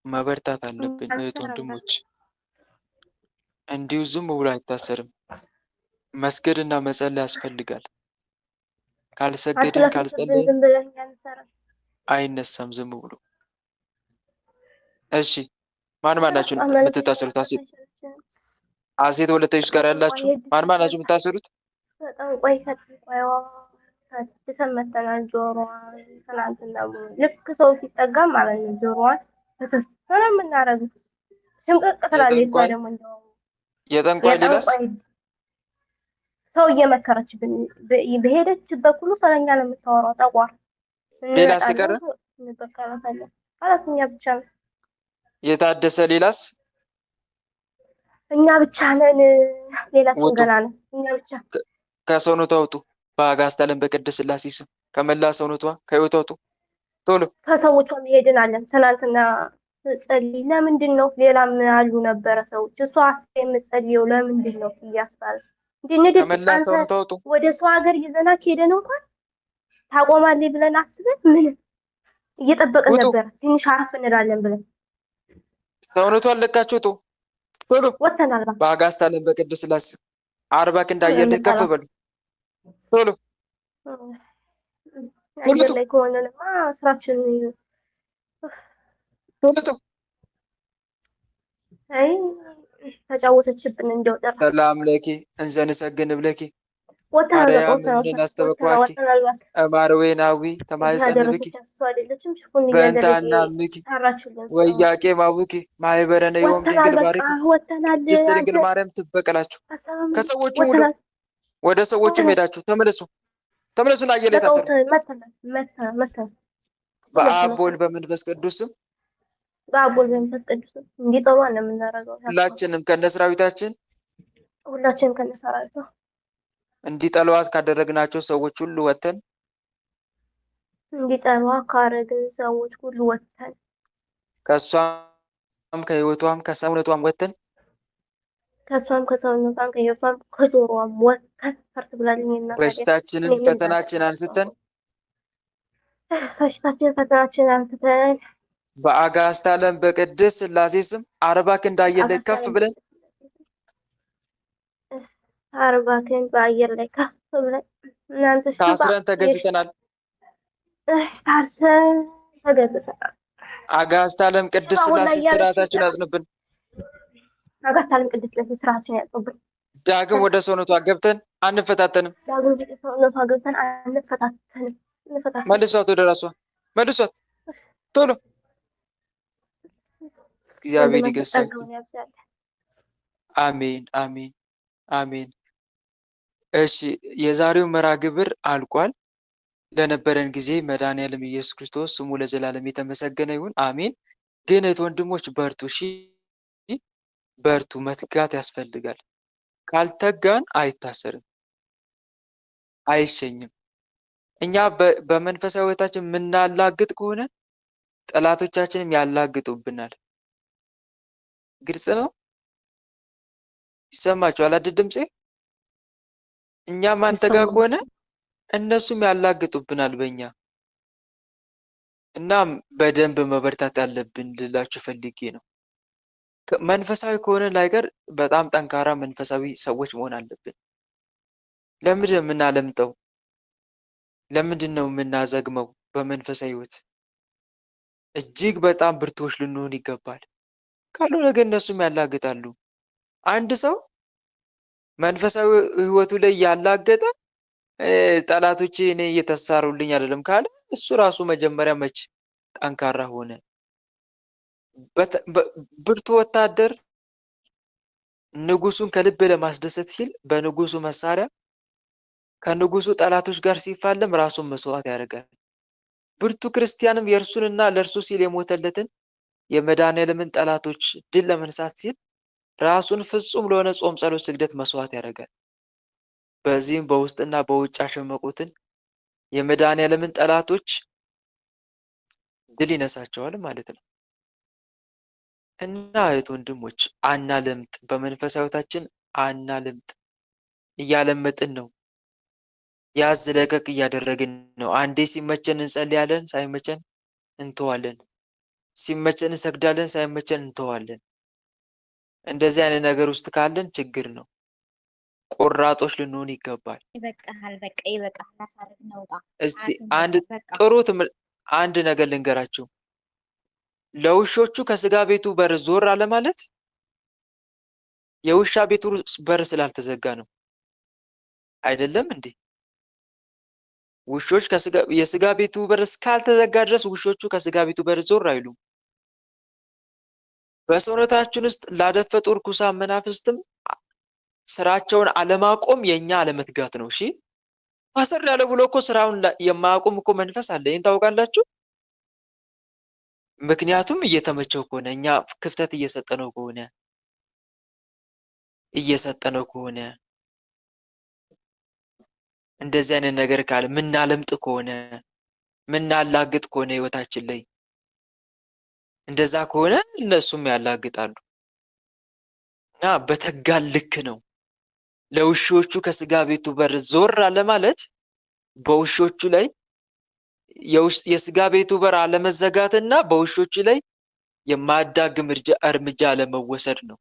መበርታት አለብን እህት ወንድሞች። እንዲሁ ዝም ብሎ አይታሰርም። መስገድና መጸለይ ያስፈልጋል። ካልሰገድን ካልጸለይን ዝም ብለን አንሰራም። አይነሳም ዝም ብሎ። እሺ ማን ናችሁ የምትታሰሩት? አሴት ወለተች ጋር ያላችሁ ማን ናችሁ የምታሰሩት? ጠንቋይ ከጠንቋይዋ ተሰመተናል። ጆሮዋ ትናንትና ልክ ሰው ሲጠጋ ማለት ነው ጆሮዋን ተሰሰነ የምናረገው ሽምቅቅ ትላለች። እሷ ደግሞ እንደው የጠንቋይ ሌላስ ሰው እየመከረችብን በሄደችበት ሁሉ ስለኛ ነው የምታወራው። ጠቋር ሌላስ ይቀር እንበቀላታለን። አላትኛ ብቻ ነው የታደሰ ሌላስ እኛ ብቻ ነን። ሌላችን ገና ነው። እኛ ብቻ ከሰውነቷ አውጡ። በአጋዕዝተ ዓለም በቅድስት ሥላሴ ስም ከመላ ሰውነቷ ከሕይወቷ አውጡ ቶሎ። ከሰዎቿ መሄድን አለን። ትናንትና ጸልይ ለምንድን ነው? ሌላም አሉ ነበረ ሰዎች። እሷ የምጸልየው ለምንድን ነው እያስባለ ከመላ ሰውነቷ አውጡ። ወደ ሰው ሀገር ይዘናት ሄደን እንኳን ታቆማለች ብለን አስበን ምን እየጠበቅን ነበር። ትንሽ አረፍ እንላለን ብለን ሰውነቷን ለቃችሁ ውጡ ቶሎ። ወተናል። በአጋዕዝተ ዓለም በቅድስት ሥላሴ 40 ክንድ አየር ላይ ከፍ በሉ ቶሎ ቶሎ አየር ላይ ከሆነንማ ስራችን ቶሎ። አይ ተጫወተችብን። እንደው ጠራ ሰላም ለኪ እንዘ ንሰግድ ብለኪ ወተናል። ማርያም ምን አስተበቋኪ አማርዌናዊ ተማይጸንብኪ በእንታና ምኪ ወያቄ ማቡኪ ማይበረነ ዮም ድንግል ባርኪ ቅድስት ድንግል ማርያም ትበቀላችሁ። ከሰዎቹም ወደ ሰዎቹም ሄዳችሁ ተመለሱ። ተመለሱና አየር ላይ ታሰሩ። በአብ ወልድ በመንፈስ ቅዱስም በአብ ወልድ በመንፈስ ቅዱስም እንዲጠሩ ነው የምናደርገው። ሁላችንም ከነሰራዊታችን እንዲጠሏት ካደረግናቸው ሰዎች ሁሉ ወተን ከሷም ከሕይወቷም ከሰውነቷም ወተን ከጆሮዋም ወተን ፈርት ብላለኝና በሽታችንን ፈተናችንን አንስተን በአጋዕዝተ ዓለም በቅድስት ሥላሴ ስም 40 ክንድ አየር ላይ ከፍ ብለን 40 ክንድ በአየር ላይ ከፍ ብለን ታስረን ተገዝተናል። አጋዕዝተ ዓለም ቅድስት ሥላሴ ስርዓታችን ያጽኑብን። አጋዕዝተ ዓለም ቅድስት ሥላሴ ስርዓታችን ያጽኑብን። ዳግም ወደ ሰውነቷ ገብተን አንፈታተንም። መልሷት፣ ወደ ራሷ መልሷት ቶሎ። እግዚአብሔር ይገሳችሁ። አሜን አሜን አሜን። እሺ የዛሬው መርሃ ግብር አልቋል። ለነበረን ጊዜ መድኃኔዓለም ኢየሱስ ክርስቶስ ስሙ ለዘላለም የተመሰገነ ይሁን። አሜን። ግን እህት ወንድሞች በርቱ፣ እሺ በርቱ። መትጋት ያስፈልጋል። ካልተጋን አይታሰርም፣ አይሸኝም። እኛ በመንፈሳዊ ሕይወታችን የምናላግጥ ከሆነ ጠላቶቻችንም ያላግጡብናል። ግልጽ ነው። ይሰማችኋል አይደል ድምጼ? እኛ ማንተጋ ከሆነ እነሱም ያላግጡብናል በእኛ እና በደንብ መበርታት ያለብን ልላችሁ ፈልጌ ነው። መንፈሳዊ ከሆነ ላይቀር በጣም ጠንካራ መንፈሳዊ ሰዎች መሆን አለብን። ለምንድን ነው የምናለምጠው? ለምንድን ነው የምናዘግመው? በመንፈሳዊ ሕይወት እጅግ በጣም ብርቱዎች ልንሆን ይገባል። ካልሆነ ግን እነሱም ያላግጣሉ። አንድ ሰው መንፈሳዊ ሕይወቱ ላይ ያላገጠ ጠላቶቼ እኔ እየተሳሩልኝ አይደለም ካለ እሱ ራሱ መጀመሪያ መች ጠንካራ ሆነ? ብርቱ ወታደር ንጉሱን ከልብ ለማስደሰት ሲል በንጉሱ መሳሪያ ከንጉሱ ጠላቶች ጋር ሲፋለም ራሱን መስዋዕት ያደርጋል። ብርቱ ክርስቲያንም የእርሱንና ለእርሱ ሲል የሞተለትን የመድኃኔዓለምን ጠላቶች ድል ለመንሳት ሲል ራሱን ፍጹም ለሆነ ጾም፣ ጸሎት፣ ስግደት መስዋዕት ያደርጋል። በዚህም በውስጥና በውጭ ያሸመቁትን የመድኃኔዓለምን ጠላቶች ድል ይነሳቸዋል ማለት ነው። እና እህት ወንድሞች አናለምጥ፣ በመንፈሳዊታችን አናለምጥ። እያለመጥን ነው ያዝ ለቀቅ እያደረግን ነው። አንዴ ሲመቸን እንጸልያለን፣ ሳይመቸን እንተዋለን። ሲመቸን እንሰግዳለን፣ ሳይመቸን እንተዋለን። እንደዚህ አይነት ነገር ውስጥ ካለን ችግር ነው። ቆራጦች ልንሆን ይገባል። ይበቃሃል፣ በቃ ይበቃሃል። አሳርፍ ነው ውጣ። እስቲ አትም አንድ በቃ ጥሩ አንድ ነገር ልንገራችሁ። ለውሾቹ ከስጋ ቤቱ በር ዞር አለ ማለት የውሻ ቤቱ በር ስላልተዘጋ ነው አይደለም እንዴ? ውሾች የስጋ ቤቱ በር እስካልተዘጋ ድረስ ውሾቹ ከስጋ ቤቱ በር ዞር አይሉም። በሰውነታችን ውስጥ ላደፈጡ ርኩሳን መናፍስትም ስራቸውን አለማቆም የኛ አለመትጋት ነው። እሺ ታሰር ያለ ብሎ እኮ ስራውን የማያቆም እኮ መንፈስ አለ። ይሄን ታውቃላችሁ? ምክንያቱም እየተመቸው ከሆነ እኛ ክፍተት እየሰጠነው ከሆነ እንደዚህ አይነት ነገር ካለ ምናለምጥ ከሆነ ምናላግጥ ከሆነ ህይወታችን ላይ እንደዛ ከሆነ እነሱም ያላግጣሉ። እና በተጋል ልክ ነው። ለውሾቹ ከስጋ ቤቱ በር ዞር አለ ማለት በውሾቹ ላይ የስጋ ቤቱ በር አለመዘጋትና በውሾቹ ላይ የማያዳግም እርምጃ አለመወሰድ ነው።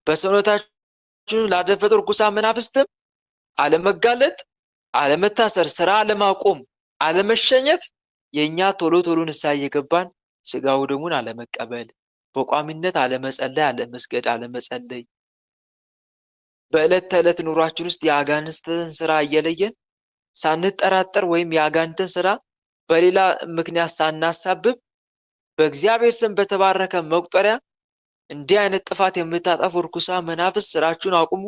በሰውነታችን ላደፈጡ ርኩሳን መናፍስትም አለመጋለጥ፣ አለመታሰር፣ ስራ አለማቆም፣ አለመሸኘት የኛ ቶሎ ንስሐ እየገባን ስጋው ደሙን አለመቀበል፣ በቋሚነት አለመጸለይ፣ አለመስገድ፣ አለመጸለይ፣ በዕለት ተዕለት ኑሯችን ውስጥ የአጋንንትን ስራ እየለየን ሳንጠራጠር ወይም የአጋንንትን ስራ በሌላ ምክንያት ሳናሳብብ በእግዚአብሔር ስም በተባረከ መቁጠሪያ እንዲህ አይነት ጥፋት የምታጠፉ ርኩሳን መናፍስት ስራችሁን አቁሙ፣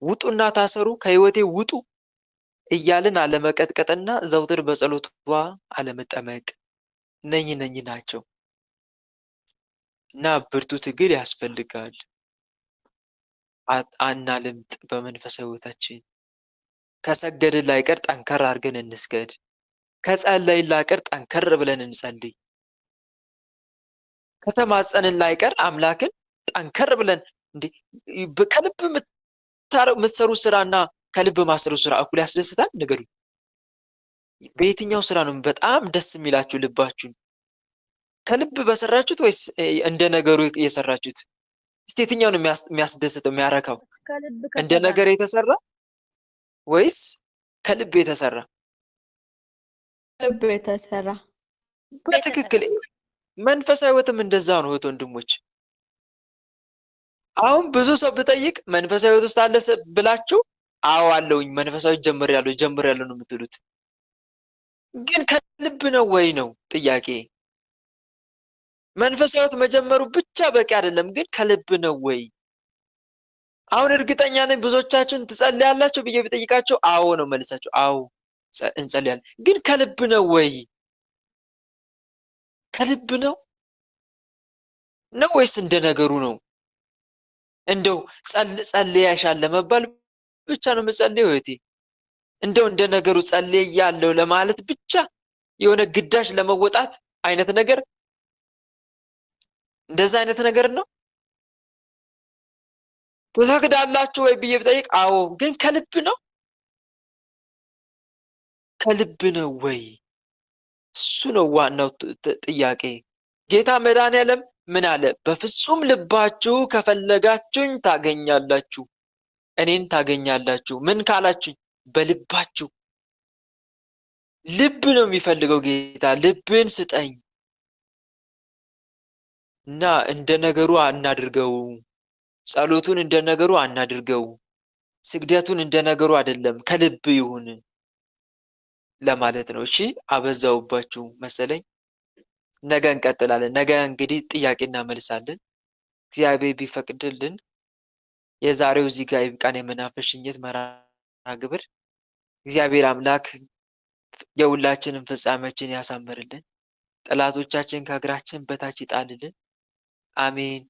ውጡና ታሰሩ፣ ከህይወቴ ውጡ እያልን አለመቀጥቀጥና ዘውትር በጸሎት አለመጠመቅ እነኚህ ናቸው እና ብርቱ ትግል ያስፈልጋል። አናልምጥ። በመንፈሳዊ ህይወታችን ከሰገድን ላይቀር ጠንከር አድርገን እንስገድ። ከጸለይን ላይቀር ጠንከር ብለን እንጸልይ። ከተማጸንን ላይቀር አምላክን ጠንከር ብለን ከልብ የምትሰሩ ስራና ከልብ ማሰሩ ስራ እኩል ያስደስታል? ንገሩኝ። በየትኛው ስራ ነው በጣም ደስ የሚላችሁ? ልባችሁን ከልብ በሰራችሁት ወይስ እንደ ነገሩ የሰራችሁት? እስቲ የትኛው ነው የሚያስደስተው የሚያረካው? እንደ ነገር የተሰራ ወይስ ከልብ የተሰራ? ልብ የተሰራ። በትክክል መንፈሳዊ ህይወትም እንደዛ ነው እህት ወንድሞች። አሁን ብዙ ሰው ብጠይቅ መንፈሳዊ ህይወት ውስጥ አለ ብላችሁ አዎ አለውኝ መንፈሳዊ ጀምሬያለሁ ነው የምትሉት። ግን ከልብ ነው ወይ ነው ጥያቄ። መንፈሳዊ ህይወት መጀመሩ ብቻ በቂ አይደለም፣ ግን ከልብ ነው ወይ? አሁን እርግጠኛ ነኝ ብዙዎቻችሁን ትጸልያላችሁ ብዬ ብጠይቃችሁ አዎ ነው መልሳችሁ። አዎ እንጸልያለን፣ ግን ከልብ ነው ወይ? ከልብ ነው ወይስ እንደ ነገሩ ነው? እንደው ጸልያሻል ለመባል ብቻ ነው የምጸልየው እህቴ? እንደው እንደ ነገሩ ጸልያለሁ ለማለት ብቻ የሆነ ግዳጅ ለመወጣት አይነት ነገር፣ እንደዛ አይነት ነገር ነው? ትሰግዳላችሁ ወይ ብዬ ብጠይቅ አዎ፣ ግን ከልብ ነው? ከልብ ነው ወይ? እሱ ነው ዋናው ጥያቄ። ጌታ መድኃኒዓለም ምን አለ? በፍጹም ልባችሁ ከፈለጋችሁኝ ታገኛላችሁ፣ እኔን ታገኛላችሁ። ምን ካላችሁኝ? በልባችሁ። ልብ ነው የሚፈልገው ጌታ። ልብን ስጠኝ እና እንደ ነገሩ አናድርገው። ጸሎቱን እንደ ነገሩ አናድርገው። ስግደቱን እንደ ነገሩ አይደለም፣ ከልብ ይሁን ለማለት ነው። እሺ አበዛውባችሁ መሰለኝ። ነገ እንቀጥላለን። ነገ እንግዲህ ጥያቄ እናመልሳለን እግዚአብሔር ቢፈቅድልን። የዛሬው እዚህ ጋር ይብቃን። የመናፍስት ሽኝት መርሃ ግብር እግዚአብሔር አምላክ የሁላችንም ፍጻሜያችን ያሳምርልን፣ ጠላቶቻችን ከእግራችን በታች ይጣልልን። አሜን።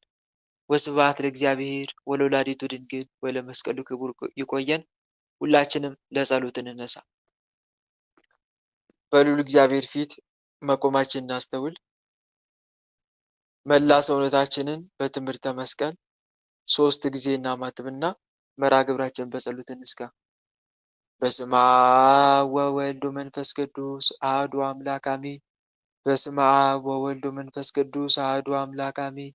ወስብሐት ለእግዚአብሔር ወለወላዲቱ ድንግል ወለመስቀሉ ክቡር። ይቆየን። ሁላችንም ለጸሎት እንነሳ። በልዑል እግዚአብሔር ፊት መቆማችን እናስተውል። መላ ሰውነታችንን በትምህርተ መስቀል 3 ጊዜ እናማትብና መርሃ ግብራችን በጸሎት እንስጋ። በስመ አብ ወወልድ ወመንፈስ ቅዱስ አሐዱ አምላክ አሜን። በስመ አብ ወወልድ ወመንፈስ ቅዱስ አሐዱ አምላክ አሜን።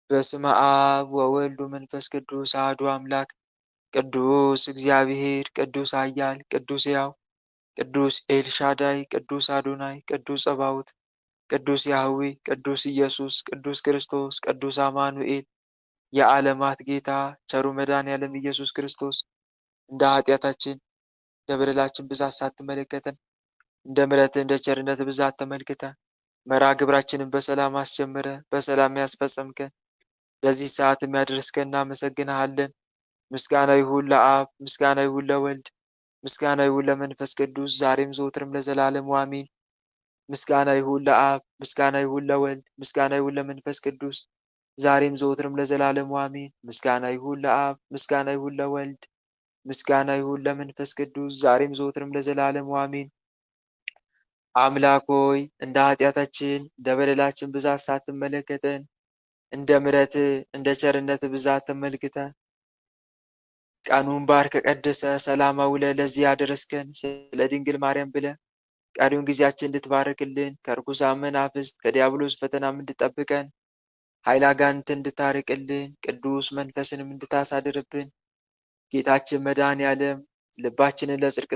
በስመ አብ ወወልድ ወመንፈስ ቅዱስ አሐዱ አምላክ። ቅዱስ እግዚአብሔር፣ ቅዱስ ኃያል፣ ቅዱስ ሕያው፣ ቅዱስ ኤልሻዳይ፣ ቅዱስ አዶናይ፣ ቅዱስ ጸባዖት፣ ቅዱስ ያህዌ፣ ቅዱስ ኢየሱስ፣ ቅዱስ ክርስቶስ፣ ቅዱስ አማኑኤል፣ የዓለማት ጌታ ቸሩ መድኃኔዓለም ኢየሱስ ክርስቶስ እንደ ኃጢአታችን እንደ በደላችን ብዛት ሳትመለከተን እንደ ምሕረትህ እንደ ቸርነት ብዛት ተመልክተህ መርሃ ግብራችንን በሰላም አስጀምረ በሰላም ያስፈጸምከን ለዚህ ሰዓት የሚያደርስከን እናመሰግንሃለን። ምስጋና ይሁን ለአብ፣ ምስጋና ይሁን ለወልድ፣ ምስጋና ይሁን ለመንፈስ ቅዱስ ዛሬም ዘወትርም ለዘላለሙ አሜን። ምስጋና ይሁን ለአብ፣ ምስጋና ይሁን ለወልድ፣ ምስጋና ይሁን ለመንፈስ ቅዱስ ዛሬም ዘወትርም ለዘላለሙ አሜን። ምስጋና ይሁን ለአብ፣ ምስጋና ይሁን ለወልድ፣ ምስጋና ይሁን ለመንፈስ ቅዱስ ዛሬም ዘወትርም ለዘላለሙ አሜን። አምላክ ሆይ እንደ ኃጢአታችን እንደ በደላችን ብዛት ሳትመለከተን እንደ ምሕረትህ እንደ ቸርነትህ ብዛት ተመልክተህ ቀኑን ባርከ ቀድሰ ሰላም አውለህ ለዚህ ያደረስከን ስለ ድንግል ማርያም ብለህ ቀሪውን ጊዜያችን እንድትባርክልን ከርኩሳን መናፍስት ከዲያብሎስ ፈተናም እንድጠብቀን ኃይለ አጋንንትን እንድታርቅልን ቅዱስ መንፈስንም እንድታሳድርብን ጌታችን መድኃኔዓለም ልባችንን ለጽድቅ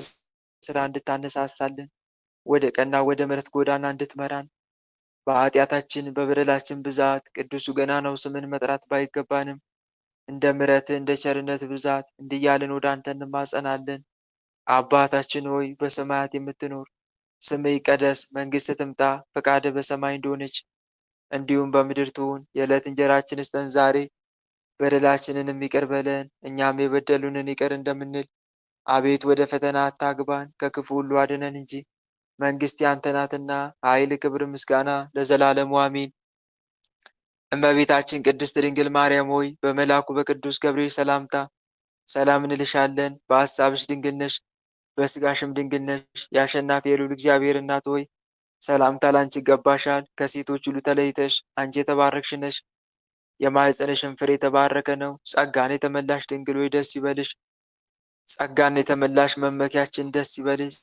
ስራ እንድታነሳሳልን ወደ ቀና ወደ ምሕረት ጎዳና እንድትመራን በኃጢአታችን በበደላችን ብዛት ቅዱሱ ገናናው ስምን መጥራት ባይገባንም እንደ ምሕረት እንደ ቸርነት ብዛት እንዲያልን ወደ አንተ እንማጸናለን። አባታችን ሆይ በሰማያት የምትኖር ስምህ ይቀደስ፣ መንግሥትህ ትምጣ፣ ፈቃድህ በሰማይ እንደሆነች እንዲሁም በምድር ትሁን። የዕለት እንጀራችንን ስጠን ዛሬ፣ በደላችንን ይቅር በለን እኛም የበደሉንን ይቅር እንደምንል። አቤት ወደ ፈተና አታግባን ከክፉ ሁሉ አድነን እንጂ መንግሥት ያንተ ናትና ኃይል፣ ክብር፣ ምስጋና ለዘላለሙ አሜን። እመቤታችን ቅድስት ድንግል ማርያም ሆይ በመልአኩ በቅዱስ ገብርኤል ሰላምታ ሰላም እንልሻለን። በሐሳብሽ ድንግል ነሽ፣ በሥጋሽም ድንግል ነሽ። የአሸናፊ የልዑል እግዚአብሔር እናት ሆይ ሰላምታ ላንቺ ይገባሻል። ከሴቶች ሁሉ ተለይተሽ አንቺ የተባረክሽ ነሽ፣ የማኅፀንሽም ፍሬ የተባረከ ነው። ጸጋን የተመላሽ ድንግል ሆይ ደስ ይበልሽ። ጸጋን የተመላሽ መመኪያችን ደስ ይበልሽ።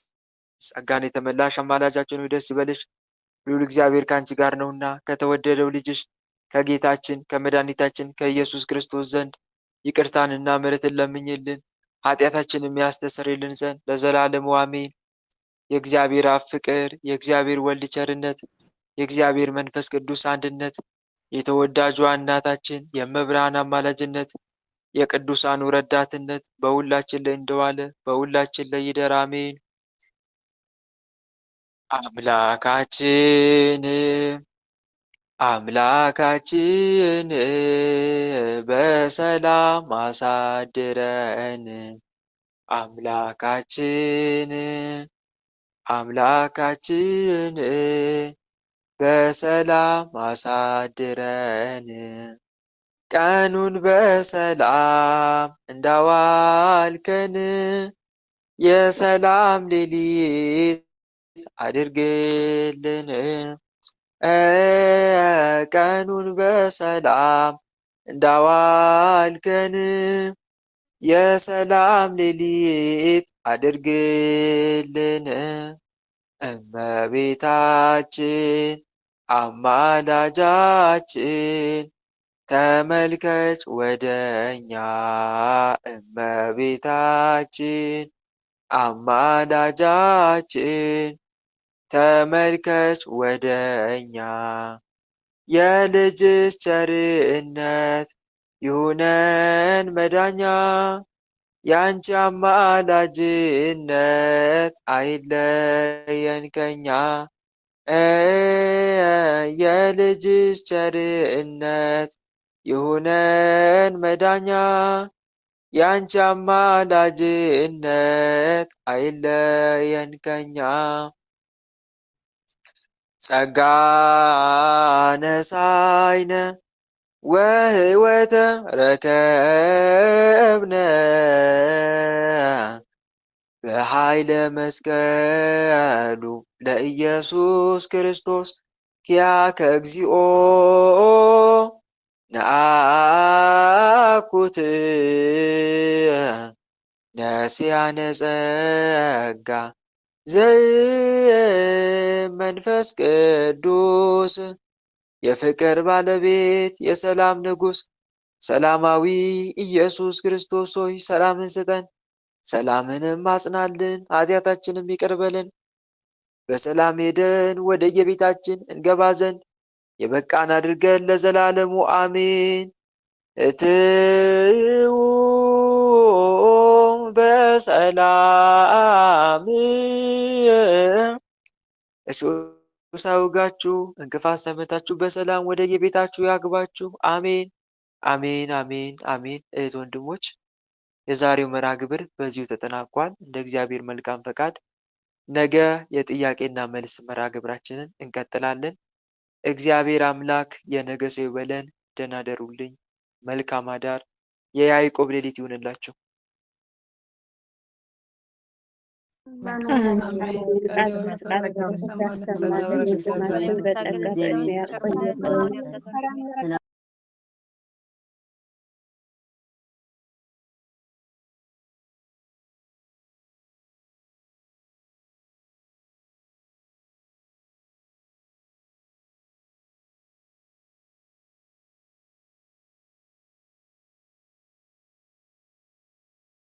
ጸጋን የተመላሽ አማላጃችን ሆይ ደስ ይበልሽ። ልዑል እግዚአብሔር ከአንቺ ጋር ነውና ከተወደደው ልጅሽ ከጌታችን ከመድኃኒታችን ከኢየሱስ ክርስቶስ ዘንድ ይቅርታንና ምሕረትን ለምኝልን ኃጢአታችንን የሚያስተሰርይልን ዘንድ ለዘላለሙ አሜን። የእግዚአብሔር አብ ፍቅር፣ የእግዚአብሔር ወልድ ቸርነት፣ የእግዚአብሔር መንፈስ ቅዱስ አንድነት፣ የተወዳጇ እናታችን የእመብርሃን አማላጅነት፣ የቅዱሳኑ ረዳትነት በሁላችን ላይ እንደዋለ በሁላችን ላይ ይደር አሜን። አምላካችን በሰላም አሳድረን። አምላካችን በሰላም አሳድረን። ቀኑን በሰላም እንዳዋልከን የሰላም ሌሊት አድርግልን። ቀኑን በሰላም እንዳዋልከን የሰላም ሌሊት አድርግልን። እመቤታችን አማላጃችን ተመልከች ወደኛ። እመቤታችን አማላጃችን ተመልከች ወደኛ። የልጅሽ ቸርነት ይሁነን መዳኛ፣ ያንቺ አማላጅነት አይለየን ከኛ። የልጅሽ ቸርነት ይሁነን መዳኛ፣ ያንቺ አማላጅነት አይለየን ከኛ። ጸጋ ነሳይነ ወህይወተ ረከብነ በኃይለ መስቀሉ ለኢየሱስ ክርስቶስ ኪያከ እግዚኦ ነአኩት ነሲያነ ጸጋ ዘመንፈስ ቅዱስ የፍቅር ባለቤት የሰላም ንጉሥ ሰላማዊ ኢየሱስ ክርስቶስ ሆይ ሰላምን ስጠን፣ ሰላምንም አጽናልን፣ ኃጢአታችንም ይቅር በለን፣ በሰላም ሄደን ወደ የቤታችን እንገባ ዘንድ የበቃን አድርገን ለዘላለሙ አሜን። እትዉ በሰላም እሾህ ሳይወጋችሁ እንቅፋት ሳይመታችሁ በሰላም ወደ የቤታችሁ ያግባችሁ። አሜን አሜን አሜን አሜን። እህት ወንድሞች፣ የዛሬው መርሃ ግብር በዚሁ ተጠናቋል። እንደ እግዚአብሔር መልካም ፈቃድ ነገ የጥያቄና መልስ መርሃ ግብራችንን እንቀጥላለን። እግዚአብሔር አምላክ የነገ ሰው ይበለን። ደህና ደሩልኝ። መልካም አዳር። የያዕቆብ ሌሊት ይሁንላችሁ። ያሰማልን፣ በጸጋ በዕድሜ ያቆየን።